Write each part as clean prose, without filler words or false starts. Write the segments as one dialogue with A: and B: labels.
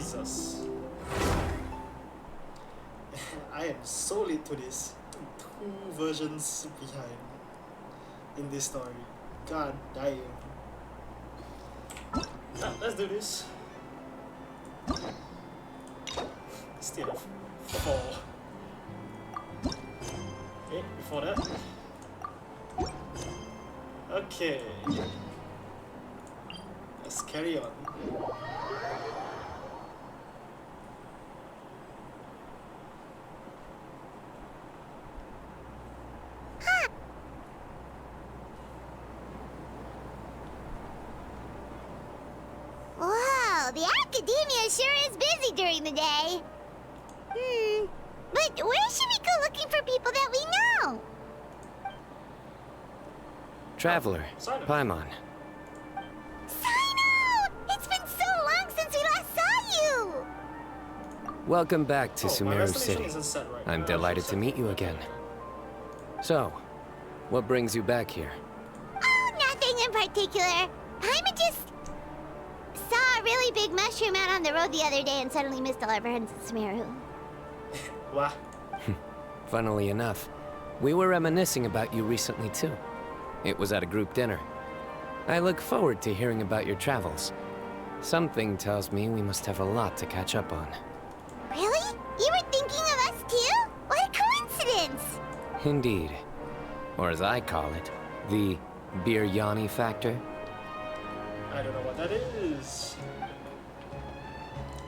A: Jesus. I am so late to this. Two versions behind in this story. God damn. Let's do this. Instead of 4. Okay, before that. Okay. Let's carry on.
B: Wow, the academia sure is busy during the day. But where should we go looking for people that we know?
C: Traveler,
A: Cyno.
C: Paimon.
B: Cyno! It's been so long since we last saw you!
C: Welcome back to
A: My
C: Sumeru
A: resolution
C: City.
A: isn't set right.
C: I'm delighted to meet you again. So, what brings you back here?
B: Oh, nothing in particular. Paimon just saw a really big mushroom out on the road the other day and suddenly missed all our friends in Sumeru.
A: What?
C: Funnily enough, we were reminiscing about you recently too. It was at a group dinner. I look forward to hearing about your travels. Something tells me we must have a lot to catch up on.
B: Really? You were thinking of us too? What a coincidence!
C: Indeed. Or as I call it, the biryani factor.
A: I don't know what that is.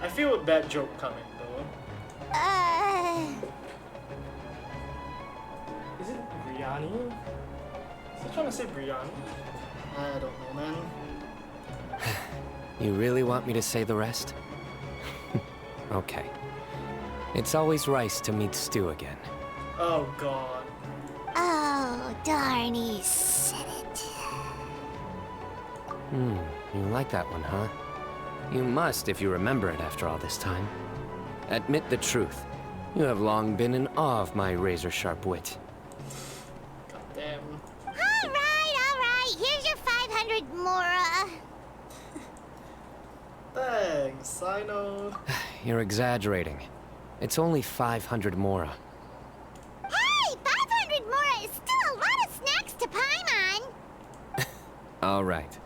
A: I feel a bad joke coming though. Is it biryani? Is he trying to say biryani? I don't know, man.
C: You really want me to say the rest? Okay. It's always rice to meet stew again.
A: Oh god.
B: Oh, darn, he said it.
C: You like that one, huh? You must if you remember it after all this time. Admit the truth. You have long been in awe of my razor-sharp wit.
A: God damn.
B: All right. Here's your 500 mora.
A: Thanks, Cyno.
C: You're exaggerating. It's only 500 mora.
B: Hey, 500 mora is still a lot of snacks to Paimon.
C: All right.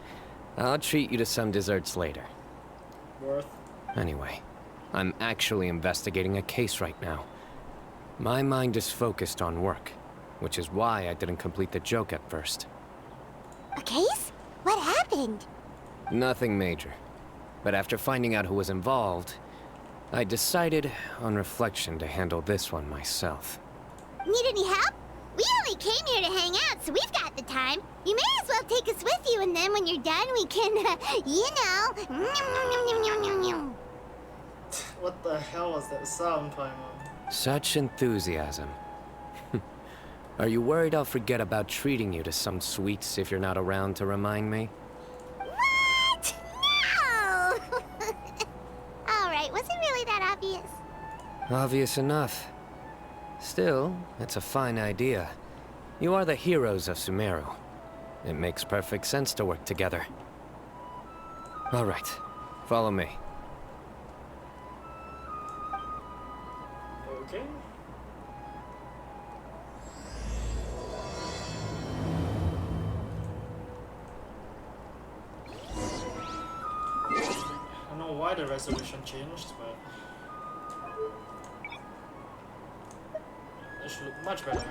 C: I'll treat you to some desserts later.
A: Worth.
C: Anyway, I'm actually investigating a case right now. My mind is focused on work, which is why I didn't complete the joke at first.
B: A case? What happened?
C: Nothing major. But after finding out who was involved, I decided, on reflection, to handle this one myself.
B: Need any help? We only came here to hang out, so we've got the time. You may as well take us with you, and then when you're done, we can, you know.
A: What the hell was that sound, Paimon?
C: Such enthusiasm. Are you worried I'll forget about treating you to some sweets if you're not around to remind me?
B: What? No! Alright, was it really that obvious?
C: Obvious enough. Still, it's a fine idea. You are the heroes of Sumeru. It makes perfect sense to work together. All right, follow me.
A: Okay. I don't know why the resolution changed, but it should look much better.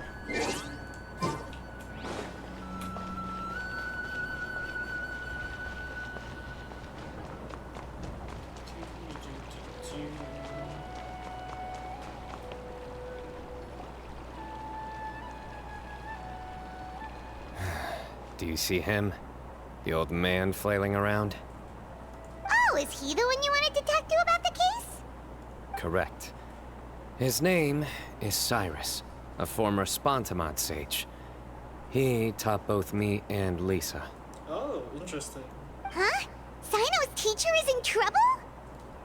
C: Do you see him? The old man flailing around?
B: Oh, is he the one you wanted to talk to about the case?
C: Correct. His name is Cyrus, a former Spontamod sage. He taught both me and Lisa.
A: Oh, interesting.
B: Huh? Cyno's teacher is in trouble?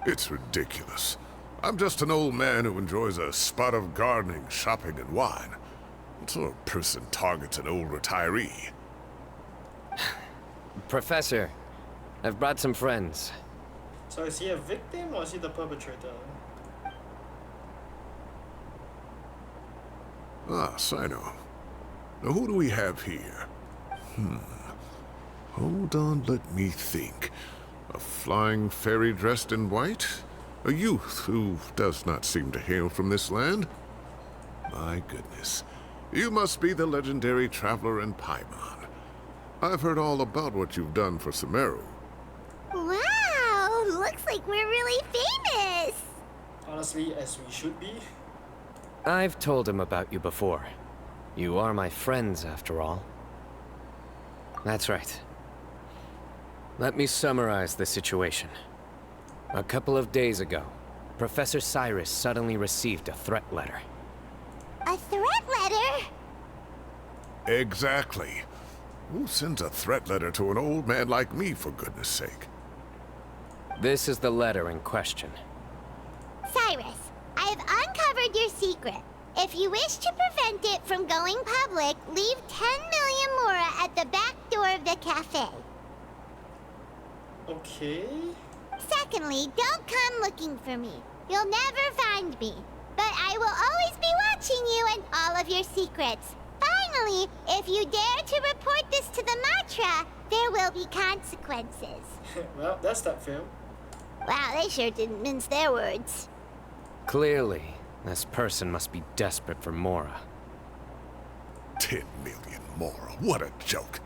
D: It's ridiculous. I'm just an old man who enjoys a spot of gardening, shopping, and wine. What sort of person targets an old retiree?
C: Professor, I've brought some friends.
A: So is he a victim or is he the perpetrator?
D: Ah, Cyno. Now who do we have here? Hold on, let me think. A flying fairy dressed in white? A youth who does not seem to hail from this land? My goodness. You must be the legendary traveler in Paimon. I've heard all about what you've done for Sumeru.
B: Wow, looks like we're really famous.
A: Honestly, as we should be.
C: I've told him about you before. You are my friends, after all. That's right. Let me summarize the situation. A couple of days ago, Professor Cyrus suddenly received a threat letter.
B: A threat letter?
D: Exactly. Who sends a threat letter to an old man like me, for goodness sake?
C: This is the letter in question.
B: Cyrus, I have uncovered your secret. If you wish to prevent it from going public, leave 10 million mora at the back door of the cafe.
A: Okay.
B: Secondly, don't come looking for me. You'll never find me. But I will always be watching you and all of your secrets. Finally, if you dare to report this to the Matra, there will be consequences.
A: Well, that's that failed.
B: Wow, they sure didn't mince their words.
C: Clearly, this person must be desperate for Mora.
D: 10 million Mora, what a joke.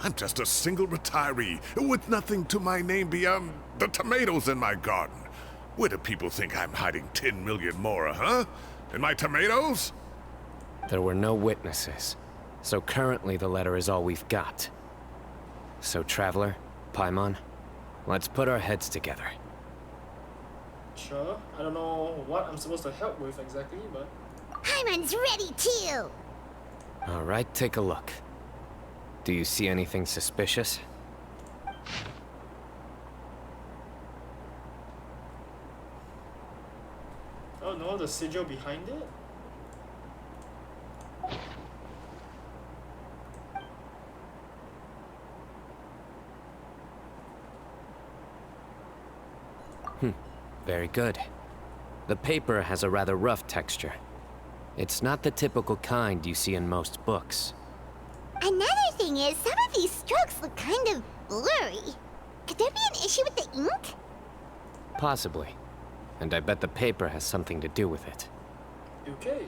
D: I'm just a single retiree with nothing to my name beyond the tomatoes in my garden. Where do people think I'm hiding 10 million Mora, huh? In my tomatoes?
C: There were no witnesses, so currently the letter is all we've got. So, Traveler, Paimon, let's put our heads together.
A: Sure. I don't know what I'm supposed to help with exactly, but...
B: Paimon's ready too!
C: Alright, take a look. Do you see anything suspicious?
A: Oh no, the sigil behind it?
C: Very good. The paper has a rather rough texture. It's not the typical kind you see in most books.
B: Another thing is, some of these strokes look kind of blurry. Could there be an issue with the ink?
C: Possibly. And I bet the paper has something to do with it.
A: Okay.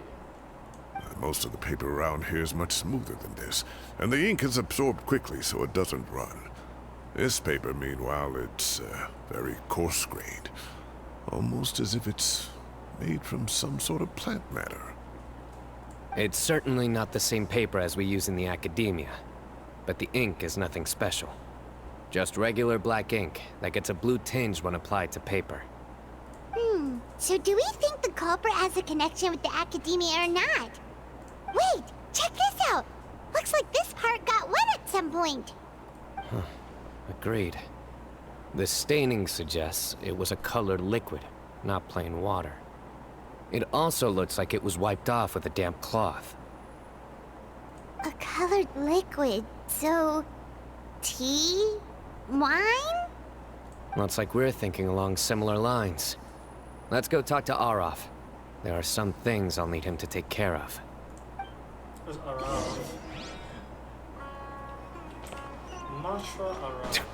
D: Most of the paper around here is much smoother than this, and the ink is absorbed quickly so it doesn't run. This paper, meanwhile, it's very coarse-grained. Almost as if it's made from some sort of plant matter.
C: It's certainly not the same paper as we use in the academia, but the ink is nothing special. Just regular black ink that gets a blue tinge when applied to paper.
B: So do we think the culprit has a connection with the academia or not? Wait, check this out! Looks like this part got wet at some point.
C: Agreed. The staining suggests it was a colored liquid, not plain water. It also looks like it was wiped off with a damp cloth.
B: A colored liquid, so... tea? Wine?
C: Looks like we're thinking along similar lines. Let's go talk to Aureus. There are some things I'll need him to take care of.
A: Where's Arav? Matra Arav.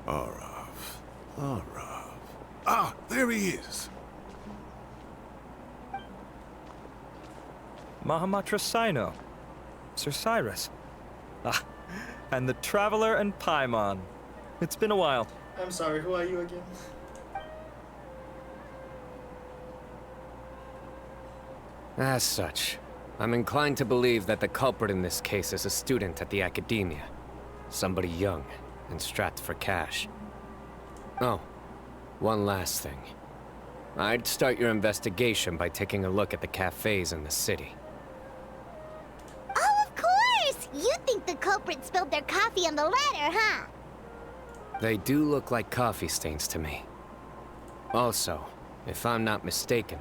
D: Aureus. Ah, there he is.
E: Mahamatra Cyno. Sir Cyrus. Ah, and the Traveler and Paimon. It's been a while.
A: I'm sorry, who are you again?
C: As such, I'm inclined to believe that the culprit in this case is a student at the academia. Somebody young and strapped for cash. Oh, one last thing. I'd start your investigation by taking a look at the cafes in the city.
B: Oh, of course! You think culprit spilled their coffee on the ladder, huh?
C: They do look like coffee stains to me. Also, if I'm not mistaken,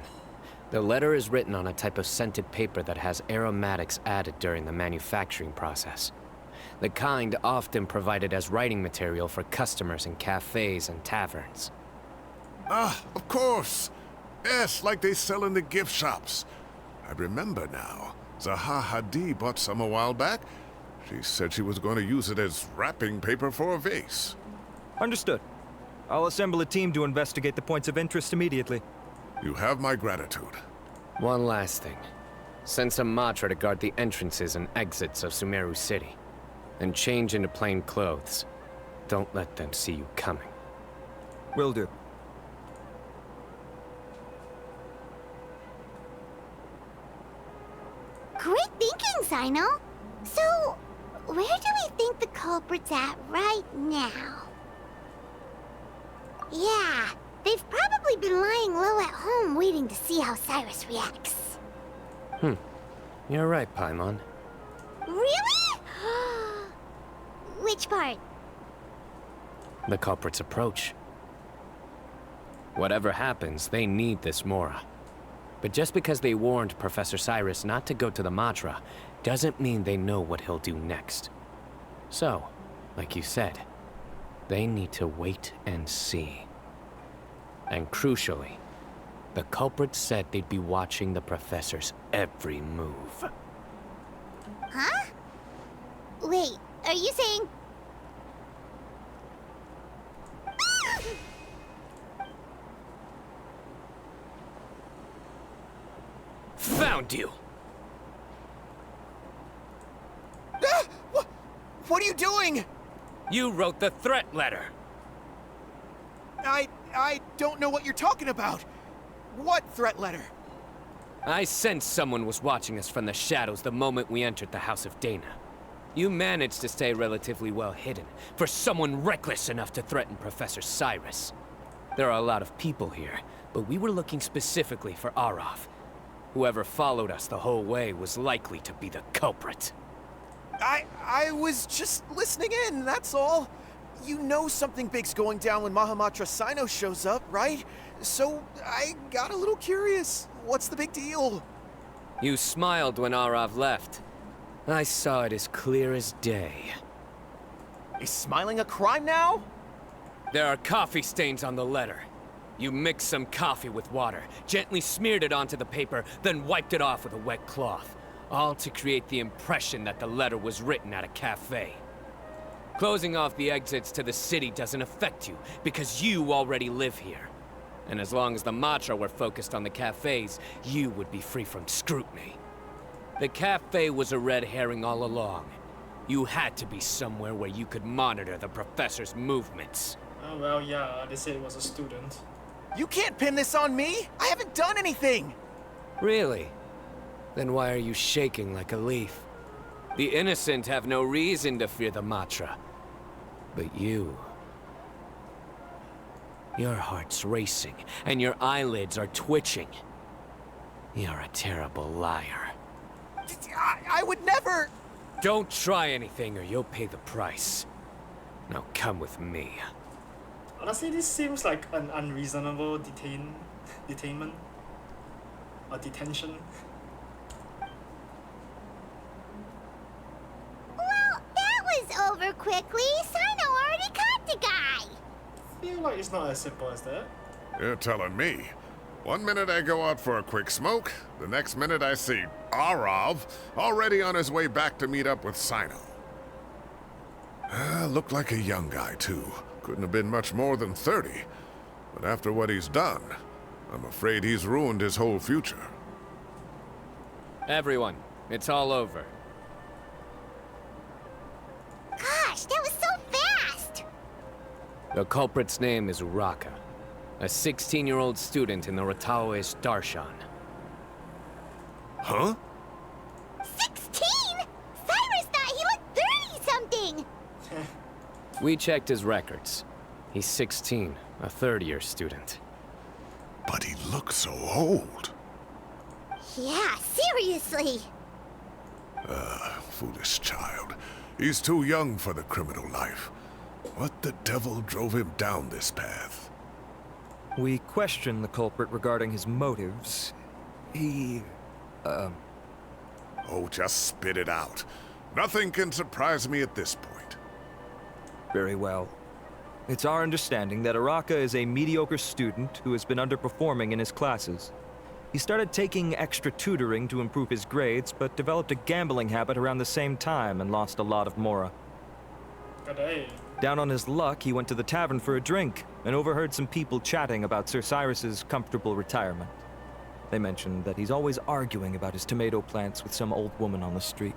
C: the letter is written on a type of scented paper that has aromatics added during the manufacturing process. The kind often provided as writing material for customers in cafes and taverns.
D: Ah, of course. Yes, like they sell in the gift shops. I remember now. Zaha Hadid bought some a while back. She said she was going to use it as wrapping paper for a vase.
E: Understood. I'll assemble a team to investigate the points of interest immediately.
D: You have my gratitude.
C: One last thing. Send some Matra to guard the entrances and exits of Sumeru City. And change into plain clothes. Don't let them see you coming.
E: Will do.
B: Great thinking, Cyno. So, where do we think the culprit's at right now? Yeah, they've probably been lying low at home waiting to see how Cyrus reacts.
C: You're right, Paimon.
B: Really? Which part?
C: The culprit's approach. Whatever happens, they need this Mora. But just because they warned Professor Cyrus not to go to the Matra, doesn't mean they know what he'll do next. So, like you said, they need to wait and see. And crucially, the culprit said they'd be watching the Professor's every move.
B: Huh? Wait, are you saying...
C: Found you!
F: What are you doing?
C: You wrote the threat letter!
F: I don't know what you're talking about. What threat letter?
C: I sensed someone was watching us from the shadows the moment we entered the House of Dana. You managed to stay relatively well hidden for someone reckless enough to threaten Professor Cyrus. There are a lot of people here, but we were looking specifically for Aureus. Whoever followed us the whole way was likely to be the culprit.
F: I was just listening in, that's all. You know something big's going down when Mahamatra Cyno shows up, right? So I got a little curious. What's the big deal?
C: You smiled when Aureus left. I saw it as clear as day.
F: Is smiling a crime now?
C: There are coffee stains on the letter. You mixed some coffee with water, gently smeared it onto the paper, then wiped it off with a wet cloth. All to create the impression that the letter was written at a cafe. Closing off the exits to the city doesn't affect you, because you already live here. And as long as the Matra were focused on the cafes, you would be free from scrutiny. The cafe was a red herring all along. You had to be somewhere where you could monitor the professor's movements.
A: Oh, well, yeah, they said it was a student.
F: You can't pin this on me! I haven't done anything!
C: Really? Then why are you shaking like a leaf? The innocent have no reason to fear the Matra. But you... Your heart's racing, and your eyelids are twitching. You're a terrible liar.
F: I would never...
C: Don't try anything or you'll pay the price. Now come with me.
A: Honestly, this seems like an unreasonable detainment. Or detention.
B: Well, that was over quickly. Cyno already caught the guy.
A: I feel like it's not as simple as that.
D: You're telling me. One minute I go out for a quick smoke, the next minute I see Aureus already on his way back to meet up with Cyno. Looked like a young guy, too. Couldn't have been much more than 30. But after what he's done, I'm afraid he's ruined his whole future.
C: Everyone, it's all over.
B: Gosh, that was so fast!
C: The culprit's name is Uraka, a 16-year-old student in the Aureus Darshan.
D: Huh?
B: 16? Cyrus thought he looked 30-something!
C: We checked his records. He's 16, a third-year student.
D: But he looks so old.
B: Yeah, seriously.
D: Foolish child. He's too young for the criminal life. What the devil drove him down this path?
E: We questioned the culprit regarding his motives. He...
D: Oh, just spit it out. Nothing can surprise me at this point.
E: Very well. It's our understanding that Araka is a mediocre student who has been underperforming in his classes. He started taking extra tutoring to improve his grades, but developed a gambling habit around the same time and lost a lot of mora. Down on his luck, he went to the tavern for a drink and overheard some people chatting about Sir Cyrus's comfortable retirement. They mentioned that he's always arguing about his tomato plants with some old woman on the street.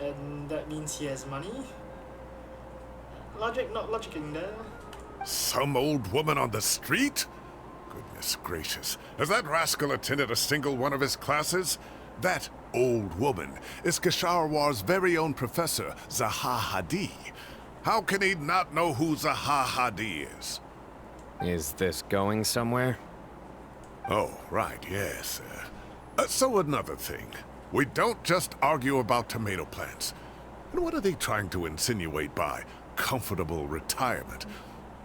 A: And that means he has money? Logic not logicking there.
D: Some old woman on the street? Goodness gracious. Has that rascal attended a single one of his classes? That old woman is Kasharwar's very own professor, Zaha Hadi. How can he not know who Zaha Hadi is?
C: Is this going somewhere?
D: Oh, right, yes. So another thing. We don't just argue about tomato plants. And what are they trying to insinuate by comfortable retirement?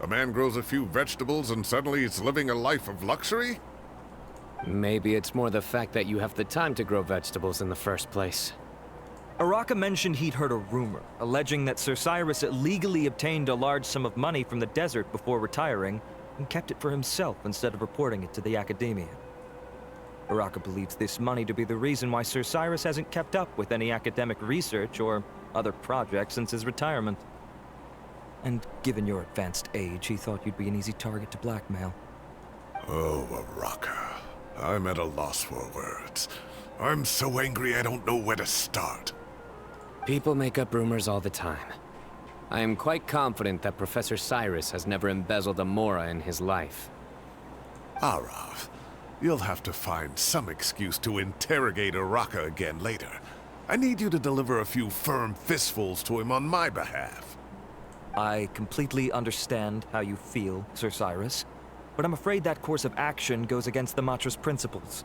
D: A man grows a few vegetables and suddenly he's living a life of luxury?
C: Maybe it's more the fact that you have the time to grow vegetables in the first place.
E: Araka mentioned he'd heard a rumor, alleging that Sir Cyrus illegally obtained a large sum of money from the desert before retiring, and kept it for himself instead of reporting it to the Academia. Araka believes this money to be the reason why Sir Cyrus hasn't kept up with any academic research or other projects since his retirement. And given your advanced age, he thought you'd be an easy target to blackmail.
D: Oh, Araka. I'm at a loss for words. I'm so angry I don't know where to start.
C: People make up rumors all the time. I am quite confident that Professor Cyrus has never embezzled a mora in his life.
D: Arav, you'll have to find some excuse to interrogate Araka again later. I need you to deliver a few firm fistfuls to him on my behalf.
E: I completely understand how you feel, Sir Cyrus, but I'm afraid that course of action goes against the Matra's principles.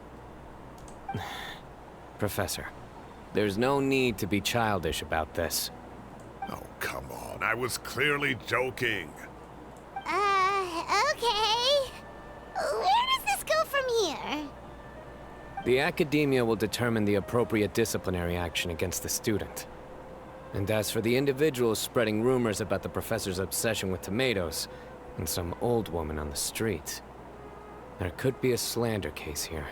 C: Professor, there's no need to be childish about this.
D: Oh, come on. I was clearly joking.
B: Okay. Where does this go from here?
C: The Academia will determine the appropriate disciplinary action against the student. And as for the individuals spreading rumors about the professor's obsession with tomatoes and some old woman on the street, there could be a slander case here.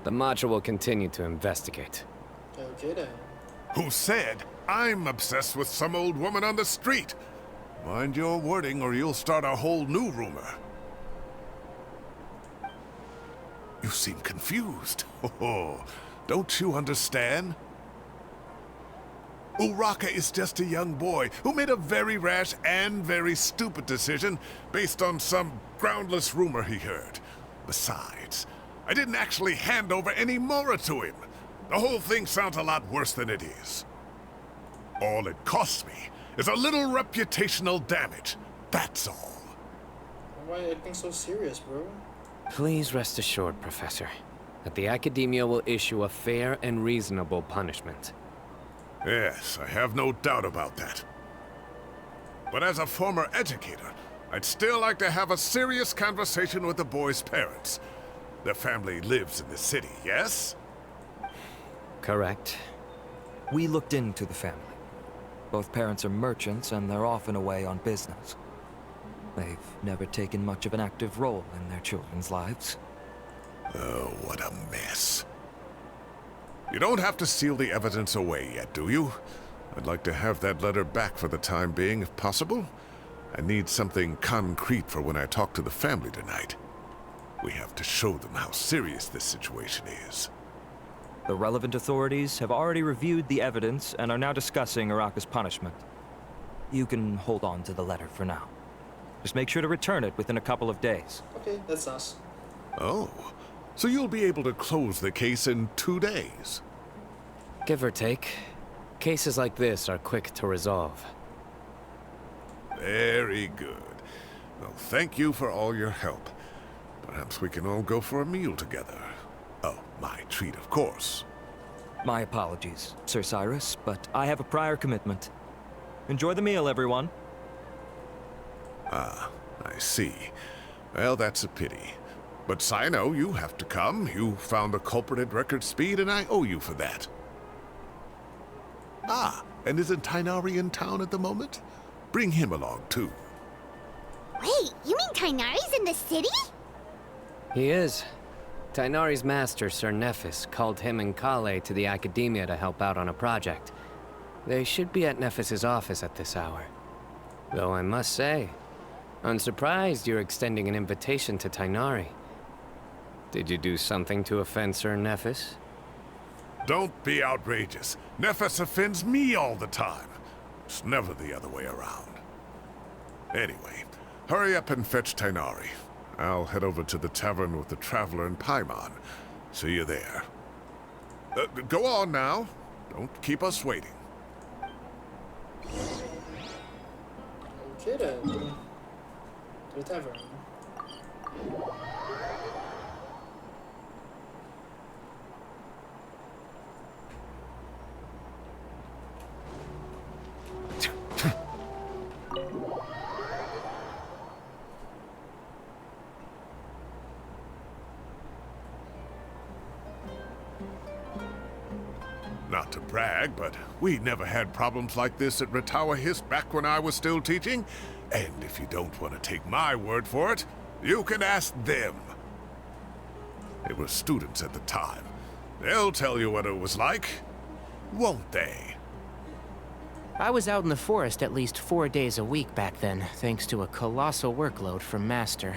C: The Matra will continue to investigate.
A: Okay then.
D: Who said I'm obsessed with some old woman on the street? Mind your wording or you'll start a whole new rumor. You seem confused. Oh, don't you understand? Uraka is just a young boy who made a very rash and very stupid decision based on some groundless rumor he heard. Besides, I didn't actually hand over any mora to him. The whole thing sounds a lot worse than it is. All it costs me is a little reputational damage. That's all.
A: Why are you acting so serious, bro?
C: Please rest assured, Professor, that the Academia will issue a fair and reasonable punishment.
D: Yes, I have no doubt about that. But as a former educator, I'd still like to have a serious conversation with the boy's parents. Their family lives in the city, yes?
C: Correct.
E: We looked into the family. Both parents are merchants, and they're often away on business. They've never taken much of an active role in their children's lives.
D: Oh, what a mess. You don't have to seal the evidence away yet, do you? I'd like to have that letter back for the time being, if possible. I need something concrete for when I talk to the family tonight. We have to show them how serious this situation is.
E: The relevant authorities have already reviewed the evidence and are now discussing Araka's punishment. You can hold on to the letter for now. Just make sure to return it within a couple of days.
A: Okay, that's us.
D: Oh, so you'll be able to close the case in 2 days?
C: Give or take. Cases like this are quick to resolve.
D: Very good. Well, thank you for all your help. Perhaps we can all go for a meal together. Oh, my treat, of course.
E: My apologies, Sir Cyrus, but I have a prior commitment. Enjoy the meal, everyone.
D: Ah, I see. Well, that's a pity. But Cyno, you have to come. You found the culprit at record speed, and I owe you for that. Ah, and isn't Tighnari in town at the moment? Bring him along, too.
B: Wait, you mean Tighnari's in the city?
C: He is. Tighnari's master, Sir Nephis, called him and Kale to the Academia to help out on a project. They should be at Nephis's office at this hour. Though I must say, I'm surprised you're extending an invitation to Tighnari. Did you do something to offend Sir Nephis?
D: Don't be outrageous. Nephis offends me all the time. It's never the other way around. Anyway, hurry up and fetch Tighnari. I'll head over to the tavern with the Traveler and Paimon. See you there. Go on now. Don't keep us waiting.
A: Okay then. To the tavern.
D: Not to brag, but we never had problems like this at Ratawa Hiss back when I was still teaching. And if you don't want to take my word for it, you can ask them. They were students at the time. They'll tell you what it was like, won't they?
G: I was out in the forest at least 4 days a week back then, thanks to a colossal workload from Master.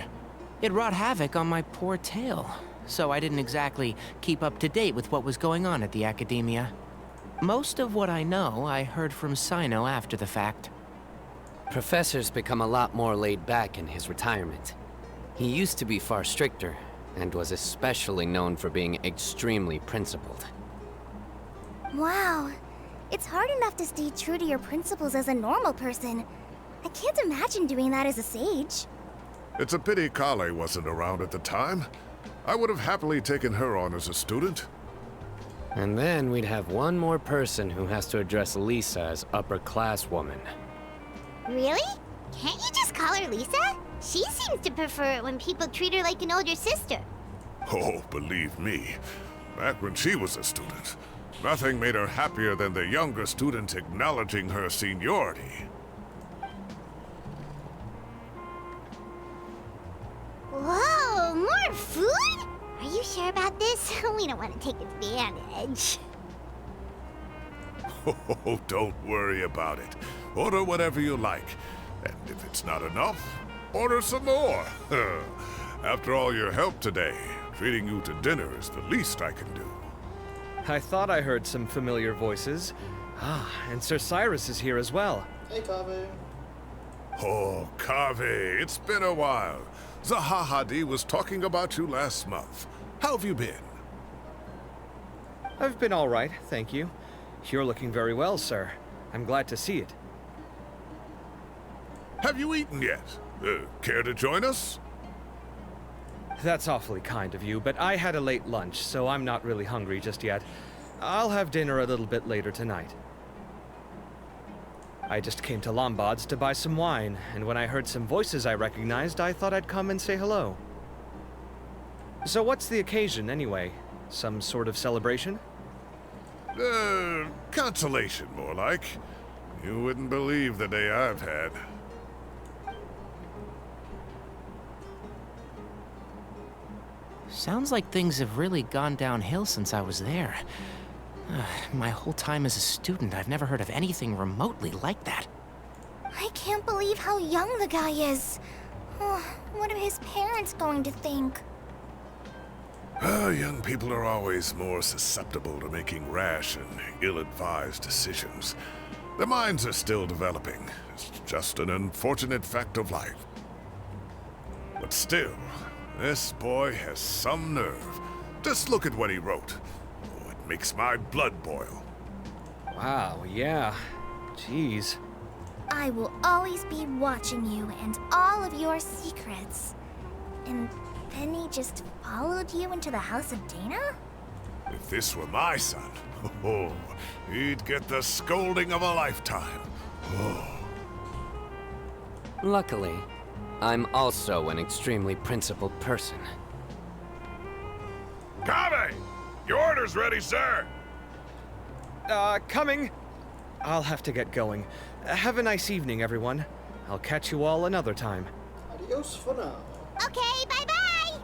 G: It wrought havoc on my poor tail, so I didn't exactly keep up to date with what was going on at the Academia. Most of what I know, I heard from Cyno after the fact.
C: Professor's become a lot more laid back in his retirement. He used to be far stricter, and was especially known for being extremely principled.
B: Wow. It's hard enough to stay true to your principles as a normal person. I can't imagine doing that as a sage.
D: It's a pity Kale wasn't around at the time. I would have happily taken her on as a student.
C: And then we'd have one more person who has to address Lisa as upper-class woman.
B: Really? Can't you just call her Lisa? She seems to prefer it when people treat her like an older sister.
D: Oh, believe me, back when she was a student, nothing made her happier than the younger students acknowledging her seniority.
B: Whoa, more food? Are you sure about this? We don't want to take advantage.
D: Oh, don't worry about it. Order whatever you like. And if it's not enough, order some more. After all your help today, treating you to dinner is the least I can do.
E: I thought I heard some familiar voices. Ah, and Sir Cyrus is here as well.
A: Hey, Kave.
D: Oh, Kave, it's been a while. Zahahadi was talking about you last month. How have you been?
E: I've been all right, thank you. You're looking very well, sir. I'm glad to see it.
D: Have you eaten yet? Care to join us?
E: That's awfully kind of you, but I had a late lunch, so I'm not really hungry just yet. I'll have dinner a little bit later tonight. I just came to Lombard's to buy some wine, and when I heard some voices I recognized, I thought I'd come and say hello. So what's the occasion, anyway? Some sort of celebration?
D: Consolation, more like. You wouldn't believe the day I've had.
G: Sounds like things have really gone downhill since I was there. My whole time as a student, I've never heard of anything remotely like that.
B: I can't believe how young the guy is. What are his parents going to think?
D: Young people are always more susceptible to making rash and ill-advised decisions. Their minds are still developing. It's just an unfortunate fact of life. But still, this boy has some nerve. Just look at what he wrote. Oh, it makes my blood boil.
E: Wow, yeah. Jeez.
B: I will always be watching you and all of your secrets. And then he just followed you into the house of Dana?
D: If this were my son, oh, he'd get the scolding of a lifetime. Oh.
C: Luckily, I'm also an extremely principled person.
H: Kave! Your order's ready, sir!
I: Coming. I'll have to get going. Have a nice evening, everyone. I'll catch you all another time.
A: Adios for now.
B: Okay, bye-bye!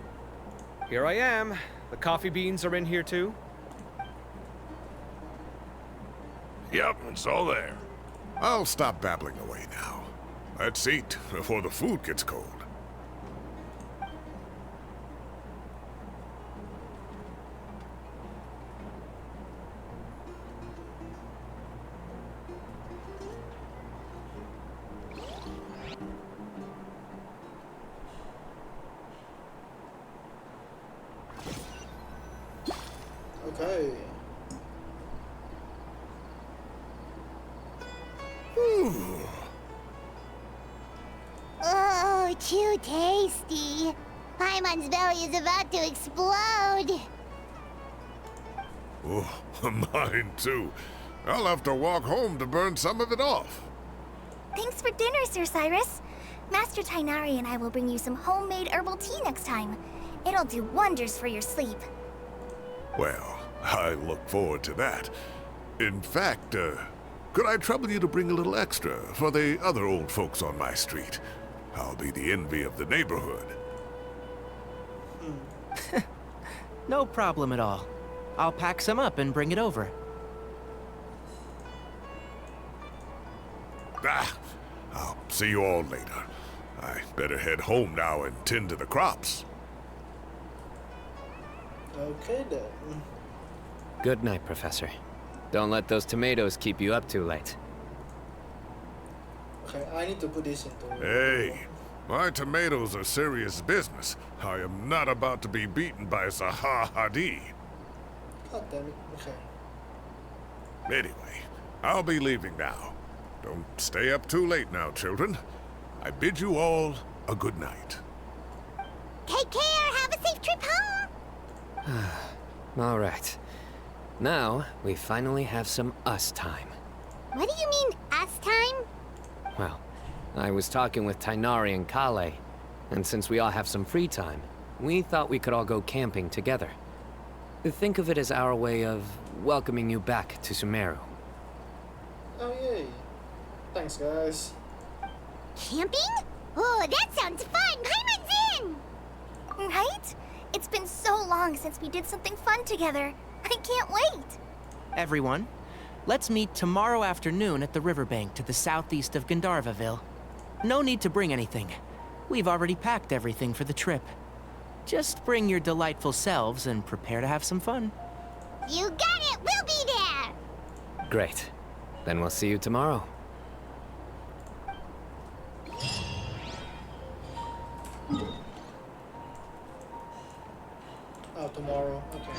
I: Here I am. The coffee beans are in here too.
H: Yep, it's all there.
D: I'll stop babbling away now. Let's eat before the food gets cold.
A: Okay.
B: Oh, too tasty. Paimon's belly is about to explode.
D: Oh, mine too. I'll have to walk home to burn some of it off.
J: Thanks for dinner, Sir Cyrus. Master Tighnari and I will bring you some homemade herbal tea next time. It'll do wonders for your sleep.
D: Well, I look forward to that. In fact, could I trouble you to bring a little extra for the other old folks on my street? I'll be the envy of the neighborhood.
G: No problem at all. I'll pack some up and bring it over.
D: Ah, I'll see you all later. I better head home now and tend to the crops.
A: Okay then.
C: Good night, Professor. Don't let those tomatoes keep you up too late.
A: Okay, I need to put this into...
D: Hey, my tomatoes are serious business. I am not about to be beaten by Zaha Hadid.
A: God damn it. Okay.
D: Anyway, I'll be leaving now. Don't stay up too late now, children. I bid you all a good night.
B: Take care, have a safe trip home!
C: All right. Now, we finally have some us time.
B: What do you mean, us time?
C: Well, I was talking with Tighnari and Kale, and since we all have some free time, we thought we could all go camping together. Think of it as our way of welcoming you back to Sumeru.
A: Oh yay. Thanks guys.
B: Camping? Oh, that sounds fun! Paimon's in!
J: Right? It's been so long since we did something fun together. I can't wait!
G: Everyone, let's meet tomorrow afternoon at the riverbank to the southeast of Gandharvaville. No need to bring anything. We've already packed everything for the trip. Just bring your delightful selves and prepare to have some fun.
B: You got it! We'll be there!
C: Great. Then we'll see you tomorrow.
A: Oh, tomorrow. Okay.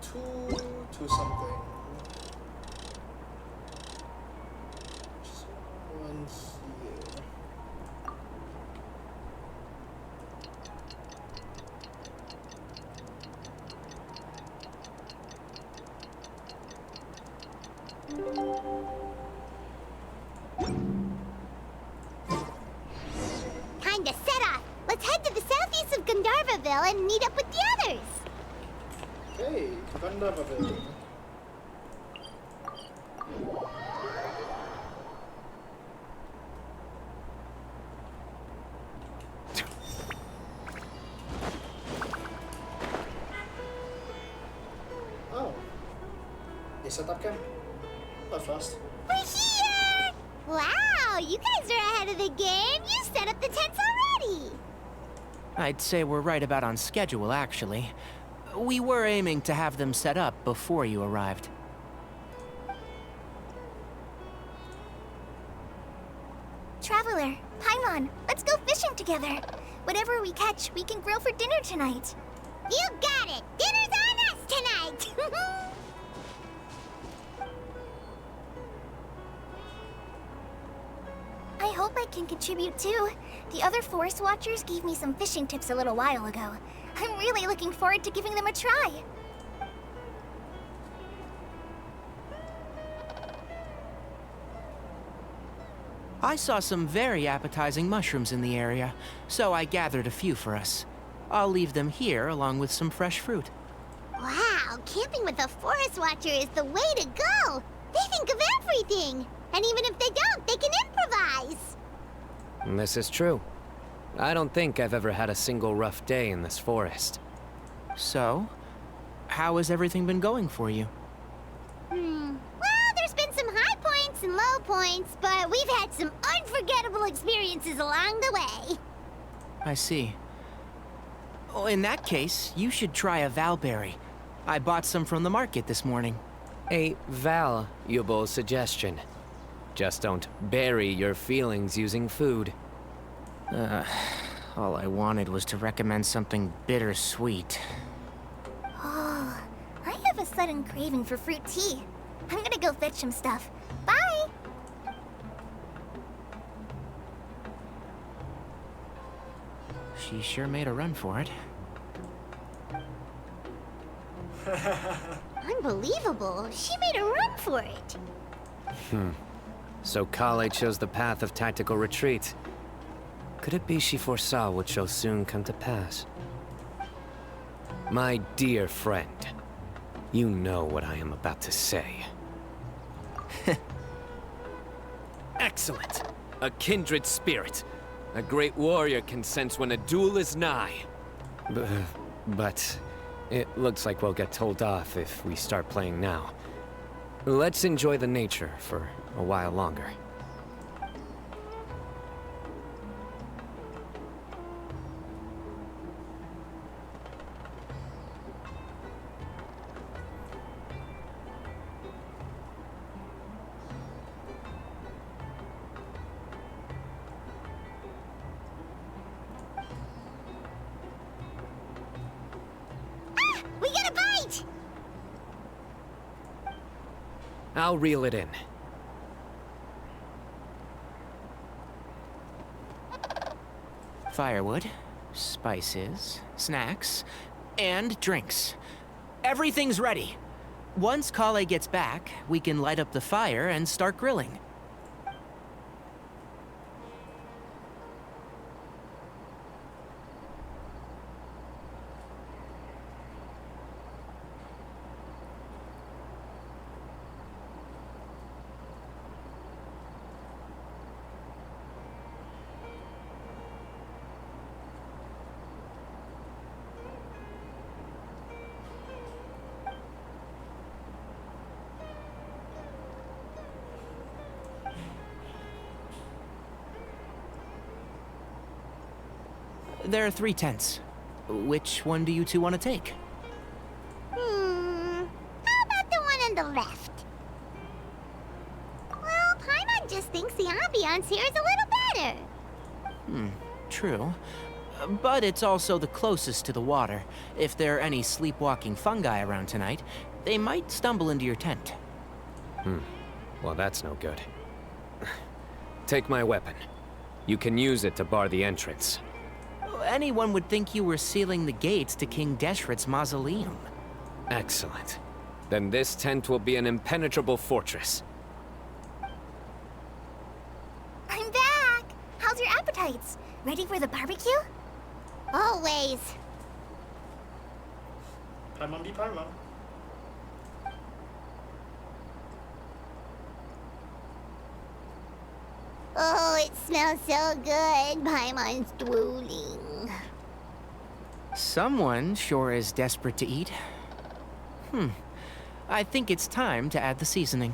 A: Two something. Just one here.
B: Time to set off! Let's head to the southeast of Gandharvaville and meet up with the others!
A: Okay, Gandharvaville. Oh. They set up camp. Not fast.
B: We're here! Wow, you guys are ahead of the game! You set up the tents already!
G: I'd say we're right about on schedule, actually. We were aiming to have them set up before you arrived.
J: Traveler, Paimon, let's go fishing together. Whatever we catch, we can grill for dinner tonight.
B: You got it! Dinner's on us tonight!
J: I hope I can contribute too. The other forest watchers gave me some fishing tips a little while ago. I'm really looking forward to giving them a try.
G: I saw some very appetizing mushrooms in the area, so I gathered a few for us. I'll leave them here along with some fresh fruit.
B: Wow, camping with a forest watcher is the way to go! They think of everything! And even if they don't, they can improvise!
C: This is true. I don't think I've ever had a single rough day in this forest.
G: So, how has everything been going for you?
B: Well, there's been some high points and low points, but we've had some unforgettable experiences along the way.
G: I see. Oh, in that case, you should try a valberry. I bought some from the market this morning.
C: A valuable suggestion. Just don't bury your feelings using food.
G: All I wanted was to recommend something bittersweet.
J: Oh, I have a sudden craving for fruit tea. I'm gonna go fetch some stuff. Bye!
G: She sure made a run for it.
B: Unbelievable. She made a run for it.
C: So Kale chose the path of tactical retreat. Could it be she foresaw what shall soon come to pass? My dear friend, you know what I am about to say. Excellent! A kindred spirit. A great warrior can sense when a duel is nigh. But it looks like we'll get told off if we start playing now. Let's enjoy the nature for a while longer.
B: We got a bite!
C: I'll reel it in.
G: Firewood, spices, snacks, and drinks. Everything's ready. Once Kale gets back, we can light up the fire and start grilling. There are 3 tents. Which one do you two want to take?
B: How about the one on the left? Well, Paimon just thinks the ambiance here is a little better.
G: True. But it's also the closest to the water. If there are any sleepwalking fungi around tonight, they might stumble into your tent.
C: Well, that's no good. Take my weapon. You can use it to bar the entrance.
G: Anyone would think you were sealing the gates to King Deshret's mausoleum.
C: Excellent. Then this tent will be an impenetrable fortress.
J: I'm back! How's your appetites? Ready for the barbecue?
B: Always.
A: Paimon be Paimon.
B: Oh, it smells so good. Paimon's drooling.
G: Someone sure is desperate to eat. I think it's time to add the seasoning.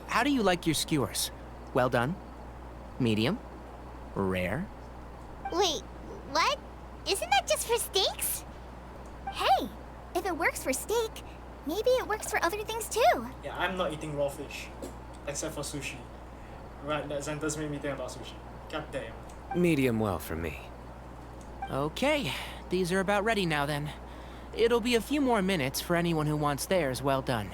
G: How do you like your skewers? Well done? Medium? Rare?
B: Wait, what? Isn't that just for steaks?
J: Hey, if it works for steak, maybe it works for other things too.
A: Yeah, I'm not eating raw fish. Except for sushi. Right, that sentence made me think about sushi. God damn.
C: Medium well for me.
G: Okay, these are about ready now then. It'll be a few more minutes for anyone who wants theirs well done.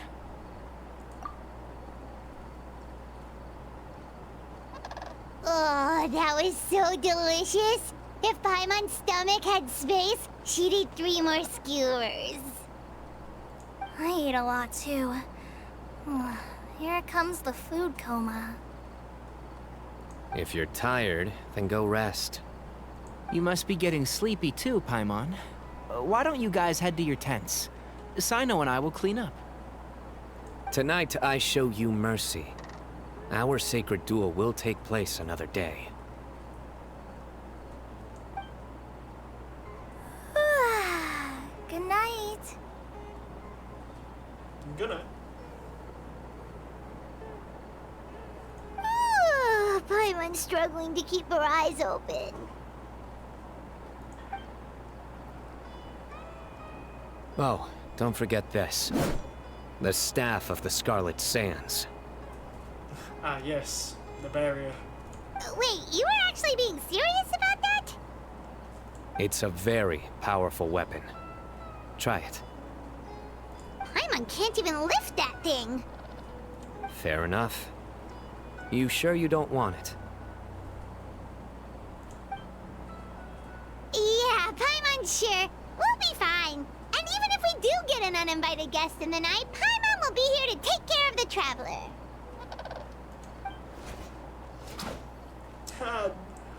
B: Oh, that was so delicious. If Paimon's stomach had space, she'd eat 3 more skewers.
J: I ate a lot too. Here comes the food coma.
C: If you're tired, then go rest.
G: You must be getting sleepy too, Paimon. Why don't you guys head to your tents? Cyno and I will clean up.
C: Tonight, I show you mercy. Our sacred duel will take place another day.
J: Good night.
A: Good night.
B: Paimon's struggling to keep her eyes open.
C: Oh, don't forget this. The staff of the Scarlet Sands.
A: Ah, yes. The barrier.
B: Wait, you were actually being serious about that?
C: It's a very powerful weapon. Try it.
B: Paimon can't even lift that thing.
C: Fair enough. You sure you don't want it?
B: Yeah, Paimon's sure. We'll be fine. And even if we do get an uninvited guest in the night, Paimon will be here to take care of the traveler.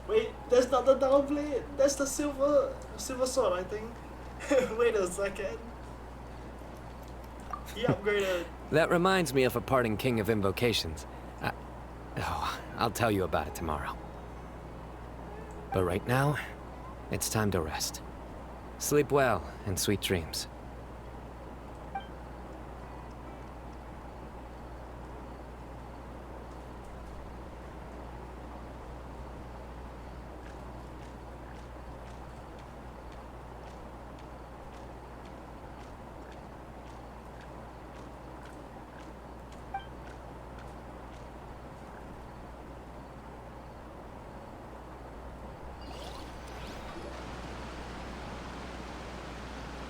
A: Wait, that's not the downblade. That's the silver sword, I think. Wait a second. He upgraded.
C: That reminds me of a parting king of invocations. I'll tell you about it tomorrow. But right now, it's time to rest. Sleep well and sweet dreams.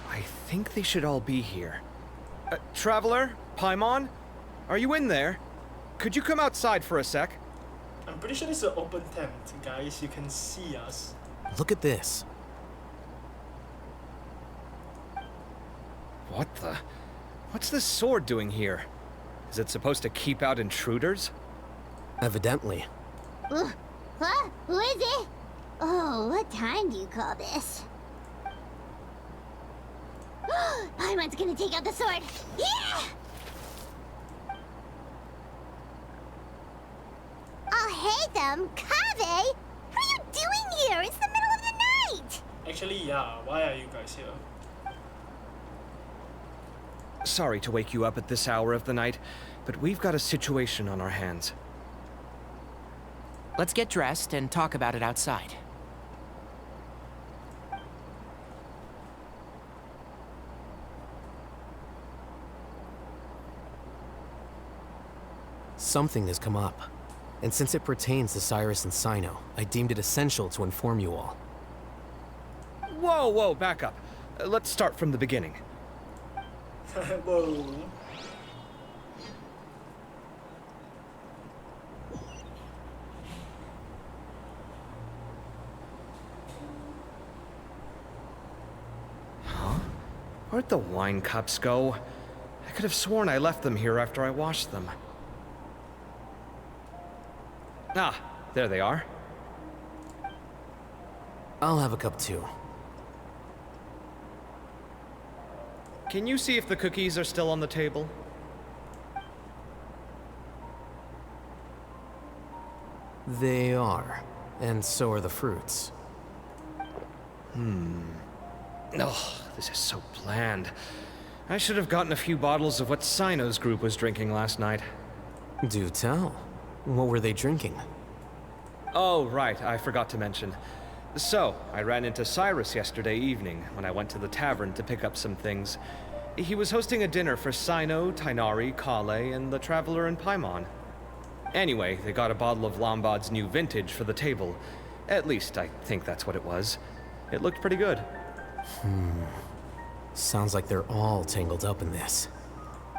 I: I think they should all be here. Traveler? Paimon? Are you in there? Could you come outside for a sec?
A: I'm pretty sure this is an open tent, guys. You can see us.
K: Look at this.
I: What the? What's this sword doing here? Is it supposed to keep out intruders?
K: Evidently.
B: What? Who is it? Oh, what time do you call this? Paimon's gonna take out the sword. Yeah! Oh, hey them, Kave! What are you doing here? It's the middle of the night!
A: Actually, yeah. Why are you guys here?
I: Sorry to wake you up at this hour of the night, but we've got a situation on our hands.
G: Let's get dressed and talk about it outside.
K: Something has come up. And since it pertains to Cyrus and Cyno, I deemed it essential to inform you all.
I: Whoa, back up. Let's start from the beginning.
A: Whoa.
I: Huh? Where'd the wine cups go? I could have sworn I left them here after I washed them. Ah, there they are.
K: I'll have a cup too.
I: Can you see if the cookies are still on the table?
K: They are. And so are the fruits.
I: Oh, this is so bland. I should have gotten a few bottles of what Cyno's group was drinking last night.
K: Do tell. What were they drinking?
I: Oh, right, I forgot to mention. So, I ran into Cyrus yesterday evening when I went to the tavern to pick up some things. He was hosting a dinner for Cyno, Tighnari, Kale, and the Traveler and Paimon. Anyway, they got a bottle of Lombard's new vintage for the table. At least, I think that's what it was. It looked pretty good.
K: Sounds like they're all tangled up in this.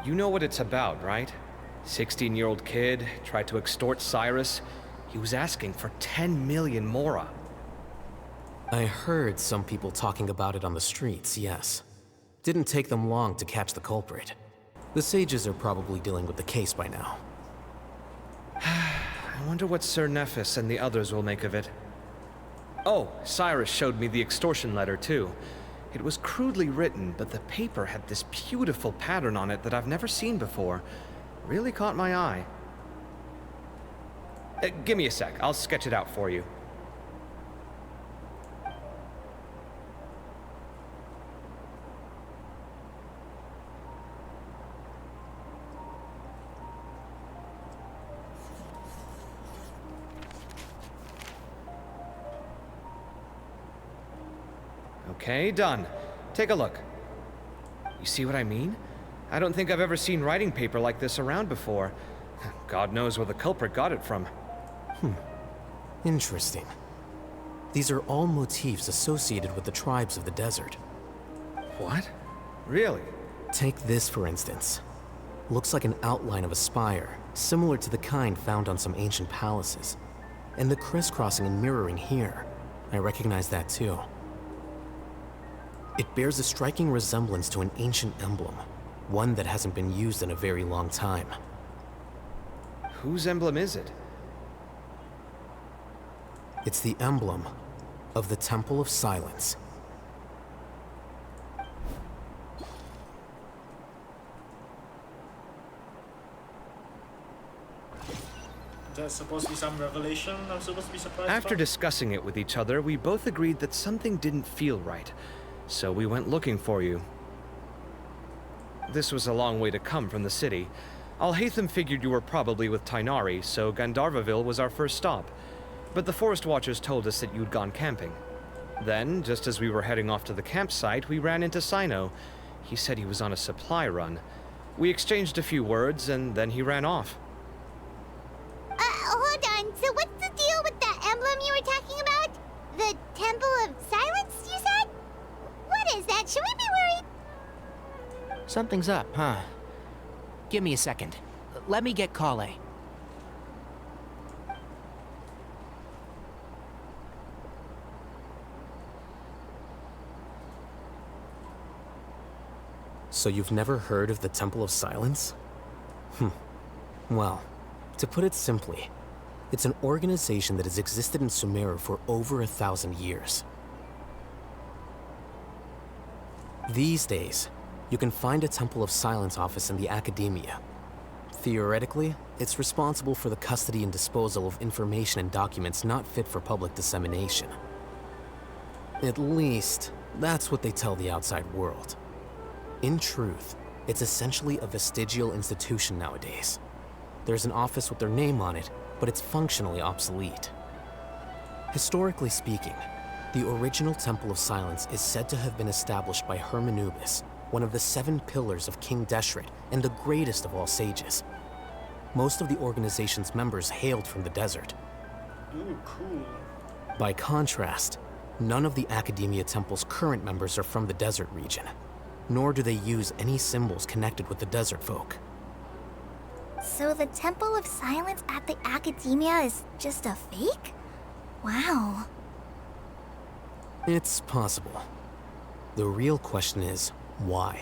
I: You know what it's about, right? 16-year-old kid tried to extort Cyrus. He was asking for 10 million mora.
K: I heard some people talking about it on the streets, yes. Didn't take them long to catch the culprit. The sages are probably dealing with the case by now.
I: I wonder what Sir Nephis and the others will make of it. Oh, Cyrus showed me the extortion letter, too. It was crudely written, but the paper had this beautiful pattern on it that I've never seen before. Really caught my eye. Give me a sec. I'll sketch it out for you. Okay, done. Take a look. You see what I mean? I don't think I've ever seen writing paper like this around before. God knows where the culprit got it from.
K: Interesting. These are all motifs associated with the tribes of the desert.
I: What? Really?
K: Take this, for instance. Looks like an outline of a spire, similar to the kind found on some ancient palaces. And the crisscrossing and mirroring here. I recognize that too. It bears a striking resemblance to an ancient emblem, one that hasn't been used in a very long time.
I: Whose emblem is it?
K: It's the emblem of the Temple of Silence.
A: That's supposed to be some revelation I'm supposed to be surprised
I: After
A: about?
I: discussing it with each other, we both agreed that something didn't feel right. So we went looking for you. This was a long way to come from the city. Alhaitham figured you were probably with Tighnari, so Gandharvaville was our first stop. But the Forest Watchers told us that you'd gone camping. Then, just as we were heading off to the campsite, we ran into Cyno. He said he was on a supply run. We exchanged a few words, and then he ran off.
B: Hold on. So what's the deal with that emblem you were talking about? The Temple of Silence, you said? What is that? Should we be worried?
G: Something's up, huh? Give me a second. Let me get Kale.
K: So you've never heard of the Temple of Silence? Well, to put it simply, it's an organization that has existed in Sumeru for over 1,000 years. These days, you can find a Temple of Silence office in the academia. Theoretically, it's responsible for the custody and disposal of information and documents not fit for public dissemination. At least, that's what they tell the outside world. In truth, it's essentially a vestigial institution nowadays. There's an office with their name on it, but it's functionally obsolete. Historically speaking, the original Temple of Silence is said to have been established by Hermanubis, one of the 7 pillars of King Deshret and the greatest of all sages. Most of the organization's members hailed from the desert.
A: Ooh, cool.
K: By contrast, none of the Academia Temple's current members are from the desert region, nor do they use any symbols connected with the desert folk.
J: So the Temple of Silence at the Academia is just a fake? Wow.
K: It's possible. The real question is, why?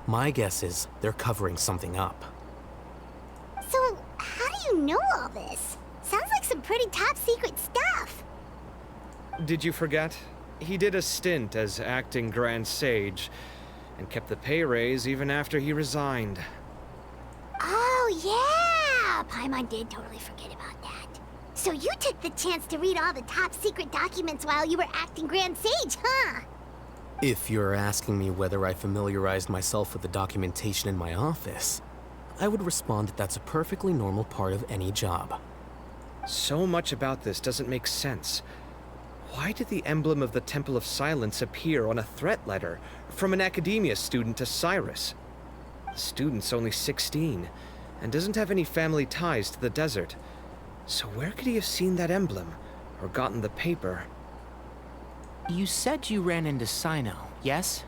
K: My guess is they're covering something up.
B: So, how do you know all this? Sounds like some pretty top secret stuff.
I: Did you forget? He did a stint as acting Grand Sage, and kept the pay raise even after he resigned.
B: Oh, yeah! Paimon did totally forget about that. So you took the chance to read all the top secret documents while you were acting Grand Sage, huh?
K: If you're asking me whether I familiarized myself with the documentation in my office, I would respond that that's a perfectly normal part of any job.
I: So much about this doesn't make sense. Why did the emblem of the Temple of Silence appear on a threat letter from an Academia student to Cyrus? The student's only 16, and doesn't have any family ties to the desert. So where could he have seen that emblem, or gotten the paper?
G: You said you ran into Cyno, yes?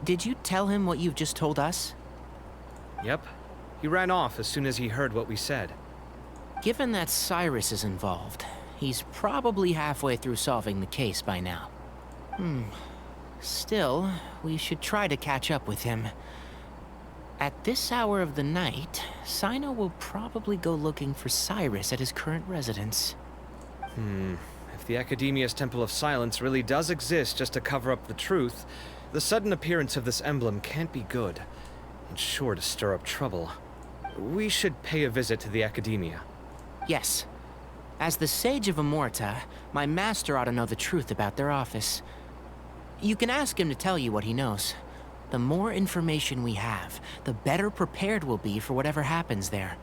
G: Did you tell him what you've just told us?
I: Yep. He ran off as soon as he heard what we said.
G: Given that Cyrus is involved, he's probably halfway through solving the case by now. Still, we should try to catch up with him. At this hour of the night, Cyno will probably go looking for Cyrus at his current residence.
I: If the Academia's Temple of Silence really does exist just to cover up the truth, the sudden appearance of this emblem can't be good. It's sure to stir up trouble. We should pay a visit to the Academia.
G: Yes. As the Sage of Amorta, my master ought to know the truth about their office. You can ask him to tell you what he knows. The more information we have, the better prepared we'll be for whatever happens there.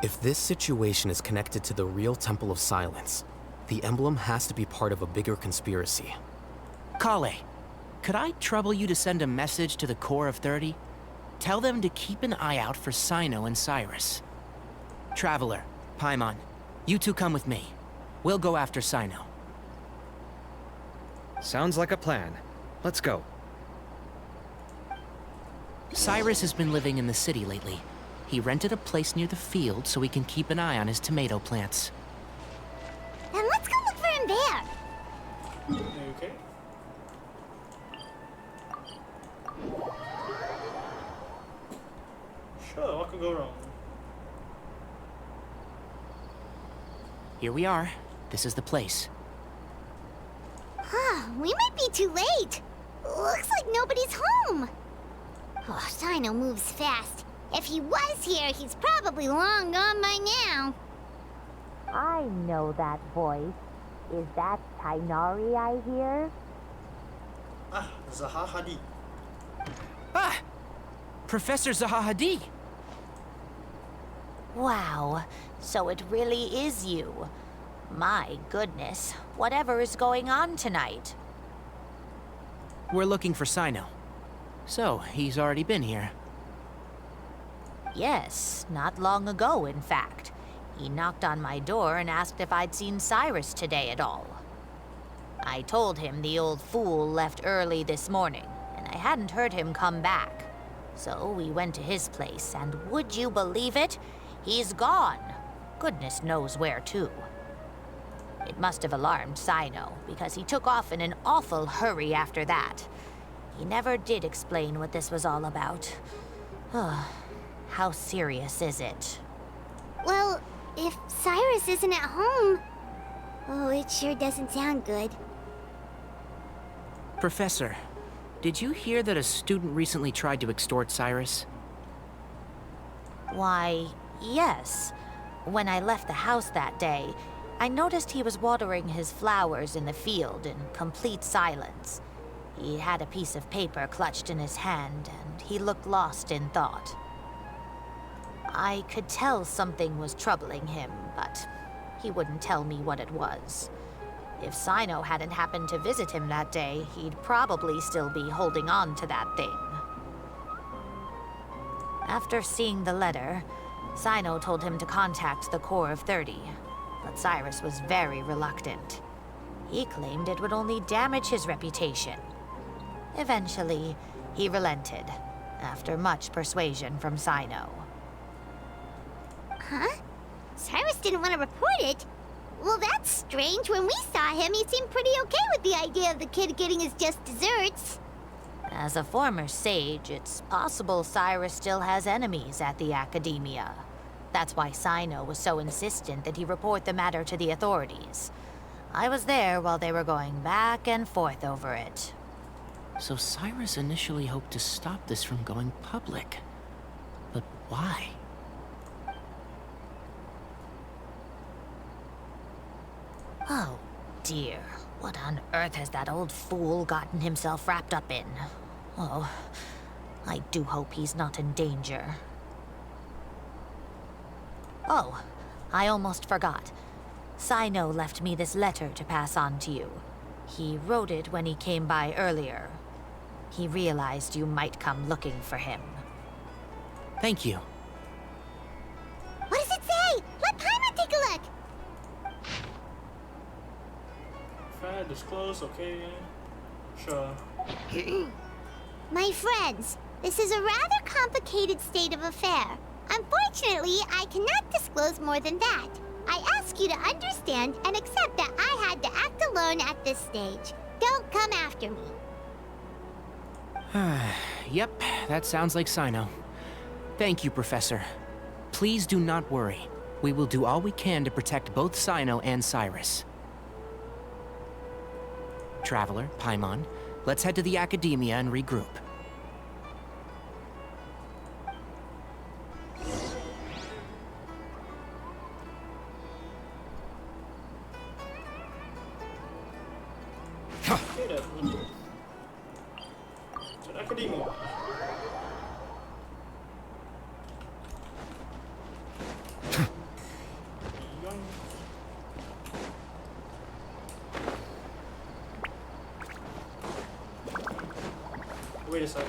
K: If this situation is connected to the real Temple of Silence, the emblem has to be part of a bigger conspiracy.
G: Kale, could I trouble you to send a message to the Core of 30? Tell them to keep an eye out for Cyno and Cyrus. Traveler, Paimon, you two come with me. We'll go after Cyno.
I: Sounds like a plan. Let's go.
G: Cyrus has been living in the city lately. He rented a place near the field so he can keep an eye on his tomato plants.
B: And let's go look for him there.
A: Okay. Sure, what could go wrong?
G: Here we are. This is the place.
B: We might be too late. Looks like nobody's home. Oh, Cyno moves fast. If he was here, he's probably long gone by now.
L: I know that voice. Is that Tainari I hear?
A: Zaha Hadid.
G: Professor Zaha Hadid!
L: Wow, so it really is you. My goodness, whatever is going on tonight?
G: We're looking for Cyno. So, he's already been here.
L: Yes, not long ago, in fact. He knocked on my door and asked if I'd seen Cyrus today at all. I told him the old fool left early this morning, and I hadn't heard him come back. So we went to his place, and would you believe it? He's gone. Goodness knows where to. It must have alarmed Cyno, because he took off in an awful hurry after that. He never did explain what this was all about. How serious is it?
B: Well, if Cyrus isn't at home... Oh, it sure doesn't sound good.
G: Professor, did you hear that a student recently tried to extort Cyrus?
L: Why, yes. When I left the house that day, I noticed he was watering his flowers in the field in complete silence. He had a piece of paper clutched in his hand, and he looked lost in thought. I could tell something was troubling him, but he wouldn't tell me what it was. If Cyno hadn't happened to visit him that day, he'd probably still be holding on to that thing. After seeing the letter, Cyno told him to contact the Core of 30, but Cyrus was very reluctant. He claimed it would only damage his reputation. Eventually, he relented, after much persuasion from Cyno.
B: Huh? Cyrus didn't want to report it? Well, that's strange. When we saw him, he seemed pretty okay with the idea of the kid getting his just desserts.
L: As a former sage, it's possible Cyrus still has enemies at the Academia. That's why Cyno was so insistent that he report the matter to the authorities. I was there while they were going back and forth over it.
G: So Cyrus initially hoped to stop this from going public. But why?
L: Oh, dear. What on earth has that old fool gotten himself wrapped up in? Oh, I do hope he's not in danger. Oh, I almost forgot. Cyno left me this letter to pass on to you. He wrote it when he came by earlier. He realized you might come looking for him.
G: Thank you.
B: What does it say? Let Paimon take a look.
A: Fair, disclose, okay. Sure.
B: My friends, this is a rather complicated state of affair. Unfortunately, I cannot disclose more than that. I ask you to understand and accept that I had to act alone at this stage. Don't come after me.
G: Yep, that sounds like Cyno. Thank you, Professor. Please do not worry. We will do all we can to protect both Cyno and Cyrus. Traveler, Paimon, let's head to the Academia and regroup.
A: Okay then. To the Academia. Yoink. Wait a sec.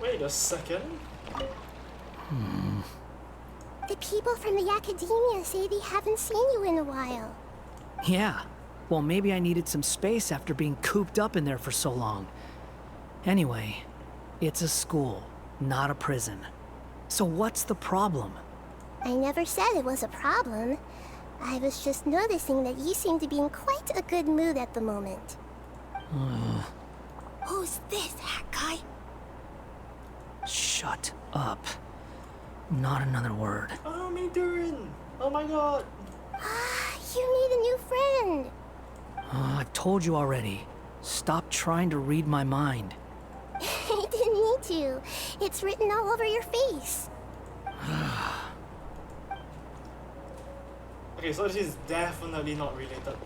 A: Wait a second.
J: The people from the Academia say they haven't seen you in a while.
M: Yeah. Well, maybe I needed some space after being cooped up in there for so long. Anyway, it's a school, not a prison. So what's the problem?
J: I never said it was a problem. I was just noticing that you seem to be in quite a good mood at the moment. Who's this, hat guy?
M: Shut up. Not another word.
A: Oh, me doing? Oh my god.
J: You need a new friend.
M: I've told you already. Stop trying to read my mind.
J: I didn't need to. It's written all over your face.
A: Okay, so this is definitely not related to...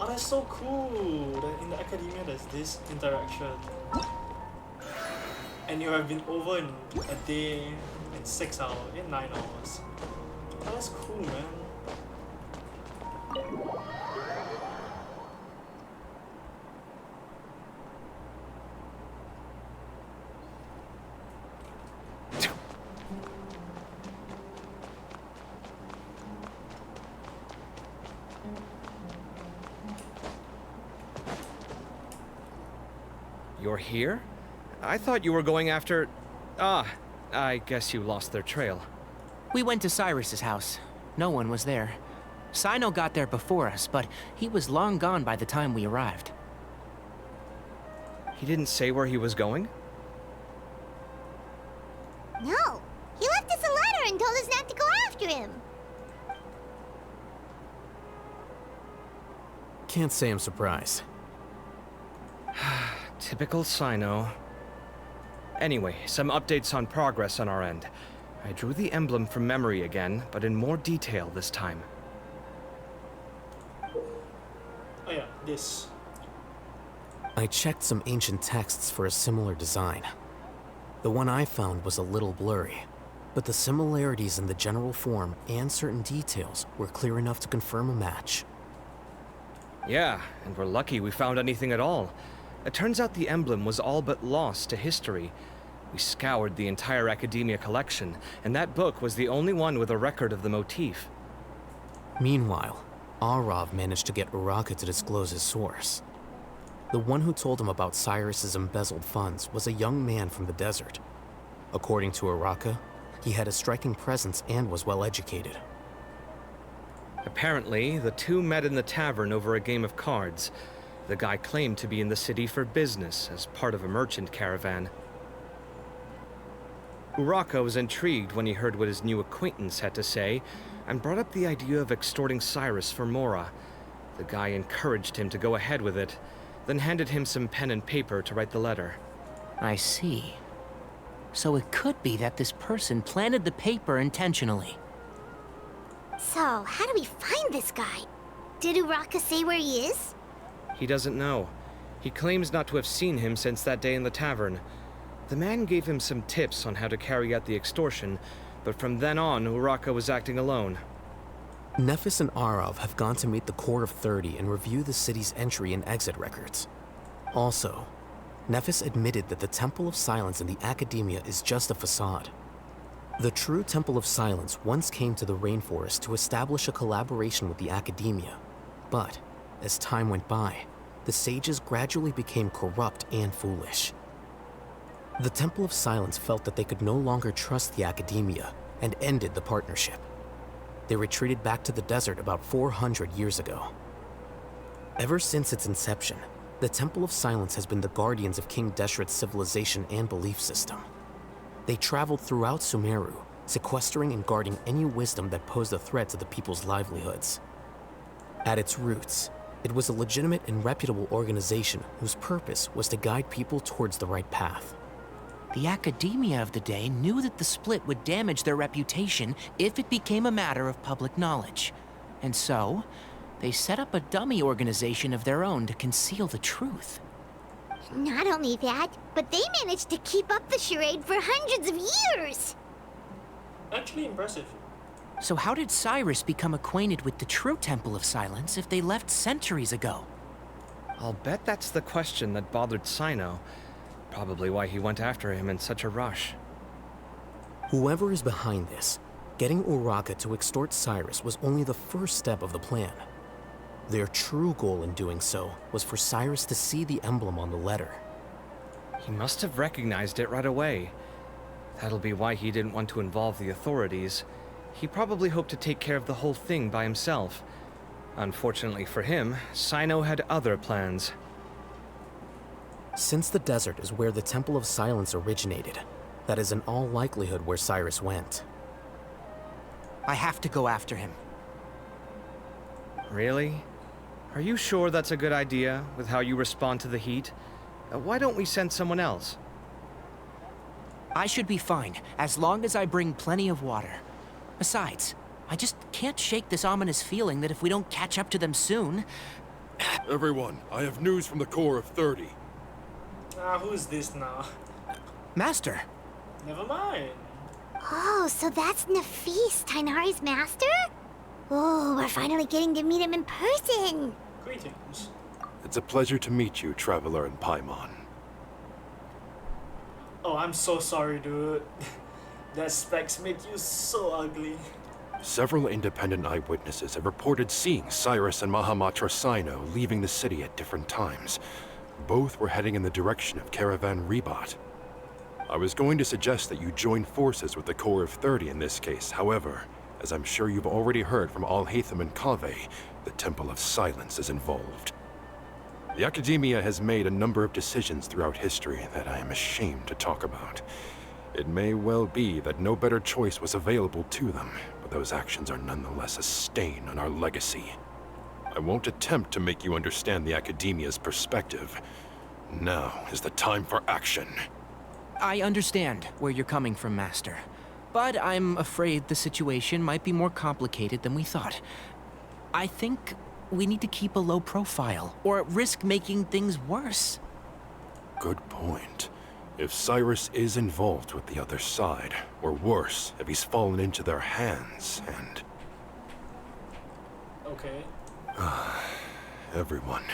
A: Oh, that's so cool that in the Academia there's this interaction. And you have been over in a day, in 6 hours, in 9 hours. Oh, that's cool, man.
I: You're here? I thought you were going after... Ah, I guess you lost their trail.
G: We went to Cyrus's house. No one was there. Cyno got there before us, but he was long gone by the time we arrived.
I: He didn't say where he was going?
B: No. He left us a letter and told us not to go after him.
K: Can't say I'm surprised.
I: Typical Cyno. Anyway, some updates on progress on our end. I drew the emblem from memory again, but in more detail this time.
A: Oh yeah, this.
K: I checked some ancient texts for a similar design. The one I found was a little blurry, but the similarities in the general form and certain details were clear enough to confirm a match.
I: Yeah, and we're lucky we found anything at all. It turns out the emblem was all but lost to history. We scoured the entire Academia collection, and that book was the only one with a record of the motif.
K: Meanwhile, Arov managed to get Uraka to disclose his source. The one who told him about Cyrus's embezzled funds was a young man from the desert. According to Uraka, he had a striking presence and was well educated.
I: Apparently, the two met in the tavern over a game of cards. The guy claimed to be in the city for business as part of a merchant caravan. Uraka was intrigued when he heard what his new acquaintance had to say, and brought up the idea of extorting Cyrus for Mora. The guy encouraged him to go ahead with it, then handed him some pen and paper to write the letter.
G: I see. So it could be that this person planted the paper intentionally.
B: So, how do we find this guy? Did Uraka say where he is?
I: He doesn't know. He claims not to have seen him since that day in the tavern. The man gave him some tips on how to carry out the extortion, but from then on, Uraka was acting alone.
K: Nephis and Arov have gone to meet the Court of 30 and review the city's entry and exit records. Also, Nephis admitted that the Temple of Silence in the Academia is just a facade. The true Temple of Silence once came to the rainforest to establish a collaboration with the Academia, but as time went by, the sages gradually became corrupt and foolish. The Temple of Silence felt that they could no longer trust the Academia and ended the partnership. They retreated back to the desert about 400 years ago. Ever since its inception, the Temple of Silence has been the guardians of King Deshret's civilization and belief system. They traveled throughout Sumeru, sequestering and guarding any wisdom that posed a threat to the people's livelihoods. At its roots, it was a legitimate and reputable organization whose purpose was to guide people towards the right path.
G: The academia of the day knew that the split would damage their reputation if it became a matter of public knowledge. And so, they set up a dummy organization of their own to conceal the truth.
B: Not only that, but they managed to keep up the charade for hundreds of years!
A: Actually impressive.
G: So how did Cyrus become acquainted with the true Temple of Silence if they left centuries ago?
I: I'll bet that's the question that bothered Cyno. Probably why he went after him in such a rush.
K: Whoever is behind this, getting Uraka to extort Cyrus was only the first step of the plan. Their true goal in doing so was for Cyrus to see the emblem on the letter.
I: He must have recognized it right away. That'll be why he didn't want to involve the authorities. He probably hoped to take care of the whole thing by himself. Unfortunately for him, Cyno had other plans.
K: Since the desert is where the Temple of Silence originated, that is in all likelihood where Cyrus went.
G: I have to go after him.
I: Really? Are you sure that's a good idea, with how you respond to the heat? Why don't we send someone else?
G: I should be fine, as long as I bring plenty of water. Besides, I just can't shake this ominous feeling that if we don't catch up to them soon...
N: Everyone, I have news from the Corps of 30.
A: Who's this now?
G: Master!
A: Never mind.
B: Oh, so that's Nafis, Tainari's master? Oh, we're finally getting to meet him in person.
A: Greetings.
N: It's a pleasure to meet you, Traveler in Paimon.
A: Oh, I'm so sorry, dude. That specs make you so ugly.
N: Several independent eyewitnesses have reported seeing Cyrus and Mahamatra Cyno leaving the city at different times. Both were heading in the direction of Caravan Ribat. I was going to suggest that you join forces with the Corps of 30 in this case. However, as I'm sure you've already heard from Alhaitham and Kaveh, the Temple of Silence is involved. The Academia has made a number of decisions throughout history that I am ashamed to talk about. It may well be that no better choice was available to them, but those actions are nonetheless a stain on our legacy. I won't attempt to make you understand the Academia's perspective. Now is the time for action.
G: I understand where you're coming from, Master. But I'm afraid the situation might be more complicated than we thought. I think we need to keep a low profile, or risk making things worse.
N: Good point. If Cyrus is involved with the other side, or worse, if he's fallen into their hands, and...
A: Okay.
N: Everyone,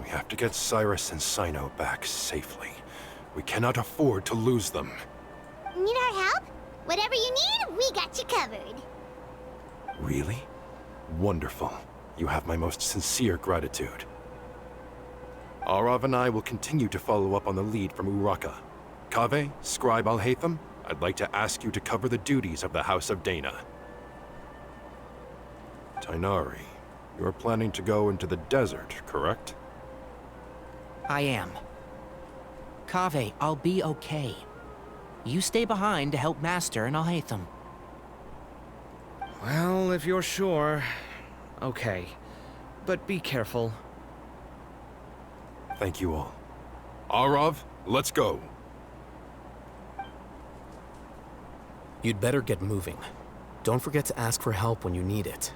N: we have to get Cyrus and Cyno back safely. We cannot afford to lose them.
B: Need our help? Whatever you need, we got you covered.
N: Really? Wonderful. You have my most sincere gratitude. Arav and I will continue to follow up on the lead from Uraka. Kaveh, Scribe Alhaitham, I'd like to ask you to cover the duties of the House of Dana. Tainari, you're planning to go into the desert, correct?
G: I am. Kaveh, I'll be okay. You stay behind to help Master and Alhaitham.
I: Well, if you're sure... Okay. But be careful.
N: Thank you all. Arav, let's go.
K: You'd better get moving. Don't forget to ask for help when you need it.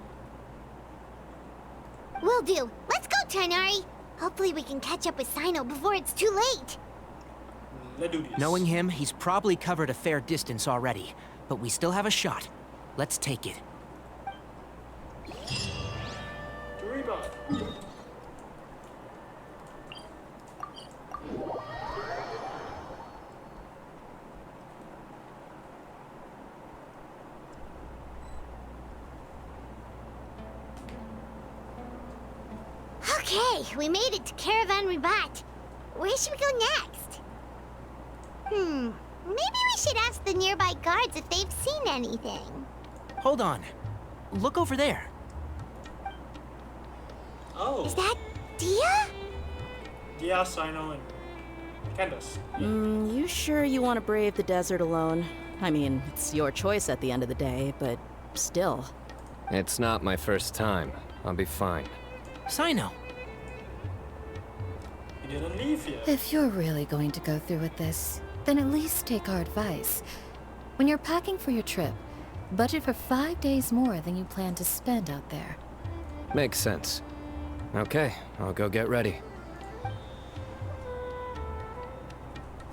B: Will do. Let's go, Tainari. Hopefully we can catch up with Cyno before it's too late.
A: Let's do this.
G: Knowing him, he's probably covered a fair distance already. But we still have a shot. Let's take it.
A: To rebound.
B: Okay, we made it to Caravan Ribat. Where should we go next? Maybe we should ask the nearby guards if they've seen anything.
G: Hold on. Look over there.
A: Oh.
B: Is that Dia?
A: Dia, Cyno, and Candace.
O: You sure you want to brave the desert alone? I mean, it's your choice at the end of the day, but still.
C: It's not my first time. I'll be fine.
G: Cyno.
A: You didn't leave yet.
P: If you're really going to go through with this, then at least take our advice. When you're packing for your trip, budget for 5 days more than you plan to spend out there.
C: Makes sense. Okay, I'll go get ready.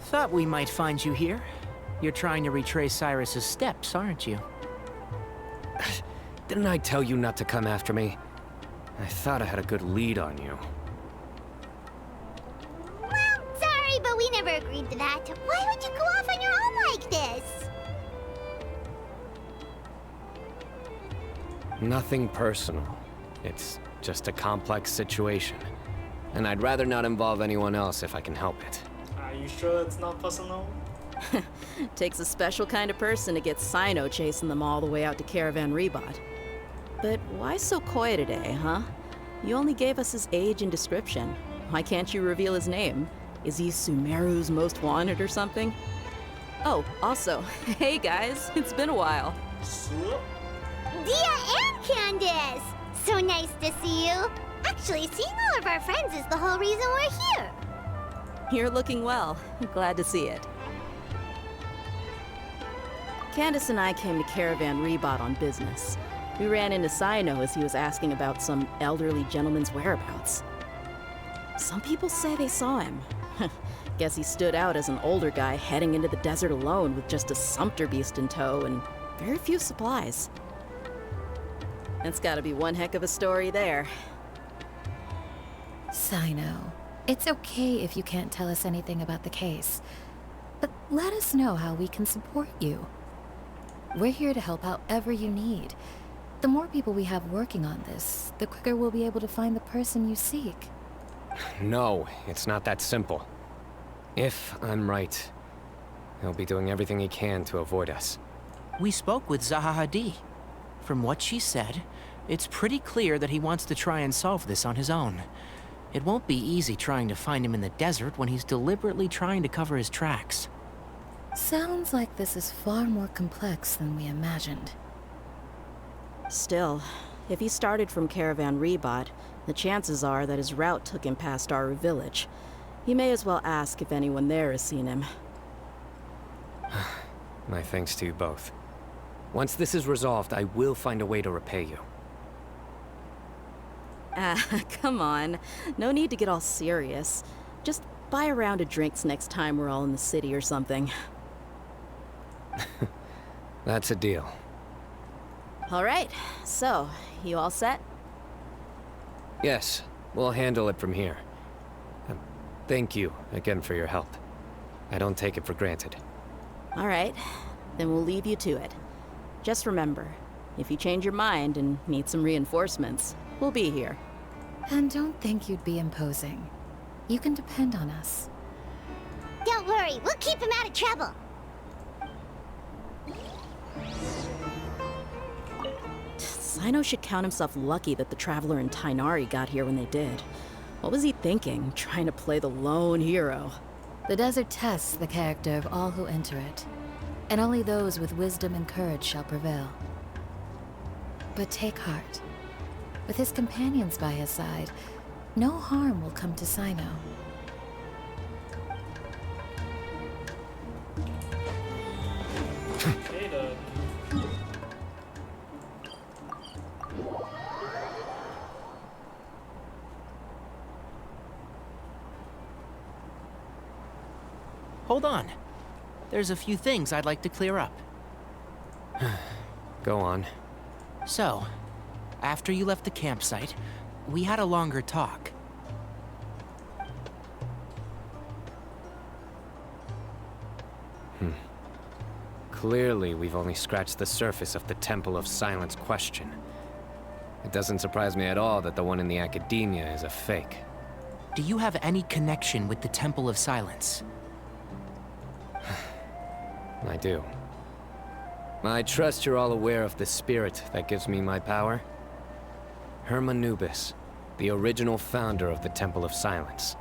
G: Thought we might find you here. You're trying to retrace Cyrus's steps, aren't you?
C: Didn't I tell you not to come after me? I thought I had a good lead on you.
B: Well, sorry, but we never agreed to that. Why would you go off on your own like this?
C: Nothing personal. It's just a complex situation. And I'd rather not involve anyone else if I can help it.
A: Are you sure it's not personal?
O: Takes a special kind of person to get Cyno chasing them all the way out to Caravan Ribat. But why so coy today, huh? You only gave us his age and description. Why can't you reveal his name? Is he Sumeru's most wanted or something? Oh, also, hey guys, it's been a while.
B: Dia and Candace! So nice to see you. Actually, seeing all of our friends is the whole reason we're here.
O: You're looking well. Glad to see it. Candace and I came to Caravan Ribat on business. We ran into Cyno as he was asking about some elderly gentleman's whereabouts. Some people say they saw him. Guess he stood out as an older guy heading into the desert alone with just a sumpter beast in tow and very few supplies. That's gotta be one heck of a story there.
P: Cyno, it's okay if you can't tell us anything about the case. But let us know how we can support you. We're here to help however you need. The more people we have working on this, the quicker we'll be able to find the person you seek.
C: No, it's not that simple. If I'm right, he'll be doing everything he can to avoid us.
G: We spoke with Zaha Hadid. From what she said, it's pretty clear that he wants to try and solve this on his own. It won't be easy trying to find him in the desert when he's deliberately trying to cover his tracks.
P: Sounds like this is far more complex than we imagined.
O: Still, if he started from Caravan Ribat, the chances are that his route took him past our village. You may as well ask if anyone there has seen him.
C: My thanks to you both. Once this is resolved, I will find a way to repay you.
O: Ah, come on. No need to get all serious. Just buy a round of drinks next time we're all in the city or something.
C: That's a deal.
O: All right, so, you all set?
C: Yes, we'll handle it from here. Thank you again for your help. I don't take it for granted.
O: All right, then we'll leave you to it. Just remember, if you change your mind and need some reinforcements, we'll be here.
P: And don't think you'd be imposing. You can depend on us.
B: Don't worry, we'll keep him out of trouble.
O: Cyno should count himself lucky that the Traveler and Tighnari got here when they did. What was he thinking, trying to play the lone hero?
P: The desert tests the character of all who enter it, and only those with wisdom and courage shall prevail. But take heart. With his companions by his side, no harm will come to Cyno.
A: Okay then.
G: Hold on. There's a few things I'd like to clear up.
C: Go on.
G: So, after you left the campsite, we had a longer talk.
C: Clearly, we've only scratched the surface of the Temple of Silence question. It doesn't surprise me at all that the one in the Academia is a fake.
G: Do you have any connection with the Temple of Silence?
C: I do. I trust you're all aware of the spirit that gives me my power. Anubis, the original founder of the Temple of Silence.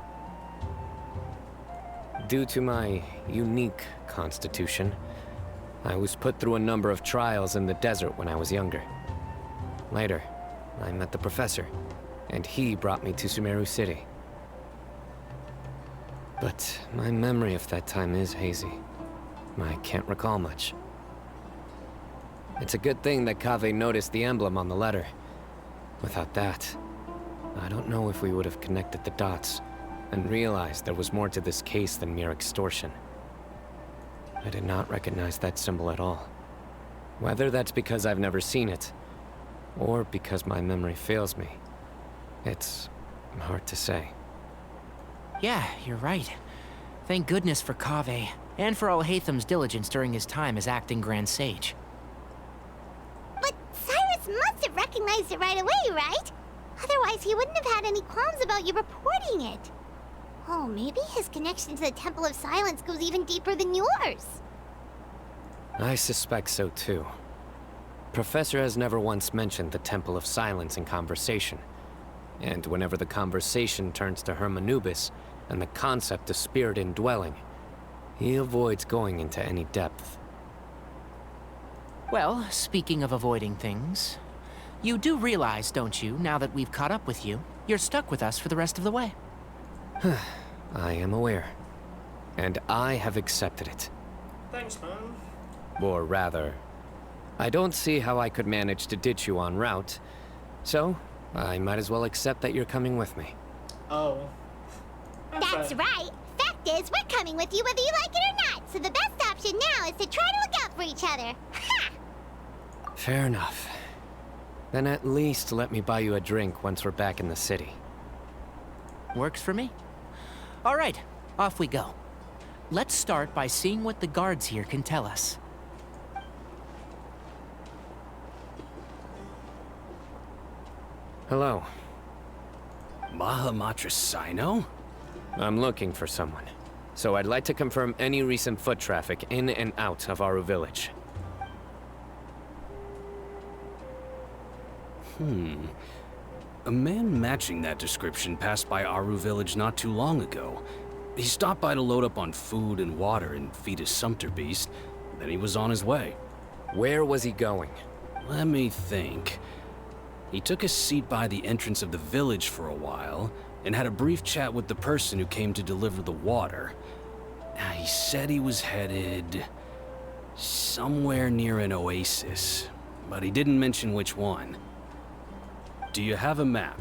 C: Due to my unique constitution, I was put through a number of trials in the desert when I was younger. Later, I met the professor, and he brought me to Sumeru City. But my memory of that time is hazy. I can't recall much. It's a good thing that Kaveh noticed the emblem on the letter. Without that, I don't know if we would have connected the dots and realized there was more to this case than mere extortion. I did not recognize that symbol at all. Whether that's because I've never seen it, or because my memory fails me, it's hard to say.
G: Yeah, you're right. Thank goodness for Kaveh, and for Al-Haytham's diligence during his time as acting Grand Sage.
B: But Cyrus must have recognized it right away, right? Otherwise, he wouldn't have had any qualms about you reporting it. Oh, maybe his connection to the Temple of Silence goes even deeper than yours.
C: I suspect so too. Professor has never once mentioned the Temple of Silence in conversation. And whenever the conversation turns to Anubis and the concept of spirit indwelling, he avoids going into any depth.
G: Well, speaking of avoiding things, you do realize, don't you, now that we've caught up with you, you're stuck with us for the rest of the way?
C: I am aware. And I have accepted it.
A: Thanks, man.
C: Or rather, I don't see how I could manage to ditch you en route, so I might as well accept that you're coming with me.
A: Oh.
B: That's right. Fact is, we're coming with you whether you like it or not, so the best option now is to try to look out for each other. Ha!
C: Fair enough. Then at least let me buy you a drink once we're back in the city.
G: Works for me. All right, off we go. Let's start by seeing what the guards here can tell us.
C: Hello.
Q: Mahamatra Cyno?
C: I'm looking for someone. So I'd like to confirm any recent foot traffic in and out of Aru village.
Q: A man matching that description passed by Aru village not too long ago. He stopped by to load up on food and water and feed his sumpter beast, then he was on his way.
C: Where was he going?
Q: Let me think. He took a seat by the entrance of the village for a while, and had a brief chat with the person who came to deliver the water. He said he was headed somewhere near an oasis, but he didn't mention which one. Do you have a map?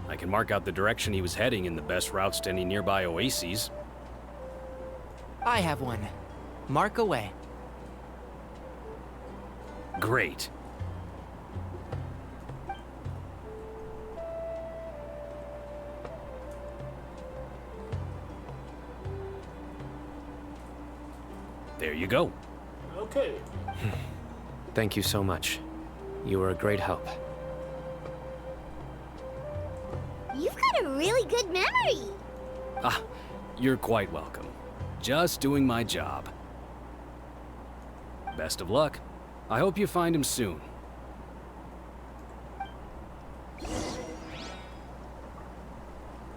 Q: I can mark out the direction he was heading and the best routes to any nearby oases.
G: I have one. Mark away.
Q: Great. There you go.
A: Okay.
C: Thank you so much. You were a great help.
B: You've got a really good memory.
Q: Ah, you're quite welcome. Just doing my job. Best of luck. I hope you find him soon.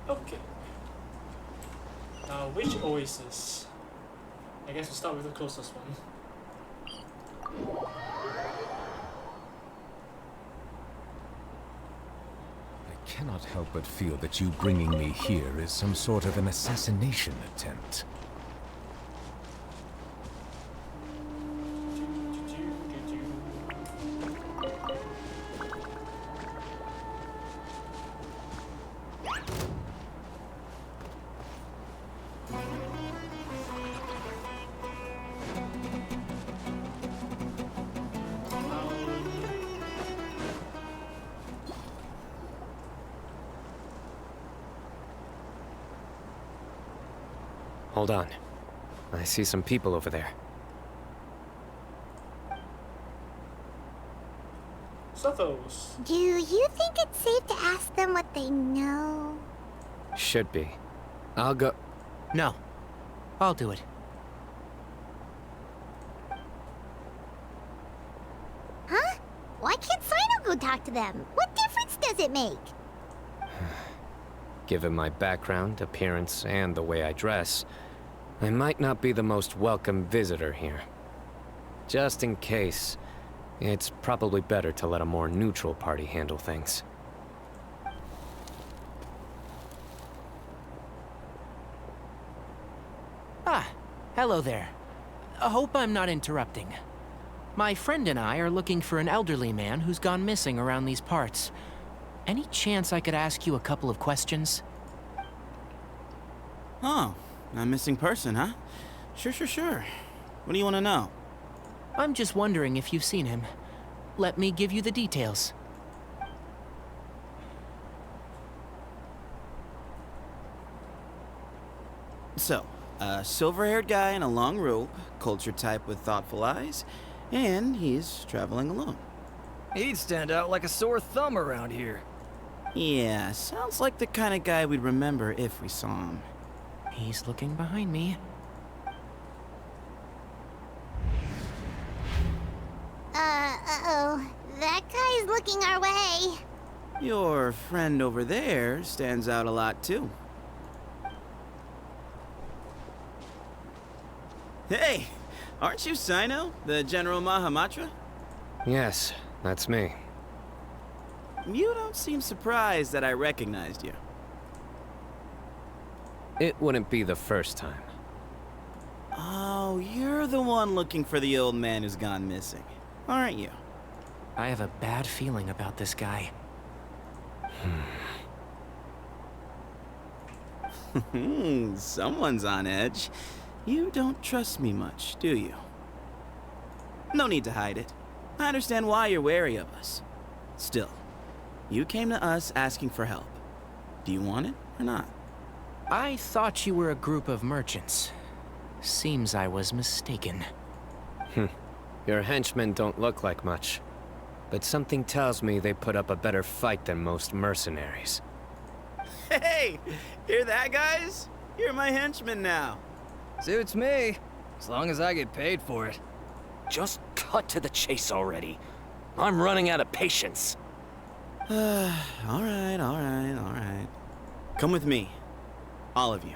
A: Okay. Now, which oasis? I guess we'll start with the closest one.
R: I cannot help but feel that you bringing me here is some sort of an assassination attempt.
C: Hold on. I see some people over there.
A: So, are those?
B: Do you think it's safe to ask them what they know?
C: Should be. I'll go.
G: No. I'll do it.
B: Huh? Why can't Cyno go talk to them? What difference does it make?
C: Given my background, appearance, and the way I dress, I might not be the most welcome visitor here. Just in case, it's probably better to let a more neutral party handle things.
G: Ah, hello there. I hope I'm not interrupting. My friend and I are looking for an elderly man who's gone missing around these parts. Any chance I could ask you a couple of questions?
S: Oh, a missing person, huh? Sure. What do you want to know?
G: I'm just wondering if you've seen him. Let me give you the details.
S: So, a silver-haired guy in a long robe, culture type with thoughtful eyes, and he's traveling alone.
T: He'd stand out like a sore thumb around here.
S: Yeah, sounds like the kind of guy we'd remember if we saw him.
G: He's looking behind me.
B: Uh-oh. That guy's looking our way.
S: Your friend over there stands out a lot, too. Hey! Aren't you Cyno, the General Mahamatra?
C: Yes, that's me.
S: You don't seem surprised that I recognized you.
C: It wouldn't be the first time.
S: Oh, you're the one looking for the old man who's gone missing, aren't you?
G: I have a bad feeling about this guy.
S: Someone's on edge. You don't trust me much, do you? No need to hide it. I understand why you're wary of us. Still, you came to us asking for help. Do you want it or not?
G: I thought you were a group of merchants. Seems I was mistaken.
C: Your henchmen don't look like much. But something tells me they put up a better fight than most mercenaries.
S: Hey! Hear that, guys? You're my henchmen now.
T: Suits me, as long as I get paid for it.
Q: Just cut to the chase already. I'm running out of patience.
S: All right. Come with me. All of you.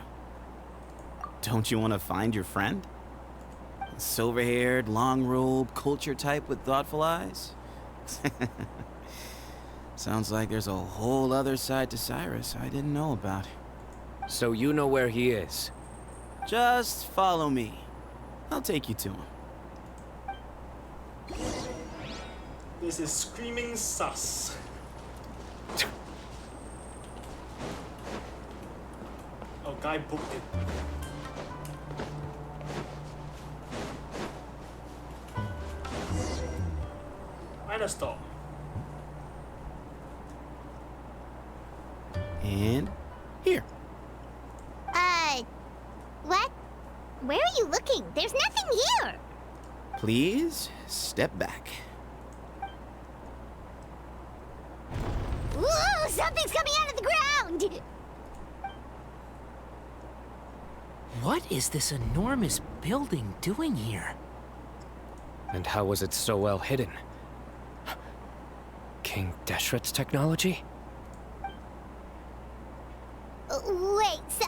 S: Don't you want to find your friend? Silver-haired, long-robed, culture type with thoughtful eyes? Sounds like there's a whole other side to Cyrus I didn't know about.
C: So you know where he is?
S: Just follow me. I'll take you to him.
A: This is screaming sus. Oh, guy booked it. And a stop.
S: And here.
B: What? Where are you looking? There's nothing here.
S: Please step back.
B: Ooh, something's coming out of the ground!
G: What is this enormous building doing here?
C: And how was it so well hidden? King Deshret's technology?
B: Wait, so...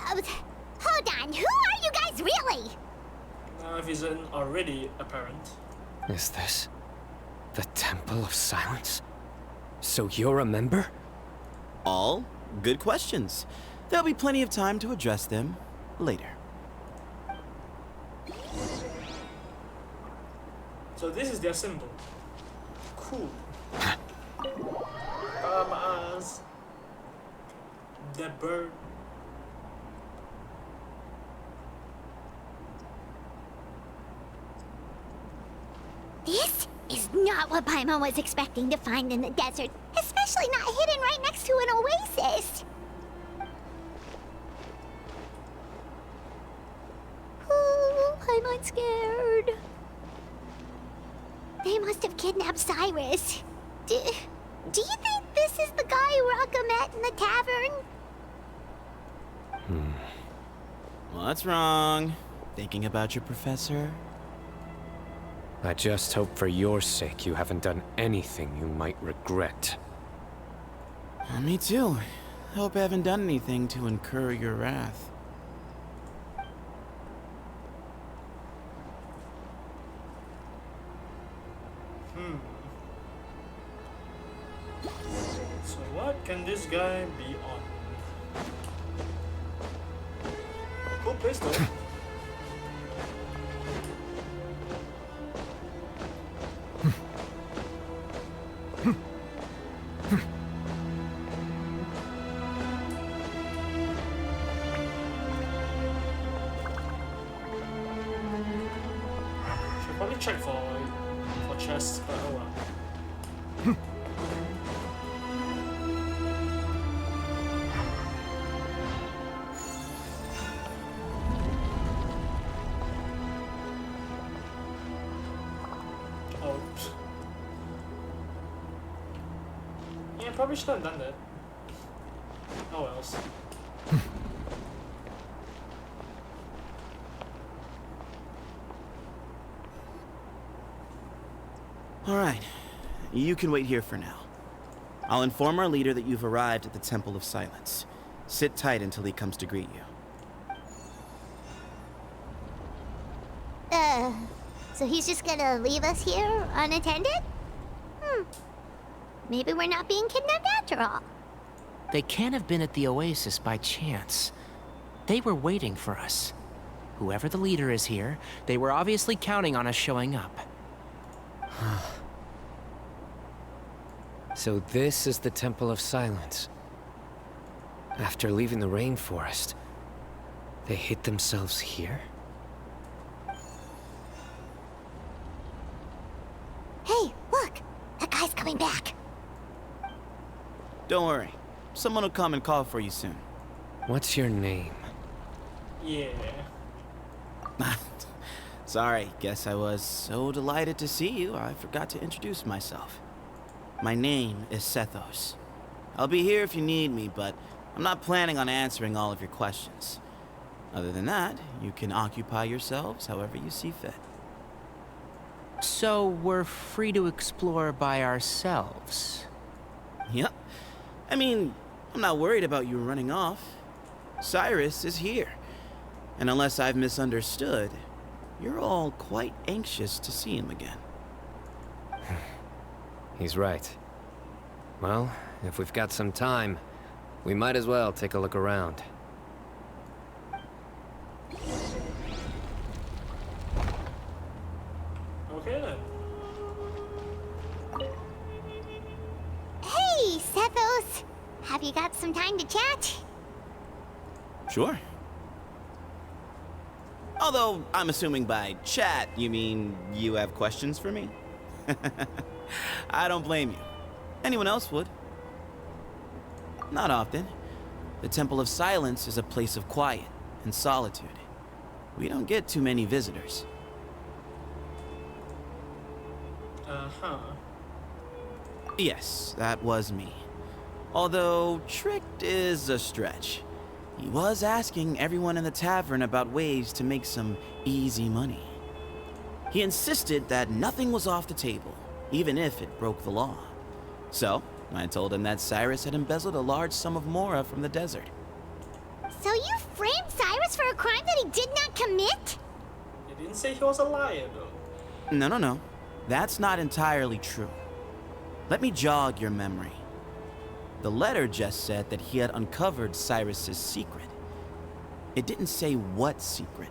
B: Hold on, who are you guys really?
A: If it isn't already apparent.
C: Is this the Temple of Silence? So you're a member?
S: All good questions. There'll be plenty of time to address them later.
A: So this is their symbol. Cool. As the bird.
B: This is not what Paimon was expecting to find in the desert, especially not hidden right next to an oasis. Ooh, Paimon's scared. They must have kidnapped Cyrus. Do you think this is the guy Raka met in the tavern?
S: What's wrong? Thinking about your professor?
C: I just hope for your sake you haven't done anything you might regret.
S: Me too. Hope I haven't done anything to incur your wrath.
A: So what can this guy be on? Cool place though. Should probably check for chests, but oh well. Oh. Yeah, probably should have done that. Oh wells.
S: All right, you can wait here for now. I'll inform our leader that you've arrived at the Temple of Silence. Sit tight until he comes to greet you.
B: So he's just gonna leave us here unattended? Maybe we're not being kidnapped after all.
G: They can't have been at the Oasis by chance. They were waiting for us. Whoever the leader is here, they were obviously counting on us showing up.
C: So this is the Temple of Silence. After leaving the rainforest, they hid themselves here?
B: Hey, look! That guy's coming back.
S: Don't worry. Someone will come and call for you soon.
C: What's your name?
A: Yeah.
S: Sorry, guess I was so delighted to see you, I forgot to introduce myself. My name is Sethos. I'll be here if you need me, but I'm not planning on answering all of your questions. Other than that, you can occupy yourselves however you see fit.
G: So we're free to explore by ourselves?
S: Yep. I mean, I'm not worried about you running off. Cyrus is here. And unless I've misunderstood, you're all quite anxious to see him again.
C: He's right. Well, if we've got some time, we might as well take a look around.
A: Okay then.
B: Hey, Sethos! Have you got some time to chat?
S: Sure. Although, I'm assuming by chat, you mean you have questions for me? I don't blame you. Anyone else would. Not often. The Temple of Silence is a place of quiet and solitude. We don't get too many visitors.
A: Uh-huh.
S: Yes, that was me. Although, tricked is a stretch. He was asking everyone in the tavern about ways to make some easy money. He insisted that nothing was off the table, even if it broke the law. So, I told him that Cyrus had embezzled a large sum of mora from the desert.
B: So you framed Cyrus for a crime that he did not commit?
A: You didn't say he was a liar, though.
S: No. That's not entirely true. Let me jog your memory. The letter just said that he had uncovered Cyrus's secret. It didn't say what secret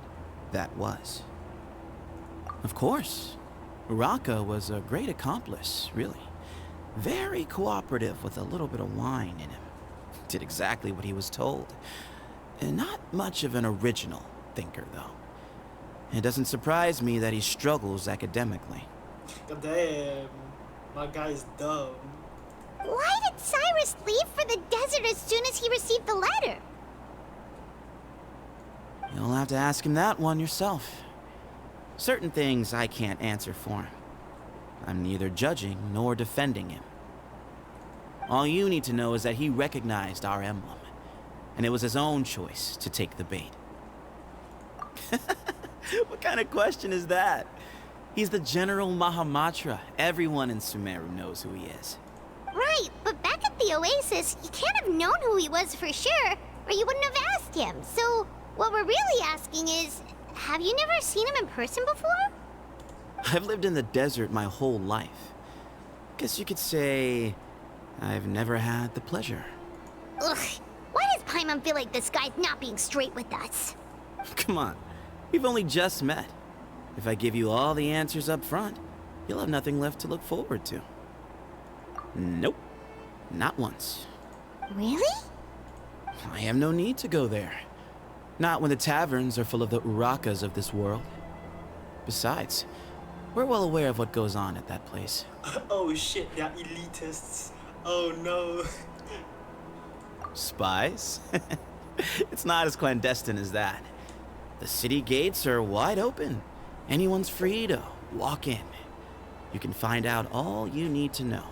S: that was. Of course, Raka was a great accomplice, really. Very cooperative with a little bit of wine in him. Did exactly what he was told. And not much of an original thinker, though. It doesn't surprise me that he struggles academically.
A: God damn, my guy's dumb.
B: Why did Cyrus leave for the desert as soon as he received the letter?
S: You'll have to ask him that one yourself. Certain things I can't answer for him. I'm neither judging nor defending him. All you need to know is that he recognized our emblem, and it was his own choice to take the bait. What kind of question is that? He's the General Mahamatra. Everyone in Sumeru knows who he is.
B: Right, but back at the Oasis, you can't have known who he was for sure, or you wouldn't have asked him. So, what we're really asking is, have you never seen him in person before?
S: I've lived in the desert my whole life. Guess you could say I've never had the pleasure.
B: Ugh, why does Paimon feel like this guy's not being straight with us?
S: Come on, we've only just met. If I give you all the answers up front, you'll have nothing left to look forward to. Nope, not once.
B: Really?
S: I have no need to go there. Not when the taverns are full of the Urakas of this world. Besides, we're well aware of what goes on at that place.
A: Oh shit, they're elitists. Oh no.
S: Spies? It's not as clandestine as that. The city gates are wide open. Anyone's free to walk in. You can find out all you need to know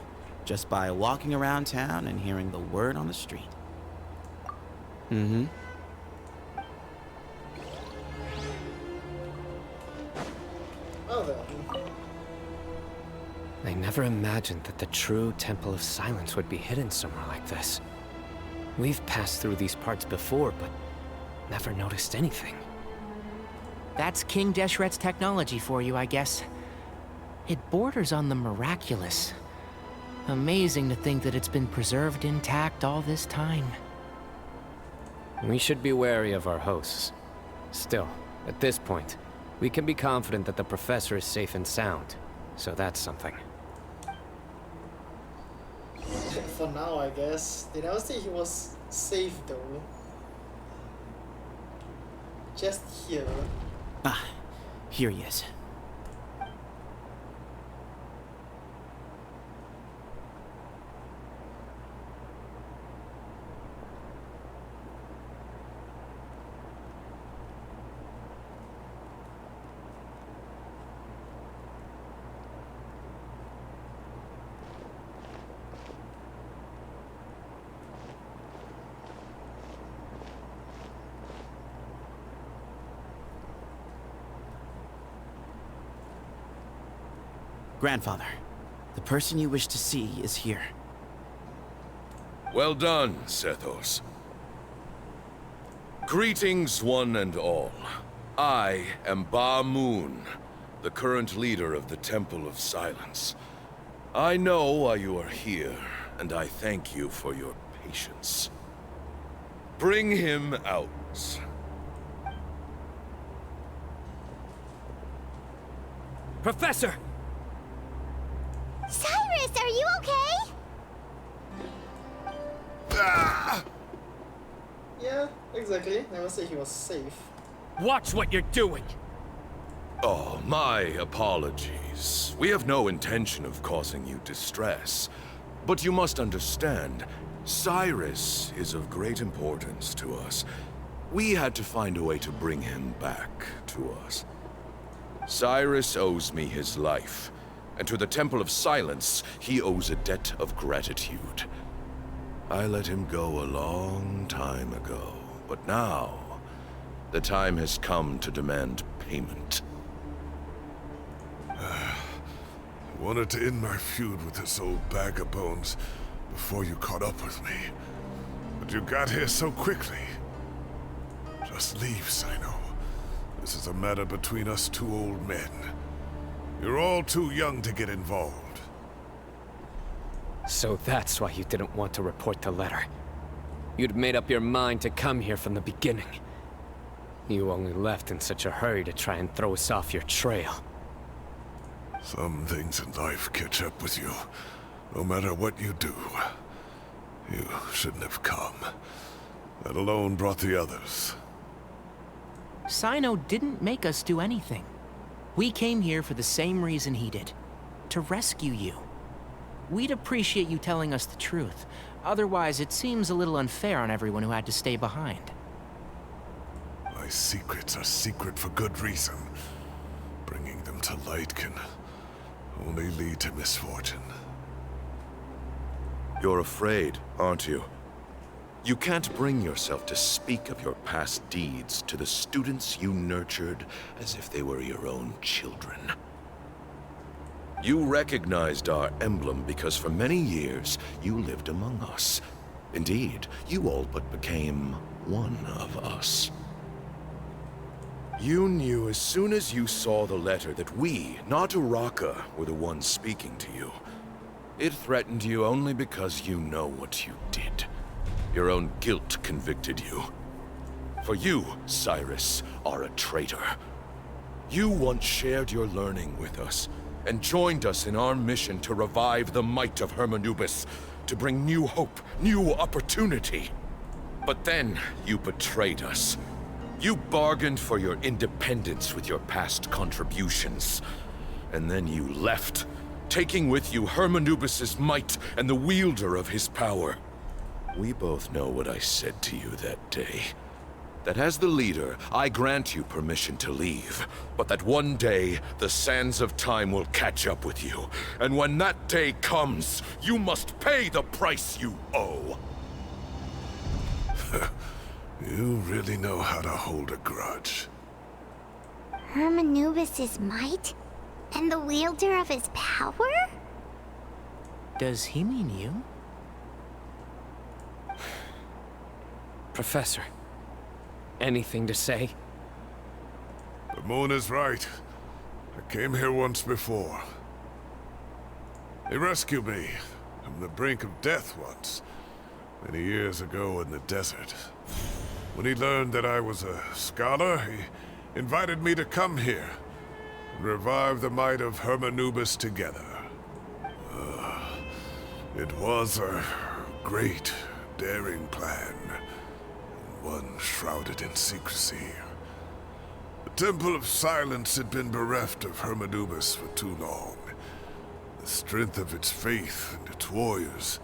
S: just by walking around town and hearing the word on the street. Mm-hmm.
A: Oh, then.
C: I never imagined that the true Temple of Silence would be hidden somewhere like this. We've passed through these parts before, but never noticed anything.
G: That's King Deshret's technology for you, I guess. It borders on the miraculous. Amazing to think that it's been preserved intact all this time.
C: We should be wary of our hosts. Still, at this point, we can be confident that the professor is safe and sound. So that's something.
A: For now, I guess. They never say he was safe though. Just here.
S: Ah, here he is. Grandfather, the person you wish to see is here.
H: Well done, Sethos. Greetings, one and all. I am Ba Moon, the current leader of the Temple of Silence. I know why you are here, and I thank you for your patience. Bring him out.
G: Professor!
B: Cyrus, are you okay?
H: Ah!
A: Yeah, exactly. Never say he was safe.
Q: Watch what you're doing!
H: Oh, my apologies. We have no intention of causing you distress. But you must understand, Cyrus is of great importance to us. We had to find a way to bring him back to us. Cyrus owes me his life, and to the Temple of Silence, he owes a debt of gratitude. I let him go a long time ago, but now, the time has come to demand payment.
D: I wanted to end my feud with this old bag of bones before you caught up with me. But you got here so quickly. Just leave, Cyno. This is a matter between us two old men. You're all too young to get involved.
C: So that's why you didn't want to report the letter. You'd made up your mind to come here from the beginning. You only left in such a hurry to try and throw us off your trail.
D: Some things in life catch up with you, no matter what you do. You shouldn't have come. That alone brought the others.
G: Cyno didn't make us do anything. We came here for the same reason he did. To rescue you. We'd appreciate you telling us the truth. Otherwise, it seems a little unfair on everyone who had to stay behind.
D: My secrets are secret for good reason. Bringing them to light can only lead to misfortune.
H: You're afraid, aren't you? You can't bring yourself to speak of your past deeds to the students you nurtured as if they were your own children. You recognized our emblem because for many years you lived among us. Indeed, you all but became one of us. You knew as soon as you saw the letter that we, not Uraka, were the ones speaking to you. It threatened you only because you know what you did. Your own guilt convicted you. For you, Cyrus, are a traitor. You once shared your learning with us, and joined us in our mission to revive the might of Hermanubis, to bring new hope, new opportunity. But then, you betrayed us. You bargained for your independence with your past contributions. And then you left, taking with you Hermanubis' might and the wielder of his power. We both know what I said to you that day. That as the leader, I grant you permission to leave, but that one day, the sands of time will catch up with you. And when that day comes, you must pay the price you owe.
D: You really know how to hold a grudge.
B: Hermanubis' might? And the wielder of his power?
G: Does he mean you?
C: Professor, anything to say?
D: The moon is right. I came here once before. He rescued me from the brink of death once, many years ago in the desert. When he learned that I was a scholar, he invited me to come here and revive the might of Hermanubis together. It was a great, daring plan, and one shrouded in secrecy. The Temple of Silence had been bereft of Hermanubis for too long. The strength of its faith and its warriors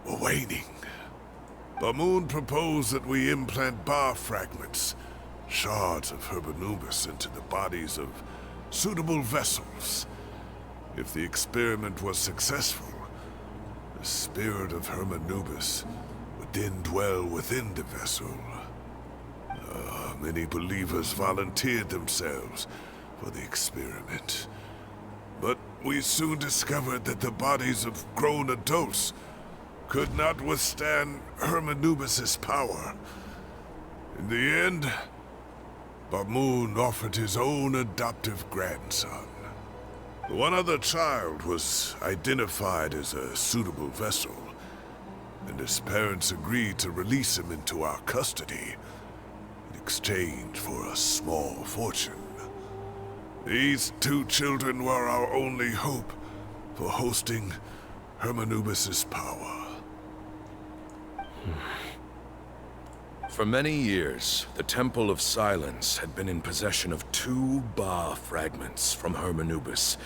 D: were waning. Bamoon proposed that we implant bar fragments, shards of Hermanubis, into the bodies of suitable vessels. If the experiment was successful, the spirit of Hermanubis would then dwell within the vessel. Many believers volunteered themselves for the experiment. But we soon discovered that the bodies of grown adults could not withstand Hermanubis' power. In the end, Bamoon offered his own adoptive grandson. One other child was identified as a suitable vessel, and his parents agreed to release him into our custody in exchange for a small fortune. These two children were our only hope for hosting Hermanubis' power.
H: For many years, the Temple of Silence had been in possession of 2 Ba fragments from Hermanubis.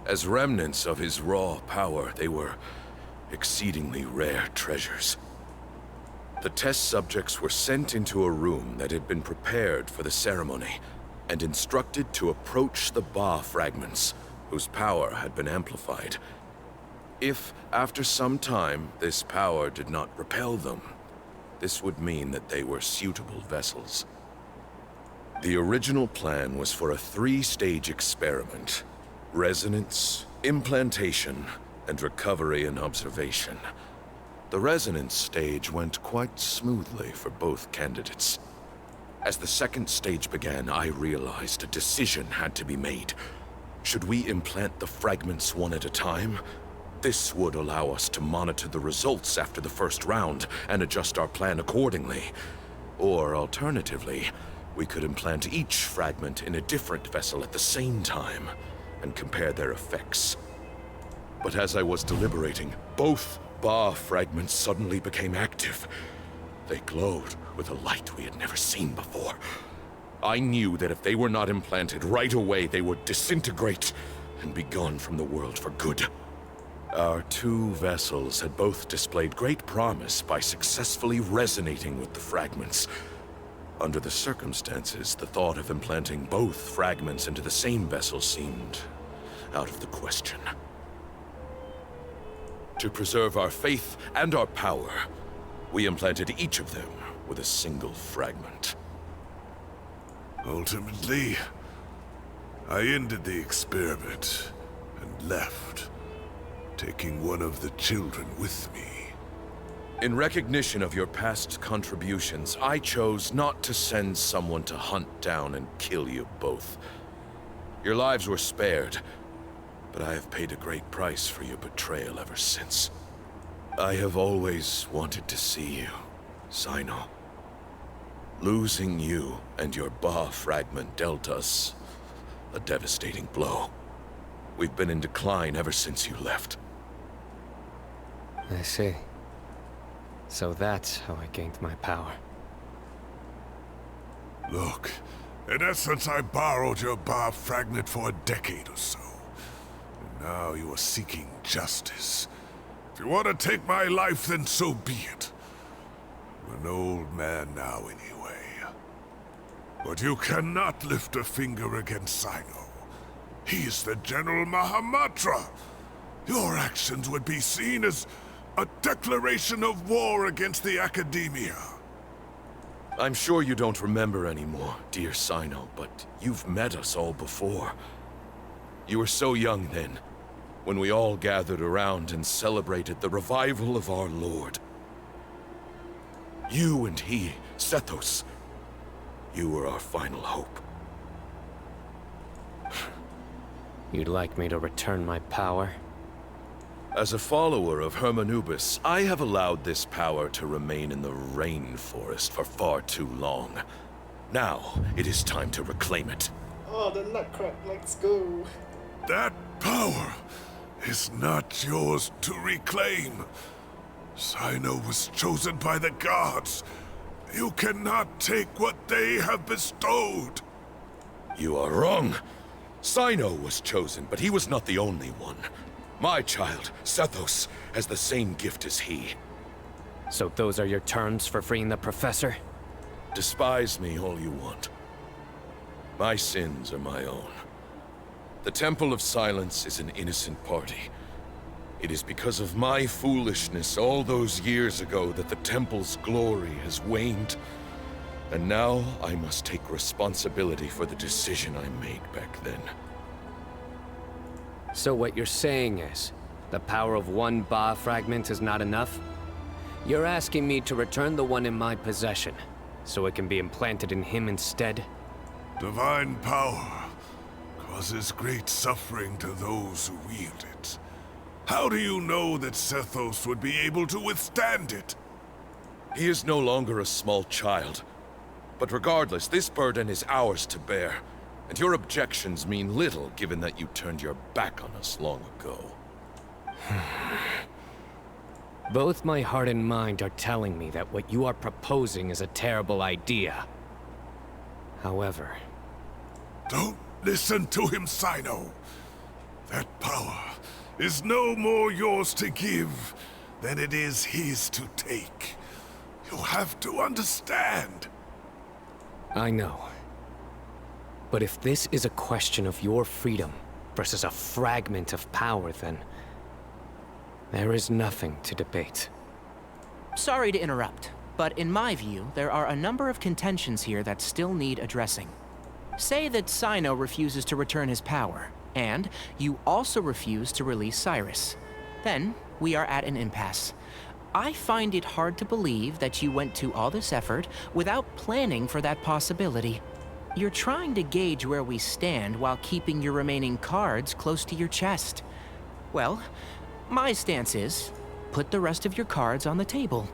H: As remnants of his raw power, they were exceedingly rare treasures. The test subjects were sent into a room that had been prepared for the ceremony, and instructed to approach the Ba fragments, whose power had been amplified. If, after some time, this power did not repel them, this would mean that they were suitable vessels. The original plan was for a 3-stage experiment: resonance, implantation, and recovery and observation. The resonance stage went quite smoothly for both candidates. As the 2nd stage began, I realized a decision had to be made. Should we implant the fragments one at a time? This would allow us to monitor the results after the first round and adjust our plan accordingly. Or alternatively, we could implant each fragment in a different vessel at the same time and compare their effects. But as I was deliberating, both Ba fragments suddenly became active. They glowed with a light we had never seen before. I knew that if they were not implanted right away, they would disintegrate and be gone from the world for good. Our 2 vessels had both displayed great promise by successfully resonating with the fragments. Under the circumstances, the thought of implanting both fragments into the same vessel seemed out of the question. To preserve our faith and our power, we implanted each of them with a single fragment.
D: Ultimately, I ended the experiment and left, taking one of the children with me.
H: In recognition of your past contributions, I chose not to send someone to hunt down and kill you both. Your lives were spared, but I have paid a great price for your betrayal ever since. I have always wanted to see you, Cyno. Losing you and your Ba fragment dealt us a devastating blow. We've been in decline ever since you left.
C: I see. So that's how I gained my power.
D: Look, in essence, I borrowed your Ba fragment for a decade or so. And now you are seeking justice. If you want to take my life, then so be it. I'm an old man now, anyway. But you cannot lift a finger against Cyno. He is the General Mahamatra. Your actions would be seen as a declaration of war against the Academia.
H: I'm sure you don't remember anymore, dear Cyno, but you've met us all before. You were so young then, when we all gathered around and celebrated the revival of our Lord. You and he, Sethos, you were our final hope.
C: You'd like me to return my power?
H: As a follower of Hermanubis, I have allowed this power to remain in the rainforest for far too long. Now, it is time to reclaim it.
A: Oh, the nutcrack, let's go.
D: That power is not yours to reclaim. Cyno was chosen by the gods. You cannot take what they have bestowed.
H: You are wrong. Cyno was chosen, but he was not the only one. My child, Sethos, has the same gift as he.
C: So those are your terms for freeing the professor?
H: Despise me all you want. My sins are my own. The Temple of Silence is an innocent party. It is because of my foolishness all those years ago that the Temple's glory has waned. And now I must take responsibility for the decision I made back then.
C: So what you're saying is, the power of one Ba fragment is not enough? You're asking me to return the one in my possession, so it can be implanted in him instead?
D: Divine power causes great suffering to those who wield it. How do you know that Sethos would be able to withstand it?
H: He is no longer a small child. But regardless, this burden is ours to bear. And your objections mean little, given that you turned your back on us long ago.
C: Both my heart and mind are telling me that what you are proposing is a terrible idea. However...
D: Don't listen to him, Cyno. That power is no more yours to give than it is his to take. You have to understand.
C: I know. But if this is a question of your freedom versus a fragment of power, then there is nothing to debate.
G: Sorry to interrupt, but in my view, there are a number of contentions here that still need addressing. Say that Cyno refuses to return his power, and you also refuse to release Cyrus. Then, we are at an impasse. I find it hard to believe that you went to all this effort without planning for that possibility. You're trying to gauge where we stand while keeping your remaining cards close to your chest. Well, my stance is, put the rest of your cards on the table.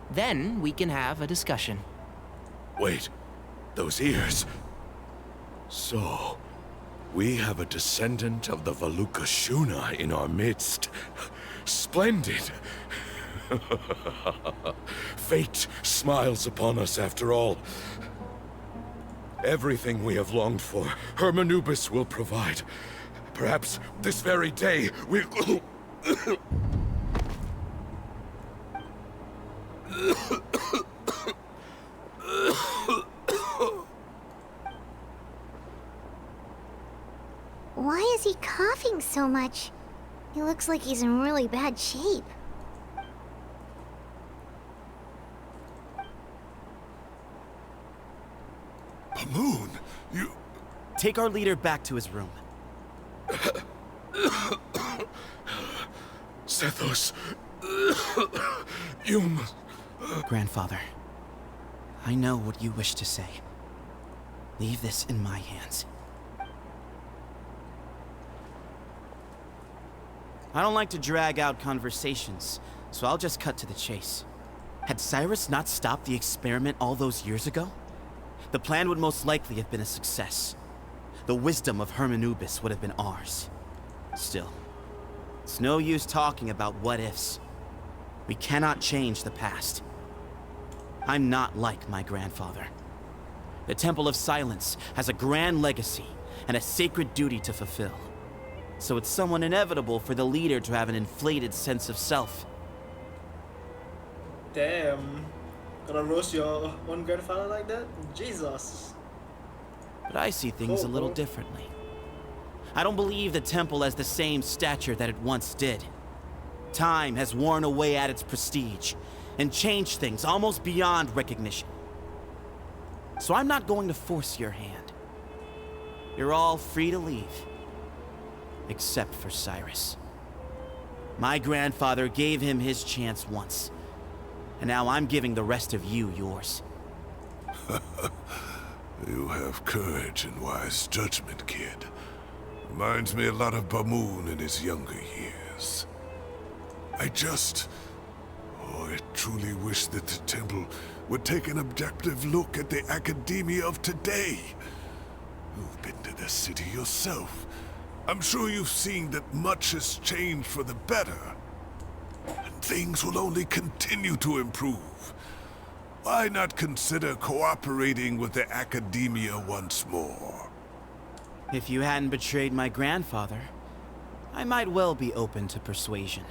G: Then we can have a discussion.
H: Wait, those ears. So, we have a descendant of the Valukashuna in our midst. Splendid. Fate smiles upon us after all. Everything we have longed for, Hermanubis will provide. Perhaps this very day we'll...
B: Why is he coughing so much? He looks like he's in really bad shape.
D: Pamoon, you...
S: Take our leader back to his room.
H: Sethos, you must...
S: Grandfather, I know what you wish to say. Leave this in my hands. I don't like to drag out conversations, so I'll just cut to the chase. Had Cyrus not stopped the experiment all those years ago, the plan would most likely have been a success. The wisdom of Hermanubis would have been ours. Still, it's no use talking about what-ifs. We cannot change the past. I'm not like my grandfather. The Temple of Silence has a grand legacy and a sacred duty to fulfill. So it's somewhat inevitable for the leader to have an inflated sense of self.
A: Damn. Gonna roast your own grandfather like that? Jesus.
S: But I see things a little differently. I don't believe the temple has the same stature that it once did. Time has worn away at its prestige and changed things almost beyond recognition. So I'm not going to force your hand. You're all free to leave. Except for Cyrus. My grandfather gave him his chance once. And now I'm giving the rest of you yours.
D: You have courage and wise judgment, kid. Reminds me a lot of Pamoon in his younger years. I truly wish that the temple would take an objective look at the academia of today. You've been to the city yourself. I'm sure you've seen that much has changed for the better. And things will only continue to improve. Why not consider cooperating with the academia once more?
S: If you hadn't betrayed my grandfather, I might well be open to persuasion.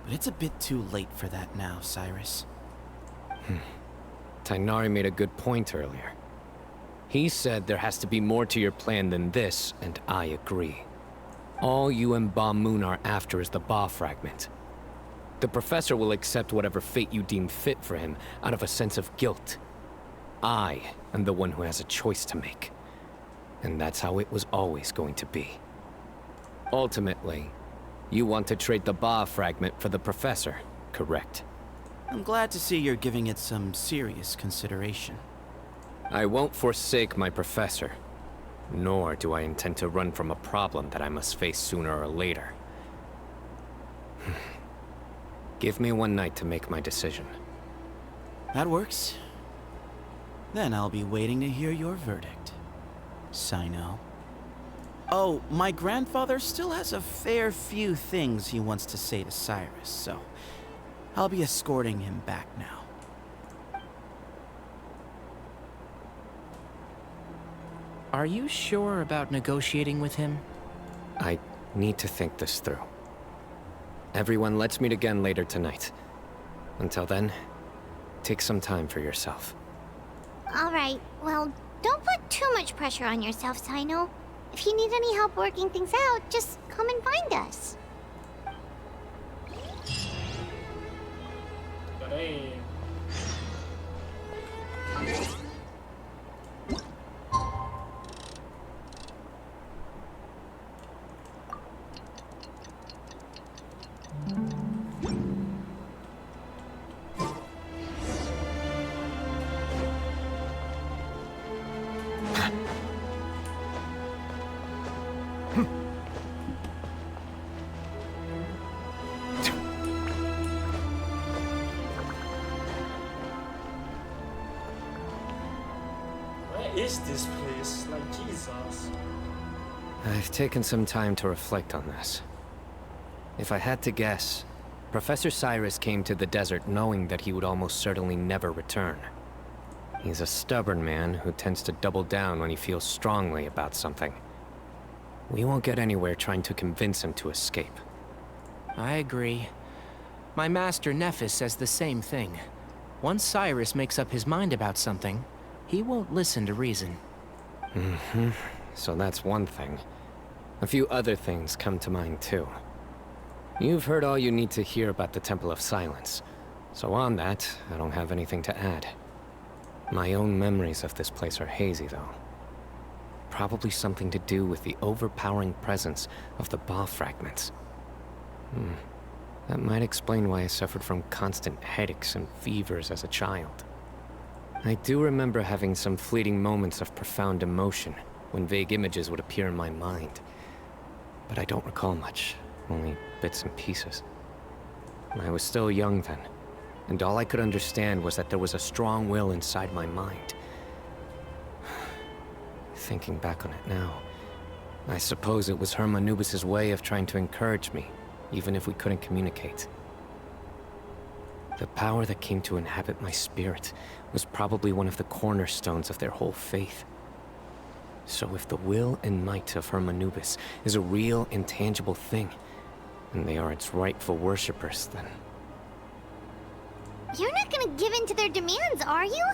S: But it's a bit too late for that now, Cyrus.
C: Tighnari made a good point earlier. He said there has to be more to your plan than this, and I agree. All you and Ba Moon are after is the Ba fragment. The professor will accept whatever fate you deem fit for him out of a sense of guilt. I am the one who has a choice to make. And that's how it was always going to be. Ultimately, you want to trade the Ba fragment for the professor, correct?
S: I'm glad to see you're giving it some serious consideration.
C: I won't forsake my professor, nor do I intend to run from a problem that I must face sooner or later. Give me one night to make my decision.
S: That works. Then I'll be waiting to hear your verdict, Cyno. Oh, my grandfather still has a fair few things he wants to say to Cyrus, so I'll be escorting him back now.
G: Are you sure about negotiating with him?
C: I need to think this through. Everyone, let's meet again later tonight. Until then, take some time for yourself.
B: Alright, well, don't put too much pressure on yourself, Cyno. If you need any help working things out, just come and find us.
A: Where is this place? Like, Jesus.
C: I've taken some time to reflect on this. If I had to guess, Professor Cyrus came to the desert knowing that he would almost certainly never return. He's a stubborn man who tends to double down when he feels strongly about something. We won't get anywhere trying to convince him to escape.
G: I agree. My master Nephis says the same thing. Once Cyrus makes up his mind about something, he won't listen to reason.
C: So that's one thing. A few other things come to mind too. You've heard all you need to hear about the Temple of Silence. So on that, I don't have anything to add. My own memories of this place are hazy, though. Probably something to do with the overpowering presence of the Ba fragments. That might explain why I suffered from constant headaches and fevers as a child. I do remember having some fleeting moments of profound emotion when vague images would appear in my mind. But I don't recall much, only bits and pieces. I was still young then, and all I could understand was that there was a strong will inside my mind. Thinking back on it now, I suppose it was Anubis's way of trying to encourage me, even if we couldn't communicate. The power that came to inhabit my spirit was probably one of the cornerstones of their whole faith. So if the will and might of Anubis is a real, intangible thing, and they are its rightful worshippers, then...
B: You're not gonna give in to their demands, are you?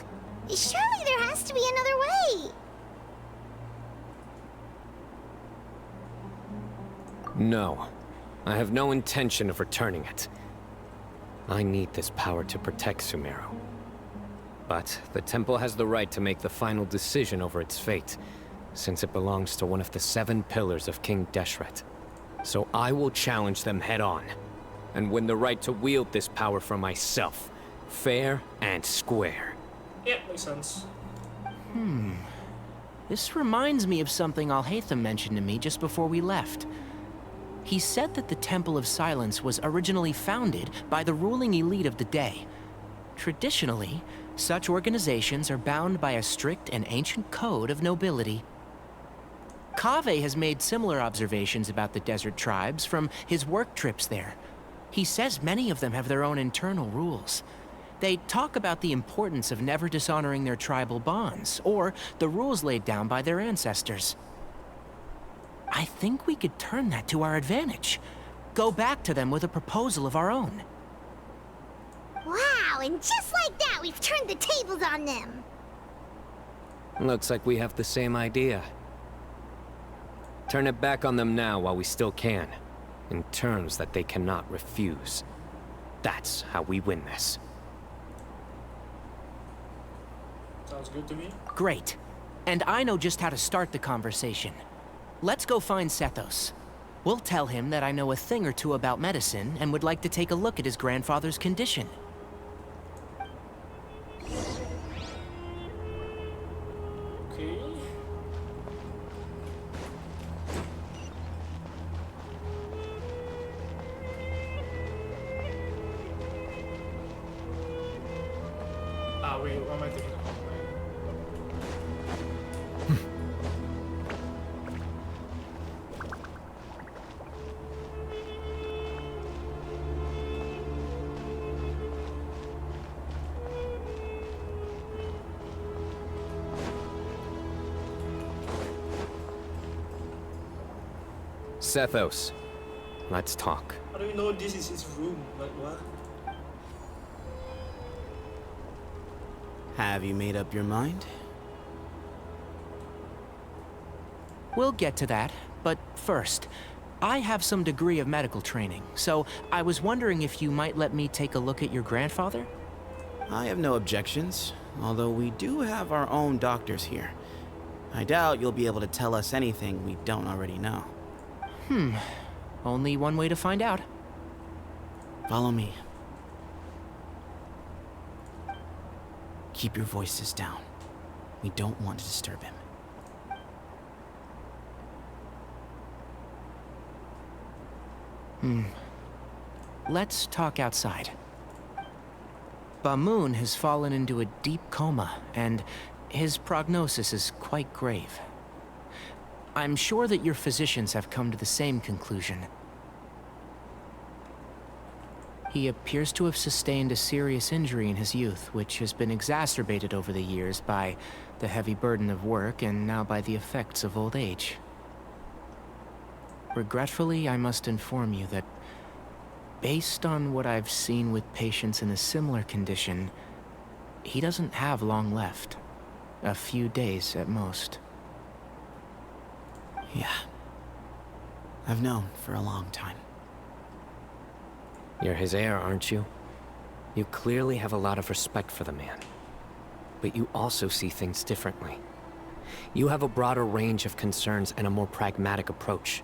B: Surely there has to be another way!
C: No. I have no intention of returning it. I need this power to protect Sumeru. But the temple has the right to make the final decision over its fate, since it belongs to one of the 7 pillars of King Deshret. So I will challenge them head-on, and win the right to wield this power for myself, fair and square.
A: Yeah, makes sense.
G: This reminds me of something Alhaitham mentioned to me just before we left. He said that the Temple of Silence was originally founded by the ruling elite of the day. Traditionally, such organizations are bound by a strict and ancient code of nobility. Kaveh has made similar observations about the desert tribes from his work trips there. He says many of them have their own internal rules. They talk about the importance of never dishonoring their tribal bonds, or the rules laid down by their ancestors. I think we could turn that to our advantage. Go back to them with a proposal of our own.
B: Wow, and just like that, we've turned the tables on them!
C: Looks like we have the same idea. Turn it back on them now while we still can, in terms that they cannot refuse. That's how we win this.
A: Sounds good to me.
G: Great. And I know just how to start the conversation. Let's go find Sethos. We'll tell him that I know a thing or two about medicine and would like to take a look at his grandfather's condition.
A: Okay. Wait, what am I thinking about?
C: Sethos, let's talk.
A: How do you know this is his room? Like, what?
S: Have you made up your mind?
G: We'll get to that, but first, I have some degree of medical training, so I was wondering if you might let me take a look at your grandfather?
S: I have no objections, although we do have our own doctors here. I doubt you'll be able to tell us anything we don't already know.
G: Only one way to find out.
S: Follow me. Keep your voices down. We don't want to disturb him.
G: Let's talk outside. Bamoon has fallen into a deep coma, and his prognosis is quite grave. I'm sure that your physicians have come to the same conclusion. He appears to have sustained a serious injury in his youth, which has been exacerbated over the years by the heavy burden of work and now by the effects of old age. Regretfully, I must inform you that, based on what I've seen with patients in a similar condition, he doesn't have long left. A few days at most.
S: Yeah. I've known for a long time.
C: You're his heir, aren't you? You clearly have a lot of respect for the man. But you also see things differently. You have a broader range of concerns and a more pragmatic approach.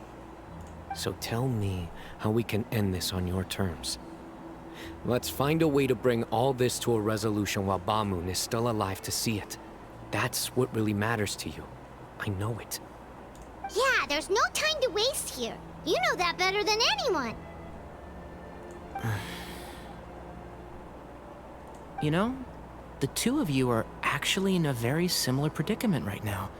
C: So tell me how we can end this on your terms. Let's find a way to bring all this to a resolution while Ba-Moon is still alive to see it. That's what really matters to you. I know it.
B: Yeah, there's no time to waste here. You know that better than anyone.
G: You know, the two of you are actually in a very similar predicament right now.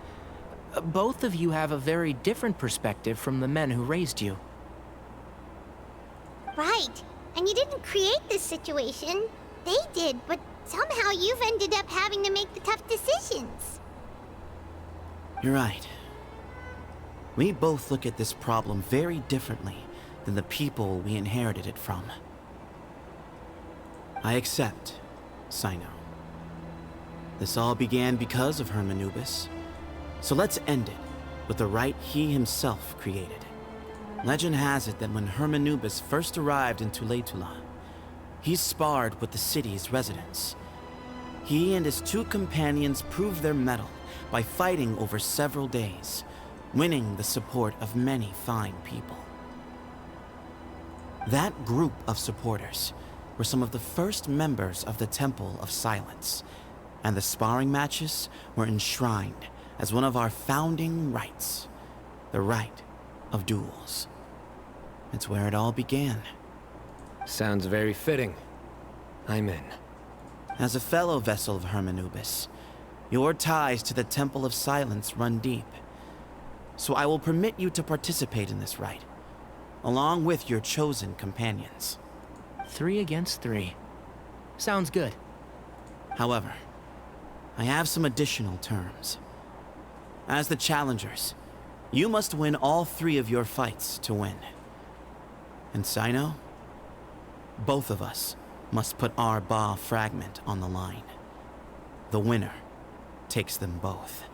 G: Both of you have a very different perspective from the men who raised you.
B: Right. And you didn't create this situation. They did, but somehow you've ended up having to make the tough decisions.
S: You're right. We both look at this problem very differently than the people we inherited it from. I accept, Cyno. This all began because of Hermanubis. So let's end it with the rite he himself created. Legend has it that when Hermanubis first arrived in Tuletula, he sparred with the city's residents. He and his two companions proved their mettle by fighting over several days, winning the support of many fine people. That group of supporters were some of the first members of the Temple of Silence, and the sparring matches were enshrined as one of our founding rites, the rite of duels. It's where it all began.
C: Sounds very fitting. I'm in.
S: As a fellow vessel of Hermanubis, your ties to the Temple of Silence run deep. So I will permit you to participate in this rite, along with your chosen companions.
G: 3 against 3. Sounds good.
S: However, I have some additional terms. As the challengers, you must win all 3 of your fights to win. And Cyno, both of us must put our Ba fragment on the line. The winner takes them both.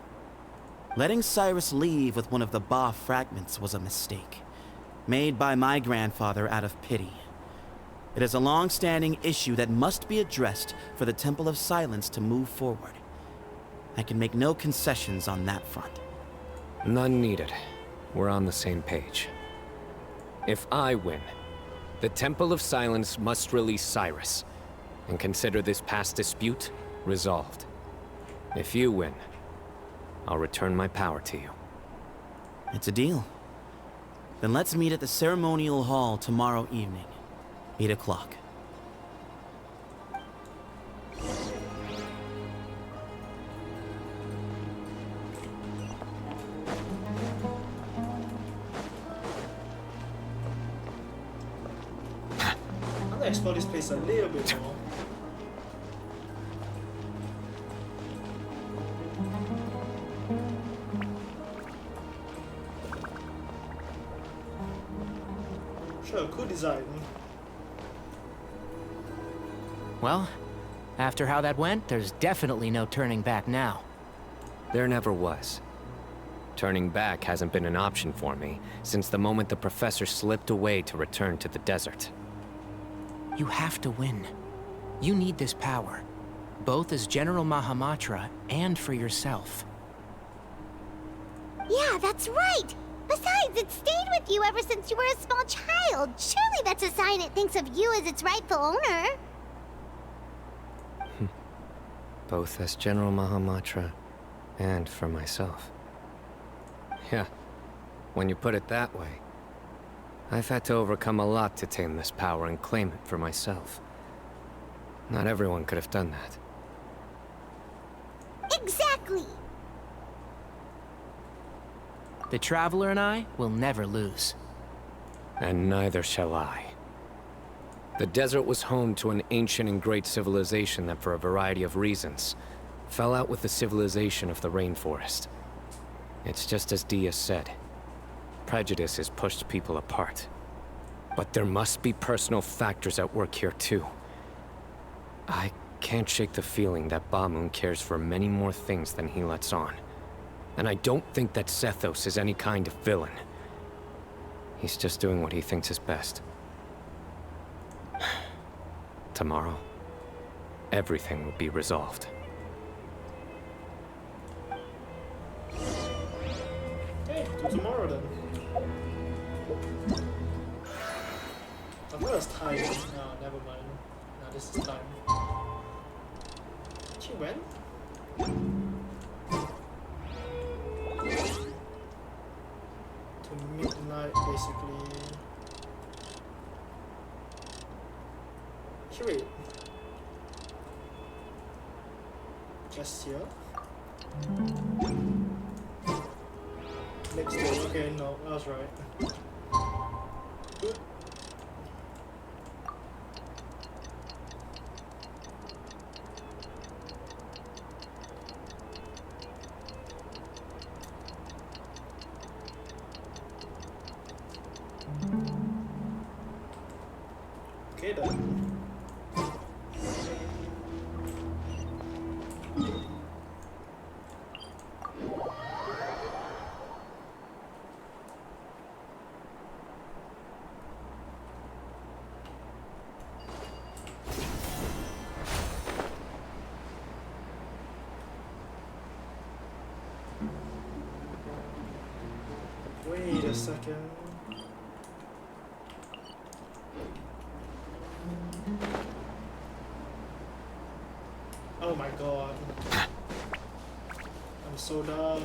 S: Letting Cyrus leave with one of the Ba fragments was a mistake, made by my grandfather out of pity. It is a long-standing issue that must be addressed for the Temple of Silence to move forward. I can make no concessions on that front.
C: None needed. We're on the same page. If I win, the Temple of Silence must release Cyrus, and consider this past dispute resolved. If you win, I'll return my power to you.
S: It's a deal. Then let's meet at the ceremonial hall tomorrow evening, 8 o'clock.
A: I'm gonna explore this place a little bit more. Sure, cool design.
G: Well, after how that went, there's definitely no turning back now.
C: There never was. Turning back hasn't been an option for me since the moment the professor slipped away to return to the desert.
G: You have to win. You need this power, both as General Mahamatra and for yourself.
B: Yeah, that's right! Besides, it stayed with you ever since you were a small child. Surely that's a sign it thinks of you as its rightful owner.
C: Both as General Mahamatra and for myself. Yeah, when you put it that way. I've had to overcome a lot to tame this power and claim it for myself. Not everyone could have done that.
B: Exactly!
G: The Traveler and I will never lose.
C: And neither shall I. The desert was home to an ancient and great civilization that, for a variety of reasons, fell out with the civilization of the rainforest. It's just as Dia said. Prejudice has pushed people apart. But there must be personal factors at work here too. I can't shake the feeling that Ba-Moon cares for many more things than he lets on. And I don't think that Sethos is any kind of villain. He's just doing what he thinks is best. Tomorrow, everything will be resolved.
A: Okay, to tomorrow then. I thought it was time. No, never mind. No, this is time. She went? To midnight, basically. She wait. Just here? Next day. Okay, no, I was right. Good. Okay then. Wait a second. Oh my god. I'm so dumb.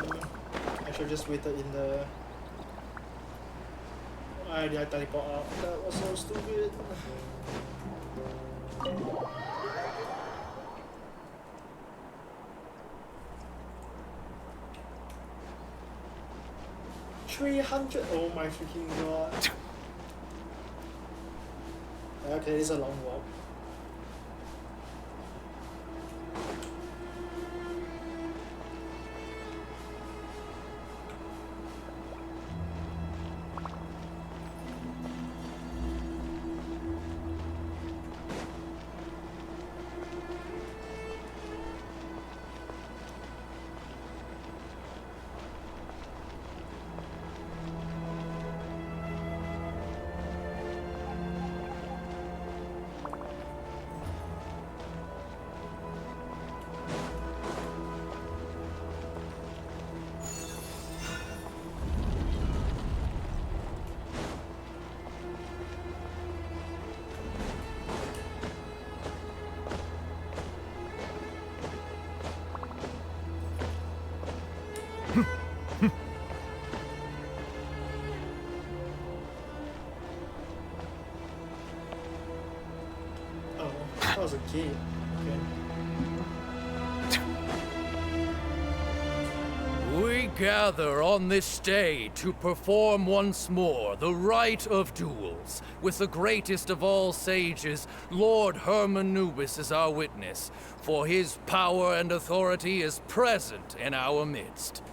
A: I should just waited in the... Why did I teleport out? That was so stupid. $300. Oh my freaking god. Okay, it's a long walk. That was a key. Okay.
B: We gather on this day to perform once more the rite of duels, with the greatest of all sages, Lord Hermanubis, as our witness, for his power and authority is present in our midst.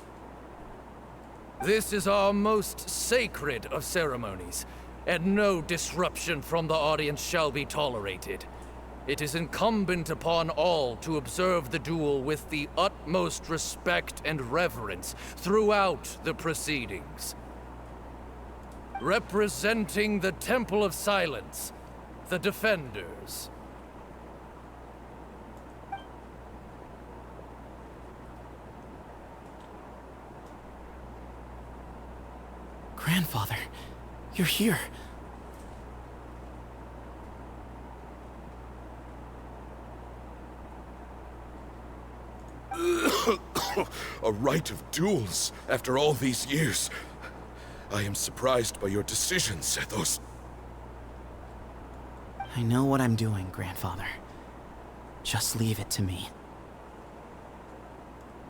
B: This is our most sacred of ceremonies, and no disruption from the audience shall be tolerated. It is incumbent upon all to observe the duel with the utmost respect and reverence throughout the proceedings. Representing the Temple of Silence, the Defenders.
G: Grandfather, you're here.
H: A rite of duels after all these years. I am surprised by your decision, Sethos.
G: I know what I'm doing, Grandfather. Just leave it to me.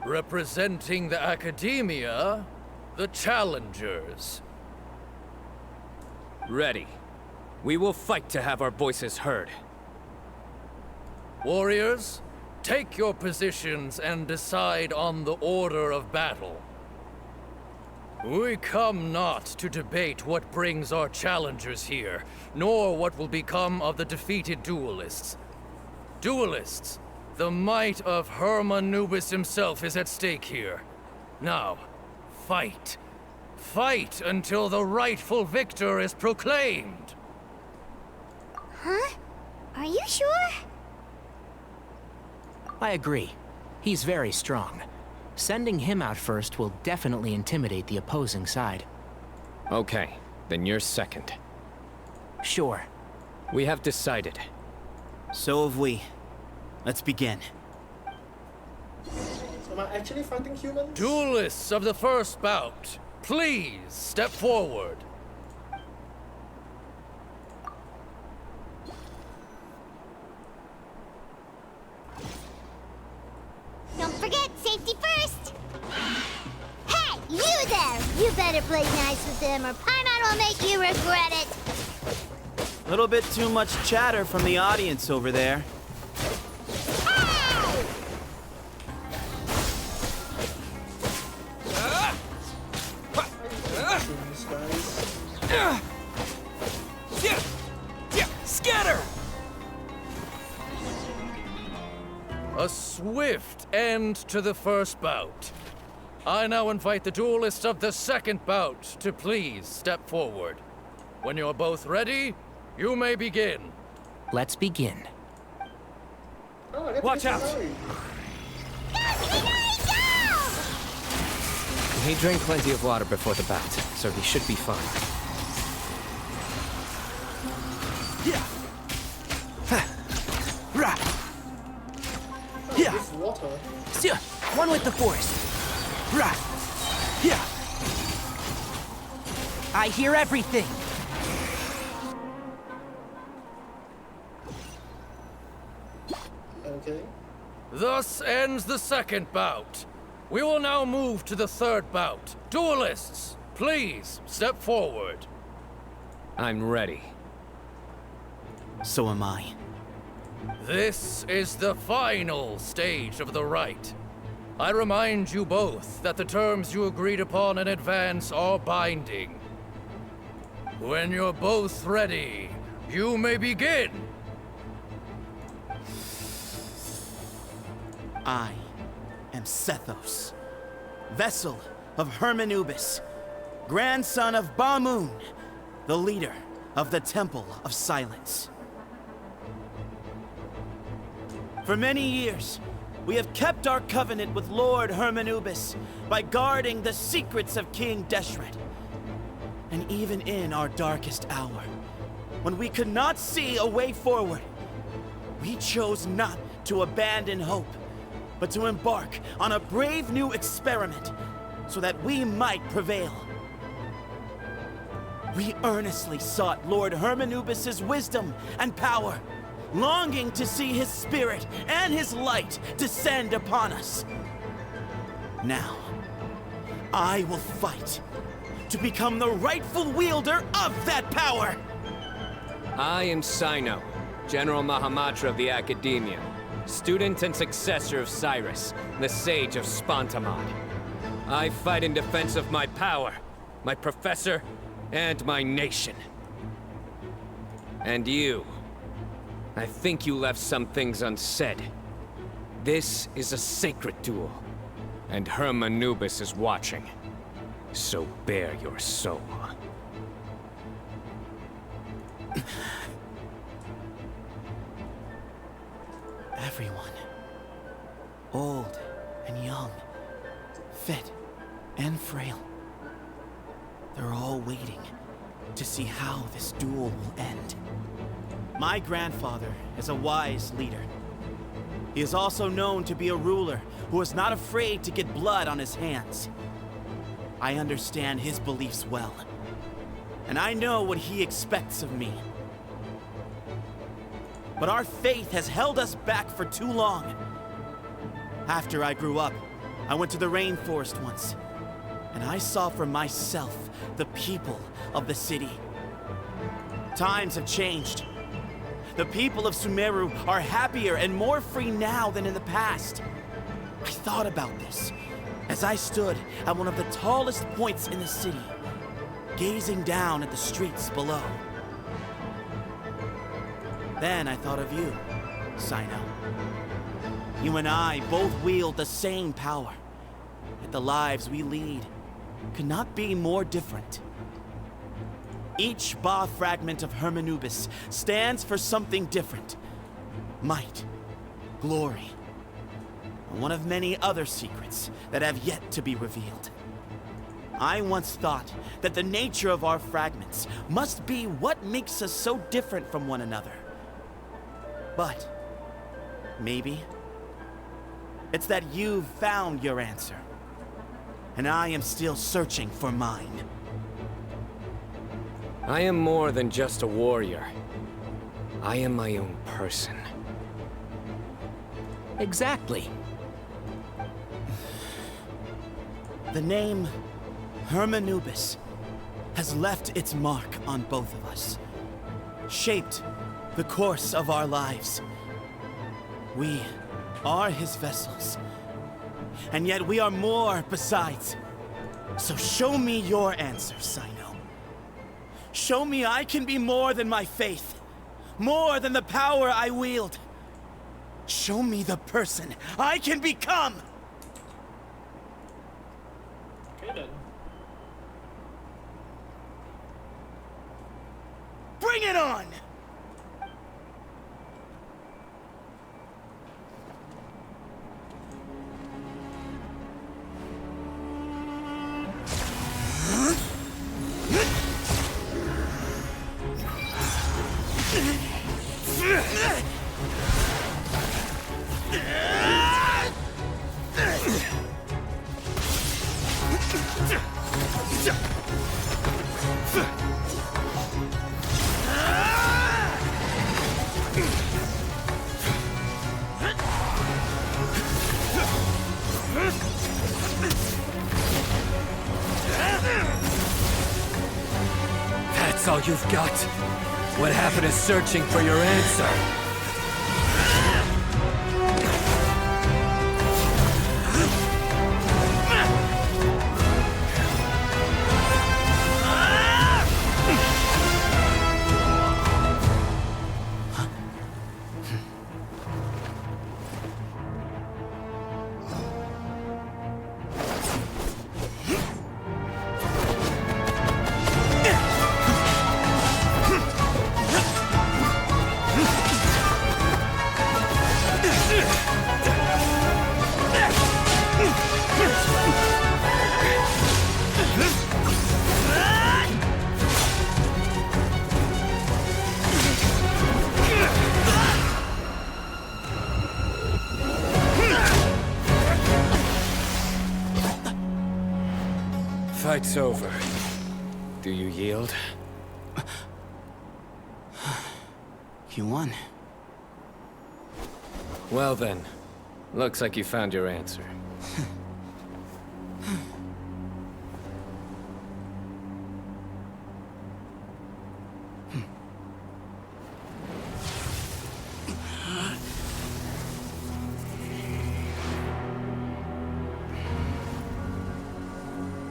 B: Representing the Academia, the Challengers.
C: Ready. We will fight to have our voices heard.
B: Warriors, take your positions and decide on the order of battle. We come not to debate what brings our challengers here, nor what will become of the defeated duelists. Duelists, the might of Hermanubis himself is at stake here. Now, fight. Fight until the rightful victor is proclaimed.
J: Huh?
B: Are you sure?
G: I agree. He's very strong. Sending him out first will definitely intimidate the opposing side.
C: Okay, then you're second.
G: Sure.
C: We have decided.
S: So have we. Let's begin.
A: Am I actually fighting humans?
B: Duelists of the first bout, please step forward. Don't forget, safety first! Hey, you there! You better play nice with them or Paimon will make you regret it!
S: A little bit too much chatter from the audience over there.
B: Scatter! A swift end to the first bout. I now invite the duelists of the second bout to please step forward. When you're both ready, you may begin.
G: Let's begin.
B: Watch out!
C: He drank plenty of water before the bout, so he should be fine.
G: Yeah. One with the force. Yeah. I hear everything.
A: Okay.
B: Thus ends the second bout. We will now move to the third bout. Duelists, please step forward.
C: I'm ready.
S: So am I.
B: This is the final stage of the rite. I remind you both that the terms you agreed upon in advance are binding. When you're both ready, you may begin.
S: I am Sethos, vessel of Hermanubis, grandson of Bamoon, the leader of the Temple of Silence. For many years, we have kept our covenant with Lord Hermanubis by guarding the secrets of King Deshret. And even in our darkest hour, when we could not see a way forward, we chose not to abandon hope, but to embark on a brave new experiment so that we might prevail. We earnestly sought Lord Hermanubis' wisdom and power, longing to see his spirit and his light descend upon us. Now, I will fight to become the rightful wielder of that power!
C: I am Cyno, General Mahamatra of the Academia, student and successor of Cyrus, the Sage of Spontamod. I fight in defense of my power, my professor, and my nation. And you, I think you left some things unsaid. This is a sacred duel, and Hermanubis is watching. So bare your soul.
S: Everyone, old and young, fit and frail, they're all waiting to see how this duel will end. My grandfather is a wise leader. He is also known to be a ruler who is not afraid to get blood on his hands. I understand his beliefs well, and I know what he expects of me. But our faith has held us back for too long. After I grew up, I went to the rainforest once, and I saw for myself the people of the city. Times have changed. The people of Sumeru are happier and more free now than in the past. I thought about this as I stood at one of the tallest points in the city, gazing down at the streets below. Then I thought of you, Cyno. You and I both wield the same power, yet the lives we lead could not be more different. Each Ba fragment of Hermanubis stands for something different, might, glory, and one of many other secrets that have yet to be revealed. I once thought that the nature of our fragments must be what makes us so different from one another. But maybe it's that you've found your answer, and I am still searching for mine.
C: I am more than just a warrior. I am my own person.
K: Exactly.
S: The name Hermanubis has left its mark on both of us, shaped the course of our lives. We are his vessels, and yet we are more besides. So show me your answer, Cyno. Show me I can be more than my faith, more than the power I wield. Show me the person I can become!
A: Okay then.
S: Bring it on!
C: That's all you've got? What happened to searching for your answer? Fight's over. Do you yield?
S: You won.
C: Well then, looks like you found your answer.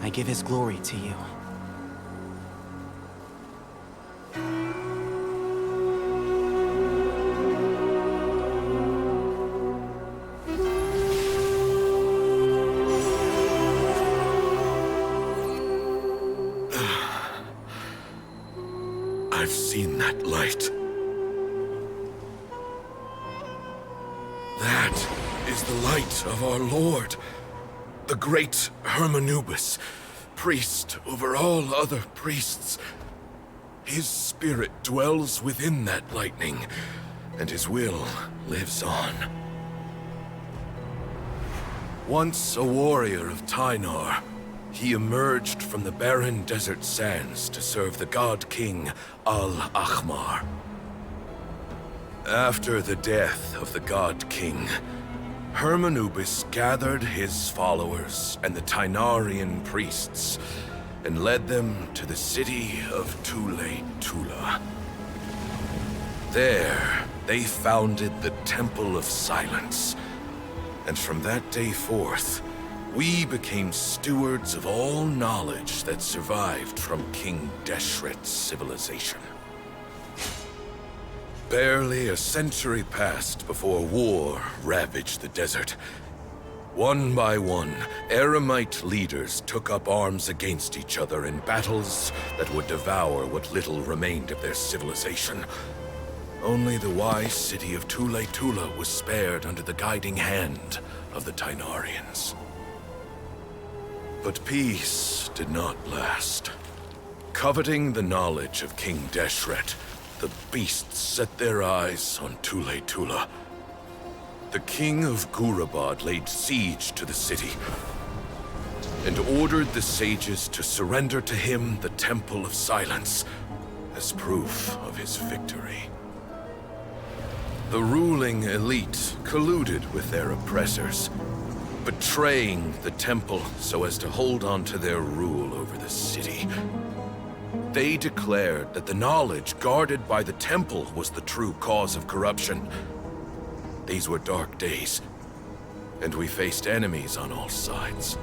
S: I give his glory to you.
H: I've seen that light. That is the light of our Lord, the great Hermanubis, priest over all other priests. His spirit dwells within that lightning, and his will lives on. Once a warrior of Tynar, he emerged from the barren desert sands to serve the god king Al-Ahmar. After the death of the god king, Hermanubis gathered his followers and the Tynarian priests and led them to the city of Tule-Tula. There, they founded the Temple of Silence, and from that day forth, we became stewards of all knowledge that survived from King Deshret's civilization. Barely a century passed before war ravaged the desert. One by one, Eremite leaders took up arms against each other in battles that would devour what little remained of their civilization. only the wise city of Tula was spared under the guiding hand of the Tainarians. But peace did not last. Coveting the knowledge of King Deshret, the beasts set their eyes on Tula. The king of Gurabad laid siege to the city and ordered the sages to surrender to him the Temple of Silence as proof of his victory. The ruling elite colluded with their oppressors, betraying the temple so as to hold on to their rule over the city. They declared that the knowledge guarded by the temple was the true cause of corruption. These were dark days, and we faced enemies on all sides.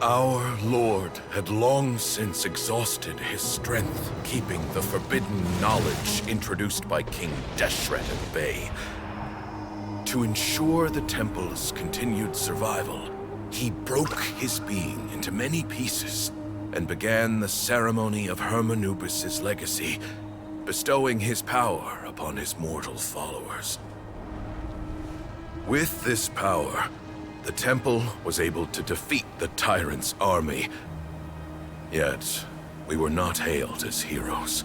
H: Our Lord had long since exhausted his strength, keeping the forbidden knowledge introduced by King Deshret at bay. To ensure the temple's continued survival, he broke his being into many pieces and began the ceremony of Hermanubis' legacy, bestowing his power upon his mortal followers. With this power, the temple was able to defeat the tyrant's army. Yet, we were not hailed as heroes.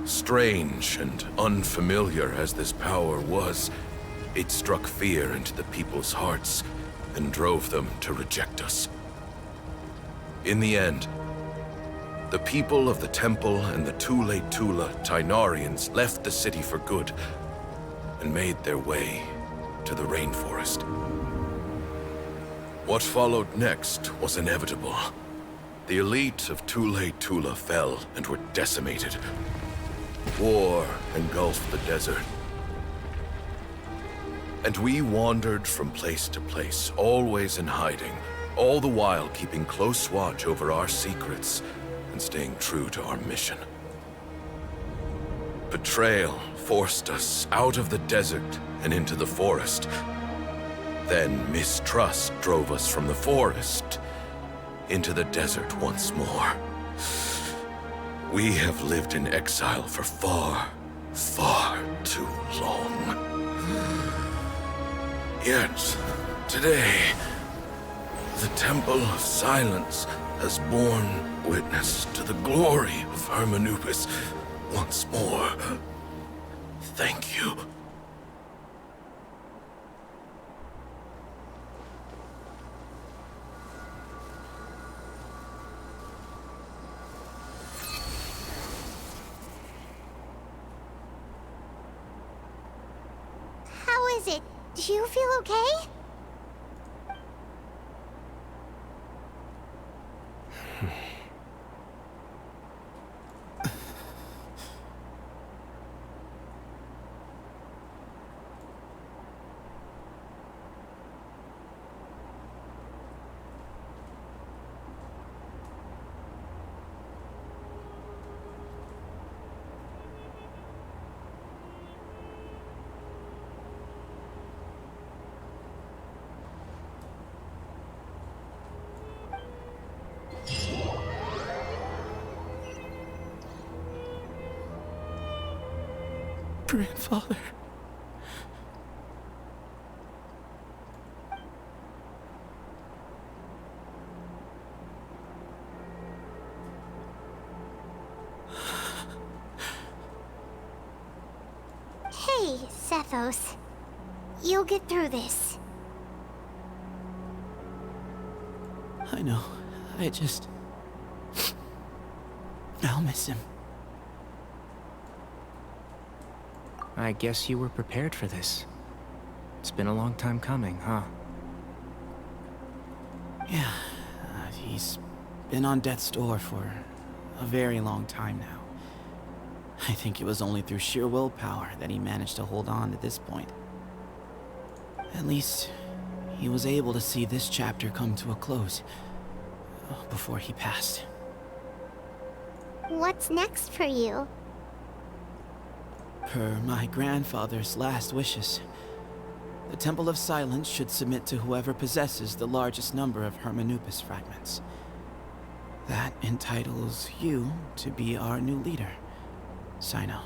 H: Strange and unfamiliar as this power was, it struck fear into the people's hearts and drove them to reject us. In the end, the people of the temple and the Tula Tainarians left the city for good and made their way to the rainforest. What followed next was inevitable. The elite of Tula fell and were decimated. War engulfed the desert. And we wandered from place to place, always in hiding, all the while keeping close watch over our secrets and staying true to our mission. Betrayal forced us out of the desert and into the forest. Then mistrust drove us from the forest into the desert once more. We have lived in exile for far, far too long. Yet, today, the Temple of Silence has borne witness to the glory of Hermanubis once more. Thank you.
B: How is it? Do you feel okay?
F: Grandfather.
B: Hey, Sethos. You'll get through this.
F: I know. I'll miss him.
G: I guess you were prepared for this. It's been a long time coming, huh?
F: Yeah, he's been on death's door for a very long time now. I think it was only through sheer willpower that he managed to hold on to this point. At least, he was able to see this chapter come to a close before he passed.
B: What's next for you?
F: Per my grandfather's last wishes, the Temple of Silence should submit to whoever possesses the largest number of Hermanubis fragments. That entitles you to be our new leader, Cyno.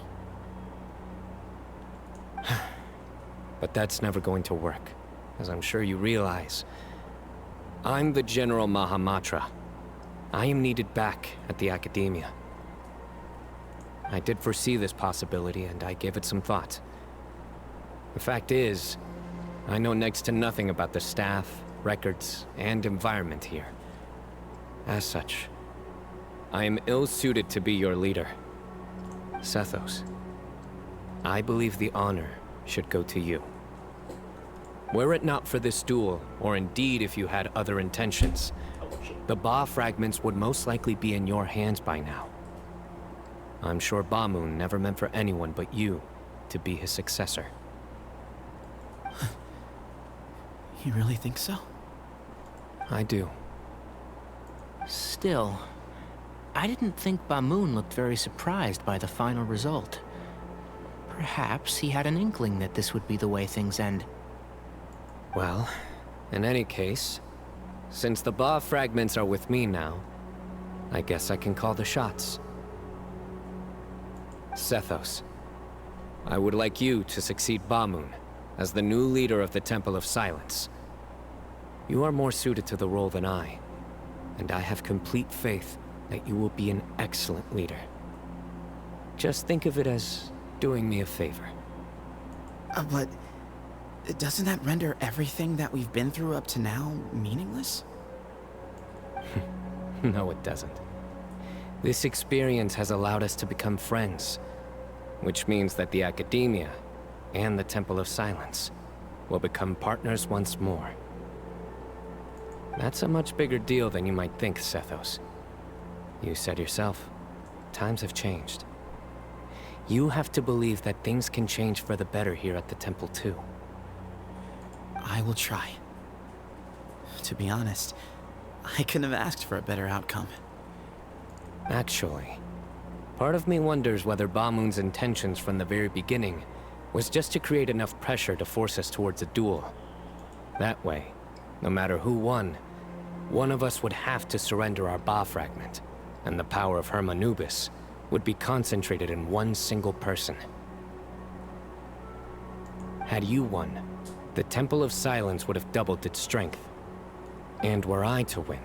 C: But that's never going to work, as I'm sure you realize. I'm the General Mahamatra. I am needed back at the Academia. I did foresee this possibility, and I gave it some thought. The fact is, I know next to nothing about the staff, records, and environment here. As such, I am ill-suited to be your leader. Sethos, I believe the honor should go to you. Were it not for this duel, or indeed if you had other intentions, the Ba fragments would most likely be in your hands by now. I'm sure Ba-Moon never meant for anyone but you to be his successor.
S: You really think so?
C: I do.
G: Still, I didn't think Ba-Moon looked very surprised by the final result. Perhaps he had an inkling that this would be the way things end.
C: Well, in any case, since the Ba fragments are with me now, I guess I can call the shots. Sethos, I would like you to succeed Ba-Moon as the new leader of the Temple of Silence. You are more suited to the role than I, and I have complete faith that you will be an excellent leader. Just think of it as doing me a favor.
S: But doesn't that render everything that we've been through up to now meaningless?
C: No, it doesn't. This experience has allowed us to become friends, which means that the Academia and the Temple of Silence will become partners once more. That's a much bigger deal than you might think, Sethos. You said yourself, times have changed. You have to believe that things can change for the better here at the Temple too.
S: I will try. To be honest, I couldn't have asked for a better outcome.
C: Actually, part of me wonders whether Ba-Moon's intentions from the very beginning was just to create enough pressure to force us towards a duel. That way, no matter who won, one of us would have to surrender our Ba fragment, and the power of Hermanubis would be concentrated in one single person. Had you won, the Temple of Silence would have doubled its strength. And were I to win,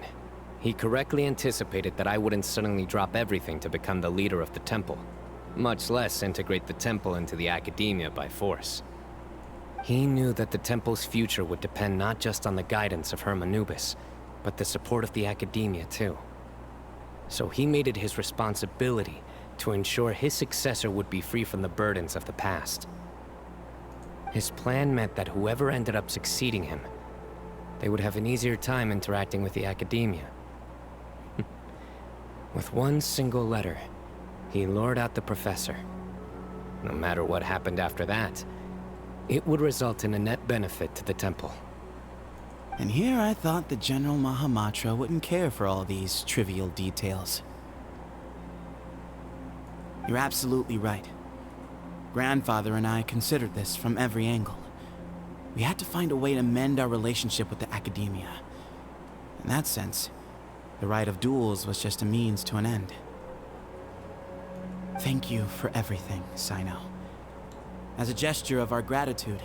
C: he correctly anticipated that I wouldn't suddenly drop everything to become the leader of the temple, much less integrate the temple into the Academia by force. He knew that the temple's future would depend not just on the guidance of Hermanubis, but the support of the Academia too. So he made it his responsibility to ensure his successor would be free from the burdens of the past. His plan meant that whoever ended up succeeding him, they would have an easier time interacting with the Academia. With one single letter, he lured out the professor. No matter what happened after that, it would result in a net benefit to the temple.
S: And here I thought the General Mahamatra wouldn't care for all these trivial details. You're absolutely right. Grandfather and I considered this from every angle. We had to find a way to mend our relationship with the Academia. In that sense, the right of duels was just a means to an end. Thank you for everything, Cyno. As a gesture of our gratitude,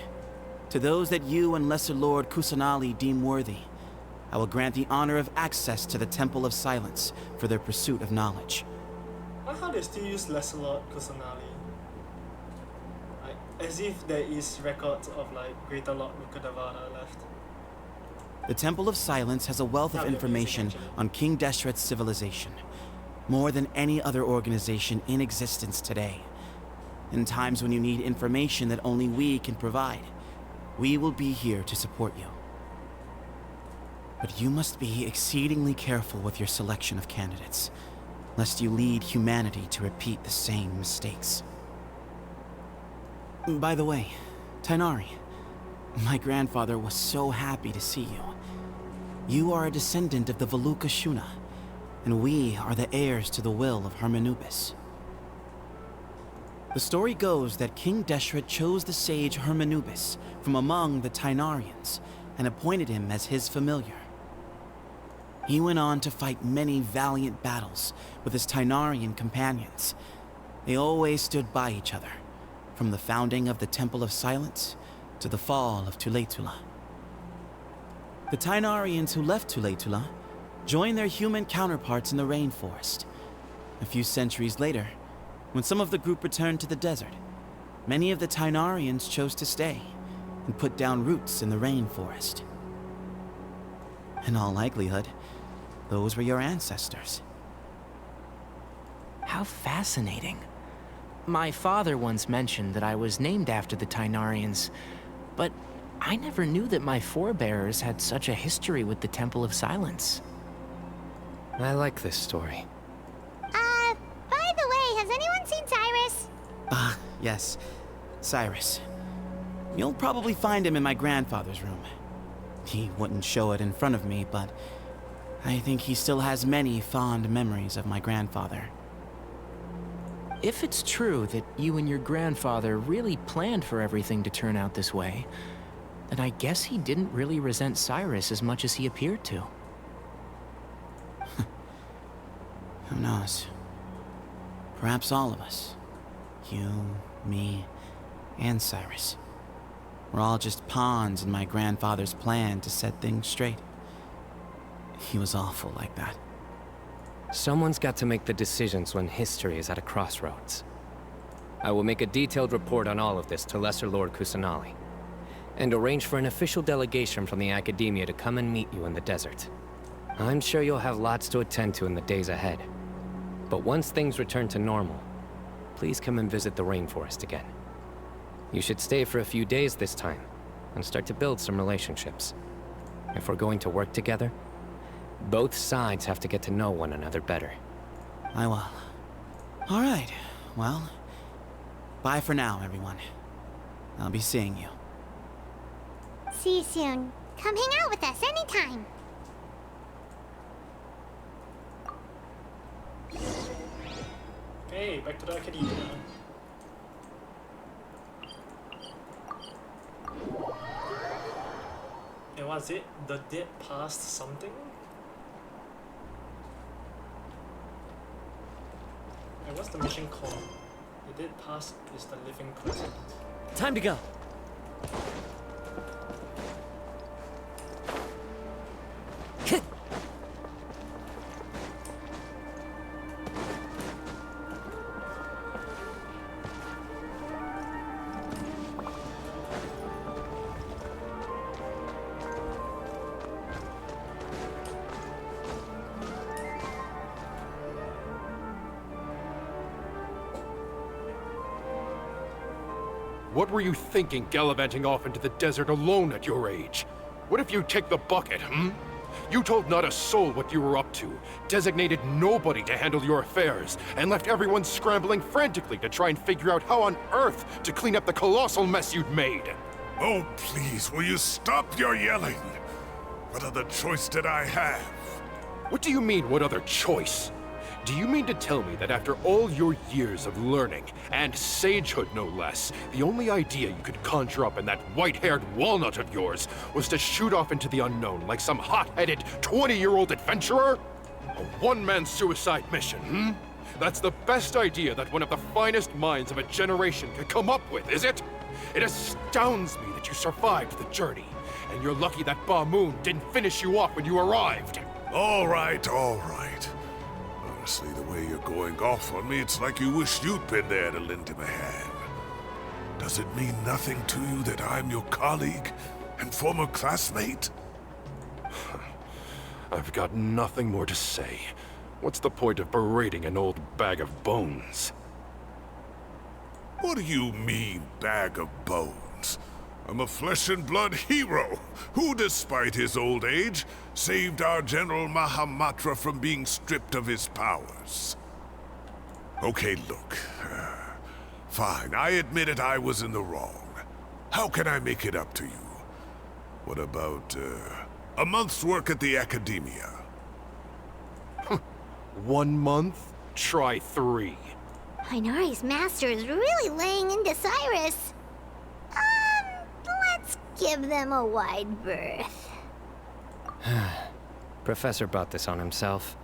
S: to those that you and Lesser Lord Kusanali deem worthy, I will grant the honor of access to the Temple of Silence for their pursuit of knowledge.
A: How they still use Lesser Lord Kusanali? Like, as if there is records of like Greater Lord Rukkhadevata left.
S: The Temple of Silence has a wealth of information on King Deshret's civilization, more than any other organization in existence today. In times when you need information that only we can provide, we will be here to support you. But you must be exceedingly careful with your selection of candidates, lest you lead humanity to repeat the same mistakes. By the way, Tighnari, my grandfather was so happy to see you. You are a descendant of the Veluca Shuna, and we are the heirs to the will of Hermanubis. The story goes that King Deshret chose the sage Hermanubis from among the Tighnarians and appointed him as his familiar. He went on to fight many valiant battles with his Tighnarian companions. They always stood by each other, from the founding of the Temple of Silence to the fall of Tuletula. The Tainarians who left Tuletula joined their human counterparts in the rainforest. A few centuries later, when some of the group returned to the desert, many of the Tainarians chose to stay and put down roots in the rainforest. In all likelihood, those were your ancestors.
G: How fascinating. My father once mentioned that I was named after the Tainarians, but I never knew that my forebears had such a history with the Temple of Silence.
C: I like this story.
B: By the way, has anyone seen Cyrus?
S: Yes, Cyrus. You'll probably find him in my grandfather's room. He wouldn't show it in front of me, but I think he still has many fond memories of my grandfather.
G: If it's true that you and your grandfather really planned for everything to turn out this way, then I guess he didn't really resent Cyrus as much as he appeared to.
S: Who knows? Perhaps all of us, you, me, and Cyrus, we're all just pawns in my grandfather's plan to set things straight. He was awful like that.
C: Someone's got to make the decisions when history is at a crossroads. I will make a detailed report on all of this to Lesser Lord Kusanali, and arrange for an official delegation from the Academia to come and meet you in the desert. I'm sure you'll have lots to attend to in the days ahead. But once things return to normal, please come and visit the rainforest again. You should stay for a few days this time, and start to build some relationships. If we're going to work together, both sides have to get to know one another better.
S: I will. All right, well, bye for now, everyone. I'll be seeing you.
B: See you soon. Come hang out with us anytime.
A: Hey, back to the Academia. And what's it? The dead past something? And what's the mission called? The dead past is the living present.
T: Time to go.
N: What were you thinking, gallivanting off into the desert alone at your age? What if you take the bucket, You told not a soul what you were up to, designated nobody to handle your affairs, and left everyone scrambling frantically to try and figure out how on earth to clean up the colossal mess you'd made.
D: Oh, please, will you stop your yelling? What other choice did I have?
N: What do you mean, what other choice? Do you mean to tell me that after all your years of learning, and sagehood no less, the only idea you could conjure up in that white-haired walnut of yours was to shoot off into the unknown like some hot-headed 20-year-old adventurer? A one-man suicide mission, That's the best idea that one of the finest minds of a generation could come up with, is it? It astounds me that you survived the journey, and you're lucky that Ba Moon didn't finish you off when you arrived.
D: All right, all right. Honestly, the way you're going off on me, it's like you wish you'd been there to lend him a hand. Does it mean nothing to you that I'm your colleague and former classmate?
N: I've got nothing more to say. What's the point of berating an old bag of bones?
D: What do you mean, bag of bones? I'm a flesh-and-blood hero who, despite his old age, saved our General Mahamatra from being stripped of his powers. Okay, look. Fine, I admitted I was in the wrong. How can I make it up to you? What about, a month's work at the Academia?
N: 1 month? Try 3.
B: Inari's master is really laying into Cyrus. Let's give them a wide berth.
C: Professor brought this on himself.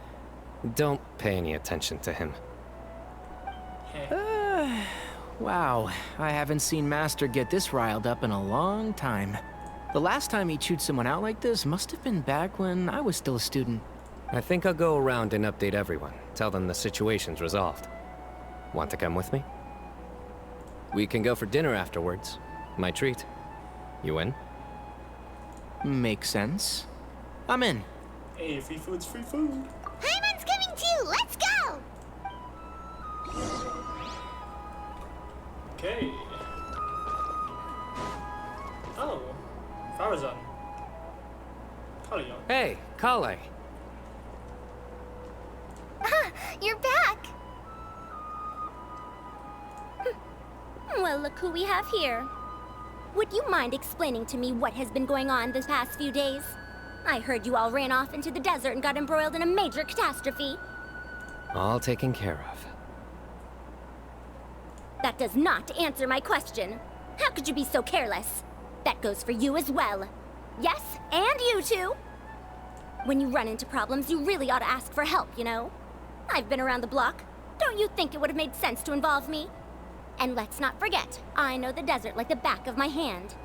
C: Don't pay any attention to him.
G: Wow, I haven't seen Master get this riled up in a long time. The last time he chewed someone out like this must have been back when I was still a student.
C: I think I'll go around and update everyone. Tell them the situation's resolved. Want to come with me? We can go for dinner afterwards. My treat. You in?
G: Makes sense. I'm in.
A: Hey, free food's free food.
B: Paimon's coming too! Let's go!
A: Okay. Oh, Farazan. Kalion.
C: Hey, Kale.
J: You're back! Well, look who we have here. Would you mind explaining to me what has been going on this past few days? I heard you all ran off into the desert and got embroiled in a major catastrophe.
C: All taken care of.
J: That does not answer my question. How could you be so careless? That goes for you as well. Yes, and you too. When you run into problems, you really ought to ask for help, you know? I've been around the block. Don't you think it would have made sense to involve me? And let's not forget, I know the desert like the back of my hand.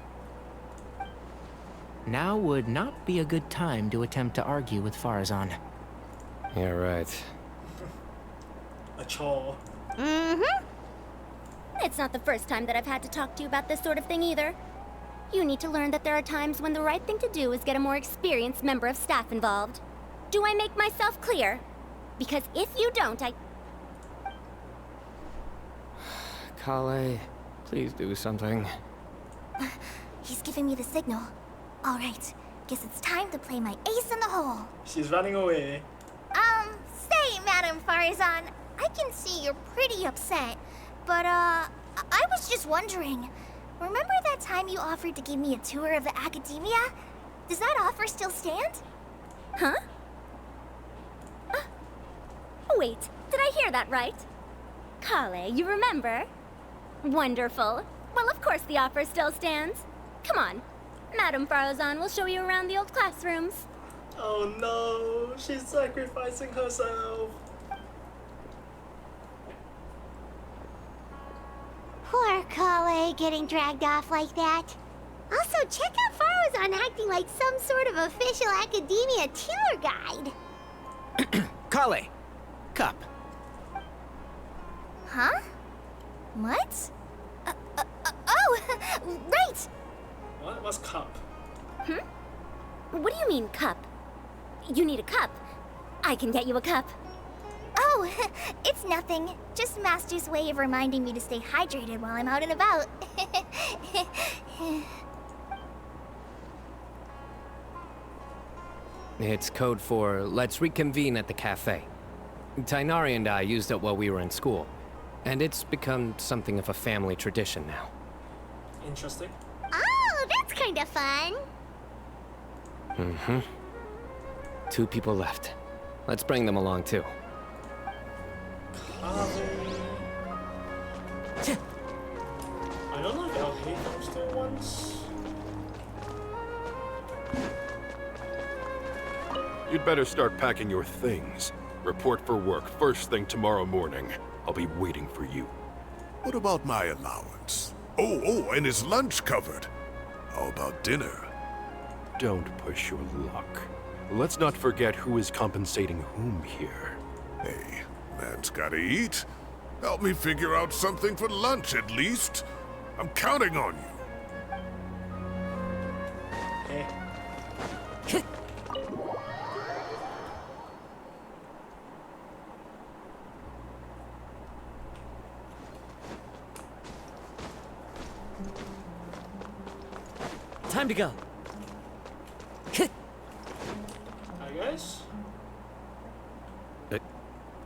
G: Now would not be a good time to attempt to argue with Farazan.
C: You're right.
A: A chore.
J: Mm-hmm. It's not the first time that I've had to talk to you about this sort of thing either. You need to learn that there are times when the right thing to do is get a more experienced member of staff involved. Do I make myself clear? Because if you don't,
C: Kale, please do something.
J: He's giving me the signal. All right, guess it's time to play my ace in the hole.
A: She's running away.
J: Say, Madam Farazan, I can see you're pretty upset, but, I was just wondering, remember that time you offered to give me a tour of the academia? Does that offer still stand? Huh? Wait, did I hear that right? Kale, you remember? Wonderful. Well, of course the offer still stands. Come on. Madam Farazan will show you around the old classrooms.
A: Oh no, she's sacrificing herself.
B: Poor Kale getting dragged off like that. Also, check out Farazan acting like some sort of official academia tour guide.
G: Kale! Cup.
J: Huh? What? Oh, right!
A: What was cup?
J: What do you mean, cup? You need a cup. I can get you a cup. Oh, it's nothing. Just Master's way of reminding me to stay hydrated while I'm out and about.
C: It's code for let's reconvene at the cafe. Tighnari and I used it while we were in school, and it's become something of a family tradition now.
A: Interesting.
B: Oh, that's kind of fun.
C: Mm-hmm. 2 people left. Let's bring them along too.
A: I don't know if I'll hate those two ones.
N: You'd better start packing your things. Report for work first thing tomorrow morning. I'll be waiting for you.
D: What about my allowance? Oh, and is lunch covered? How about dinner?
N: Don't push your luck. Let's not forget who is compensating whom here.
D: Hey, man's gotta eat. Help me figure out something for lunch at least. I'm counting on you.
A: Hey.
U: Time to go.
A: Hi guys.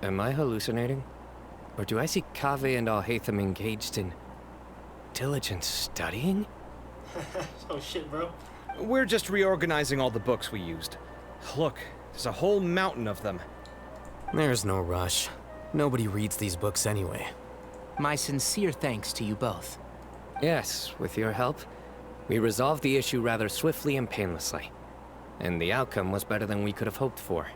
C: Am I hallucinating? Or do I see Kaveh and Al-Haytham engaged in diligent studying?
A: Oh shit, bro.
I: We're just reorganizing all the books we used. Look, there's a whole mountain of them.
K: There's no rush. Nobody reads these books anyway.
G: My sincere thanks to you both.
C: Yes, with your help, we resolved the issue rather swiftly and painlessly. And the outcome was better than we could have hoped for.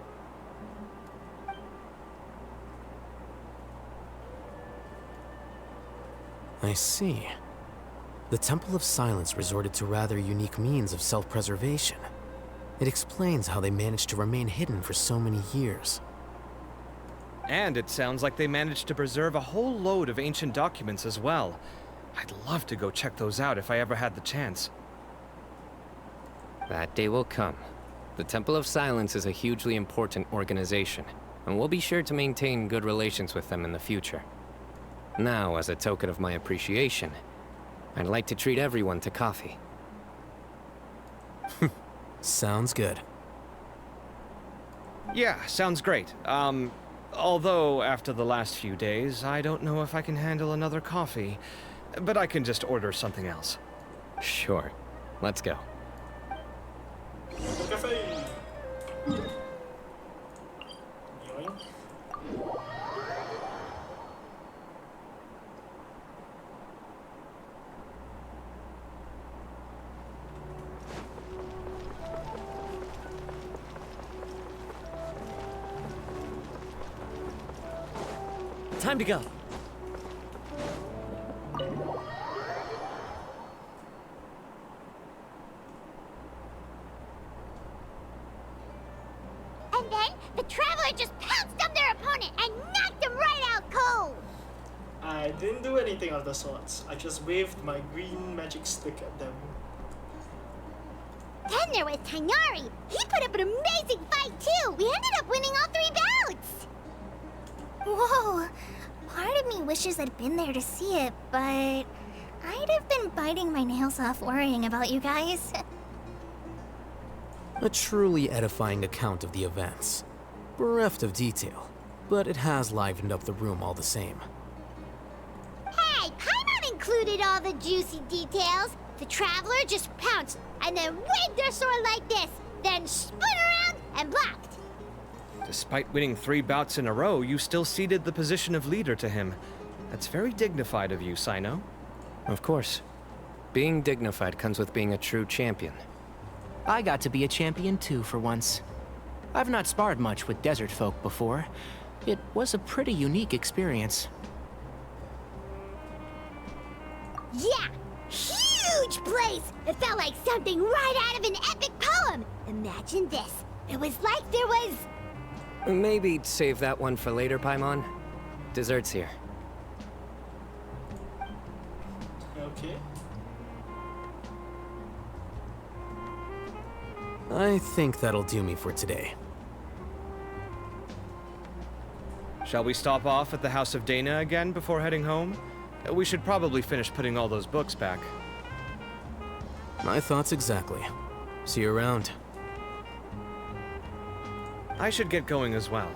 K: I see. The Temple of Silence resorted to rather unique means of self-preservation. It explains how they managed to remain hidden for so many years.
I: And it sounds like they managed to preserve a whole load of ancient documents as well. I'd love to go check those out if I ever had the chance.
C: That day will come. The Temple of Silence is a hugely important organization, and we'll be sure to maintain good relations with them in the future. Now, as a token of my appreciation, I'd like to treat everyone to coffee.
K: Sounds good.
I: Yeah, sounds great. Although after the last few days, I don't know if I can handle another coffee. But I can just order something else.
C: Sure. Let's go.
A: Cafe. Yoink.
U: Time to go.
B: And then the Traveler just pounced on their opponent and knocked him right out cold.
A: I didn't do anything of the sorts. I just waved my green magic stick at them.
B: Then there was Tighnari. He put up an amazing fight too. We ended up winning all 3 bouts.
E: Whoa. Part of me wishes I'd been there to see it, but I'd have been biting my nails off worrying about you guys.
K: A truly edifying account of the events. Bereft of detail, but it has livened up the room all the same.
B: Hey, Paimon included all the juicy details. The Traveler just pounced and then waved their sword like this, then spun around and blocked.
I: Despite winning 3 bouts in a row, you still ceded the position of leader to him. That's very dignified of you, Cyno.
C: Of course. Being dignified comes with being a true champion.
G: I got to be a champion too for once. I've not sparred much with desert folk before. It was a pretty unique experience.
B: Yeah, huge place! It felt like something right out of an epic poem. Imagine this. It was like there was...
C: Maybe save that one for later, Paimon. Dessert's here.
A: Okay.
K: I think that'll do me for today.
I: Shall we stop off at the House of Dana again before heading home? We should probably finish putting all those books back.
K: My thoughts exactly. See you around.
I: I should get going as well.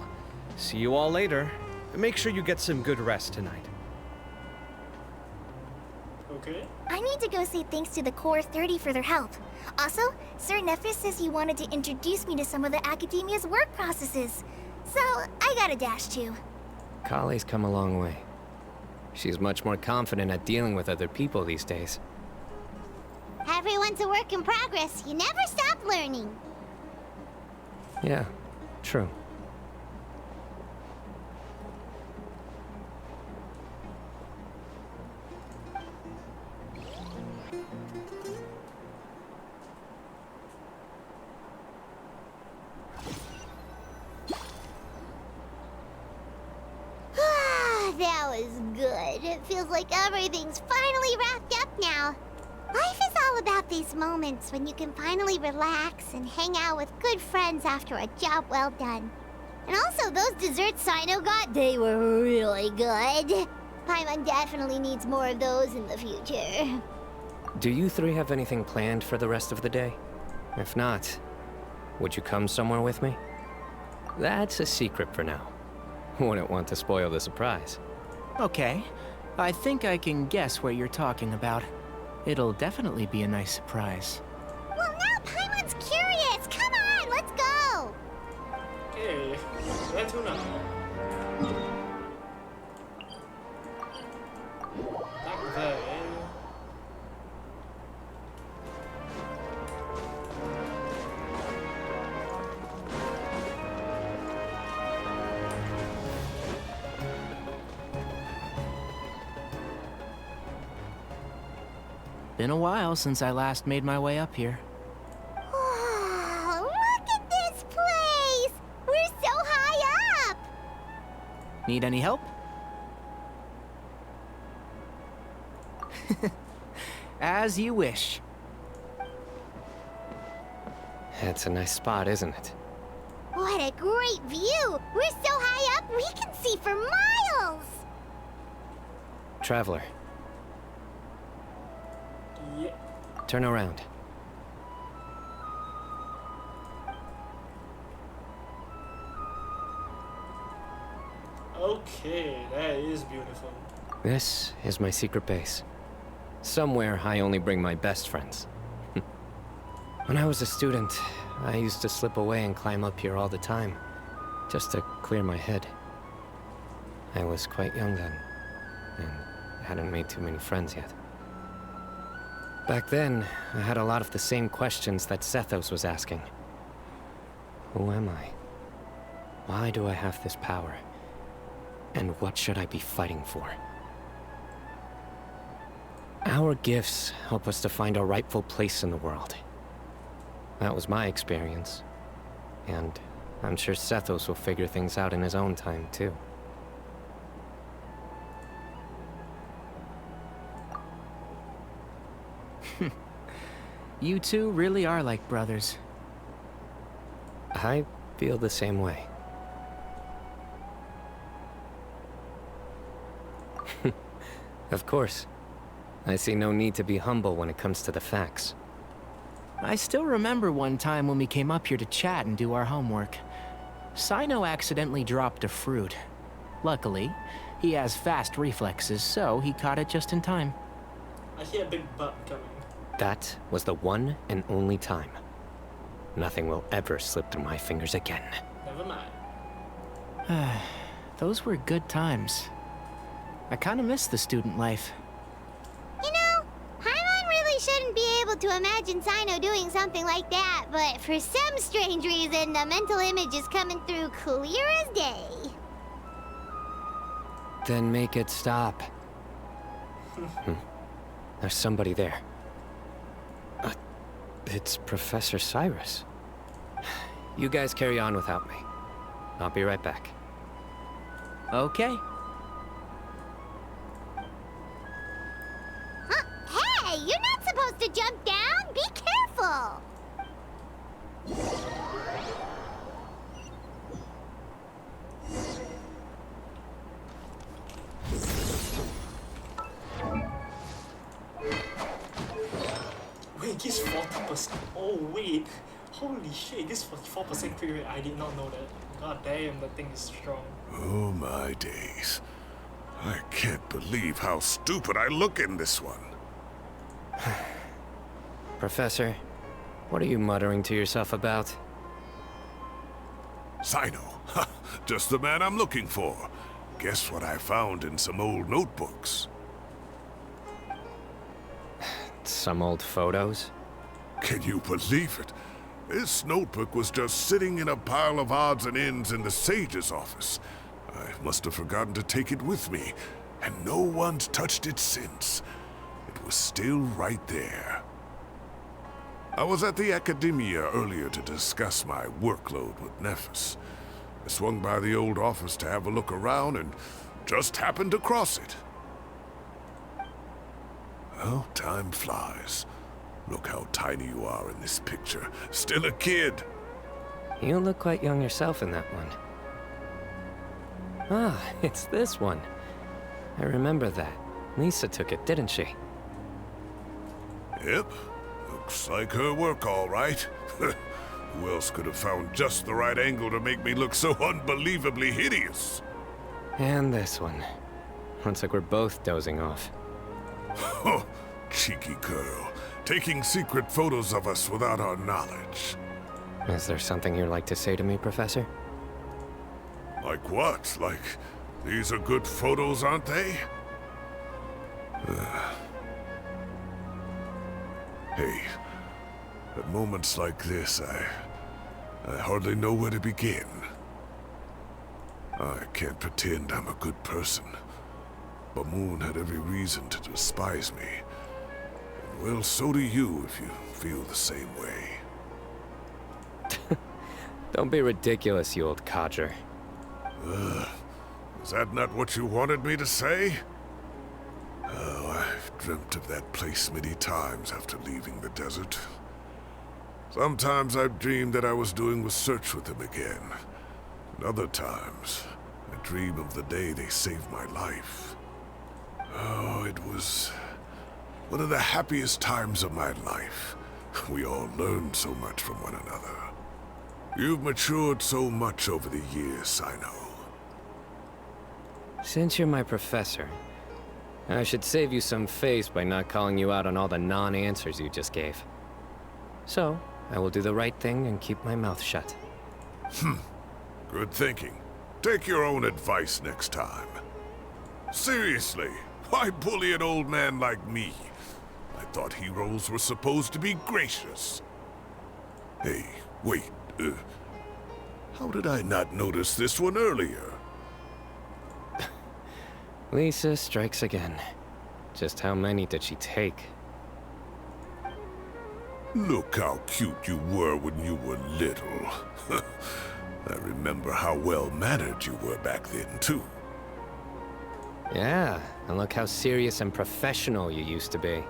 I: See you all later. Make sure you get some good rest tonight.
A: Okay.
E: I need to go say thanks to the Core 30 for their help. Also, Sir Nephis says he wanted to introduce me to some of the Academia's work processes. So, I gotta dash too.
C: Kale's come a long way. She's much more confident at dealing with other people these days.
B: Everyone's a work in progress. You never stop learning.
C: Yeah, true.
B: That was good. It feels like everything's finally wrapped up now. Life is all about these moments when you can finally relax and hang out with good friends after a job well done. And also, those desserts Cyno got, they were really good. Paimon definitely needs more of those in the future.
C: Do you 3 have anything planned for the rest of the day? If not, would you come somewhere with me? That's a secret for now. Wouldn't want to spoil the surprise.
G: Okay. I think I can guess what you're talking about. It'll definitely be a nice surprise.
B: Well, now Paimon's curious. Come on, let's go.
A: Okay, where to now? Back there.
G: been a while since I last made my way up here.
B: Oh, look at this place! We're so high up!
G: Need any help? As you wish.
C: It's a nice spot, isn't it?
B: What a great view! We're so high up, we can see for miles!
C: Traveler,
A: Yeah.
C: turn around.
A: Okay, that is beautiful.
C: This is my secret base. Somewhere I only bring my best friends. When I was a student, I used to slip away and climb up here all the time, just to clear my head. I was quite young then, and hadn't made too many friends yet. Back then, I had a lot of the same questions that Sethos was asking. Who am I? Why do I have this power? And what should I be fighting for? Our gifts help us to find our rightful place in the world. That was my experience. And I'm sure Sethos will figure things out in his own time, too.
G: You two really are like brothers.
C: I feel the same way. Of course. I see no need to be humble when it comes to the facts.
G: I still remember one time when we came up here to chat and do our homework. Cyno accidentally dropped a fruit. Luckily, he has fast reflexes, so he caught it just in time.
A: I hear a big butt coming.
C: That was the one and only time. Nothing will ever slip through my fingers again.
A: Never mind.
G: Those were good times. I kinda miss the student life.
B: You know, Paimon really shouldn't be able to imagine Cyno doing something like that, but for some strange reason, the mental image is coming through clear as day.
C: Then make it stop. There's somebody there. It's Professor Cyrus. You guys carry on without me. I'll be right back.
G: Okay.
B: Hey, you're not supposed to jump down! Be careful!
A: Wait, it gives 40%. Oh, wait. Holy shit, it gives 44% crit rate. I did not know that. God damn, that thing is strong.
D: Oh my days. I can't believe how stupid I look in this one.
C: Professor, what are you muttering to yourself about?
D: Cyno. Ha, just the man I'm looking for. Guess what I found in some old notebooks?
C: Some old photos?
D: Can you believe it? This notebook was just sitting in a pile of odds and ends in the Sage's office. I must have forgotten to take it with me, and no one's touched it since. It was still right there. I was at the Academia earlier to discuss my workload with Nephis. I swung by the old office to have a look around and just happened to cross it. Well, time flies. Look how tiny you are in this picture. Still a kid.
C: You look quite young yourself in that one. Ah, it's this one. I remember that. Lisa took it, didn't she?
D: Yep. Looks like her work, all right. Who else could have found just the right angle to make me look so unbelievably hideous?
C: And this one. Looks like we're both dozing off.
D: Oh, cheeky girl. Taking secret photos of us without our knowledge.
C: Is there something you'd like to say to me, Professor?
D: Like what? Like, these are good photos, aren't they? Hey, at moments like this, I hardly know where to begin. I can't pretend I'm a good person. Bamoon had every reason to despise me. Well, so do you if you feel the same way.
C: Don't be ridiculous, you old codger.
D: Is that not what you wanted me to say? Oh, I've dreamt of that place many times after leaving the desert. Sometimes I've dreamed that I was doing research with them again. And other times, I dream of the day they saved my life. Oh, it was one of the happiest times of my life. We all learned so much from one another. You've matured so much over the years, Cyno.
C: Since you're my professor, I should save you some face by not calling you out on all the non-answers you just gave. So, I will do the right thing and keep my mouth shut.
D: Good thinking. Take your own advice next time. Seriously, why bully an old man like me? I thought heroes were supposed to be gracious. Hey, wait, how did I not notice this one earlier?
C: Lisa strikes again. Just how many did she take?
D: Look how cute you were when you were little. I remember how well-mannered you were back then, too.
C: Yeah, and look how serious and professional you used to be.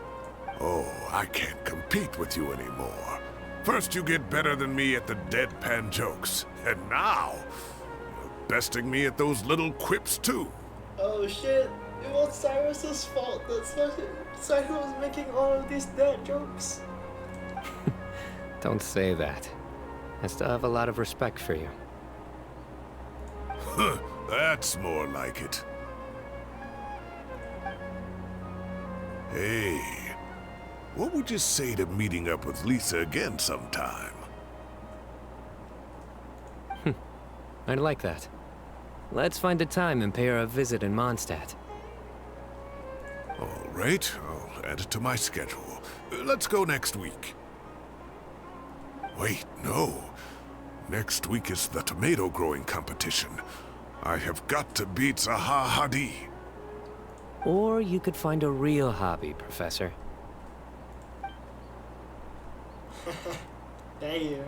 D: Oh, I can't compete with you anymore. First you get better than me at the deadpan jokes, and now you're besting me at those little quips, too.
A: Oh shit, it was Cyrus's fault that Cyno was making all of these dad jokes.
C: Don't say that. I still have a lot of respect for you.
D: That's more like it. Hey, what would you say to meeting up with Lisa again sometime?
C: I'd like that. Let's find a time and pay her a visit in Mondstadt.
D: All right, I'll add it to my schedule. Let's go next week. Wait, no. Next week is the tomato growing competition. I have got to beat Zaha Hadi.
C: Or you could find a real hobby, Professor.
A: Damn.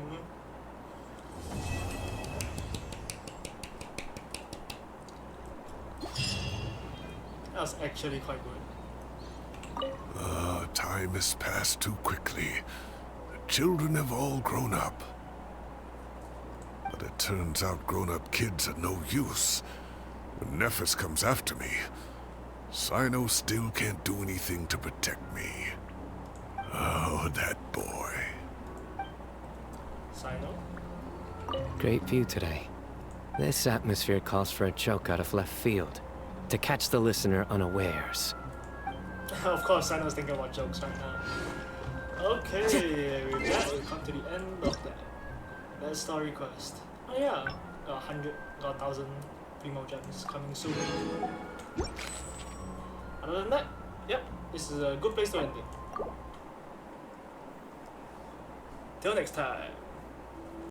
A: That was actually quite good.
D: Time has passed too quickly. The children have all grown up. But it turns out grown-up kids are no use. When Nephis comes after me, Cyno still can't do anything to protect me. Oh, that boy.
A: Cyno?
C: Great view today. This atmosphere calls for a joke out of left field, to catch the listener unawares.
A: Of course, Cyno's thinking about jokes right now. Okay, with that, we come to the end of that. That's story quest. Oh yeah, 100 or 1,000 primo gems coming soon. Other than that, yep, this is a good place to end it. Till next time.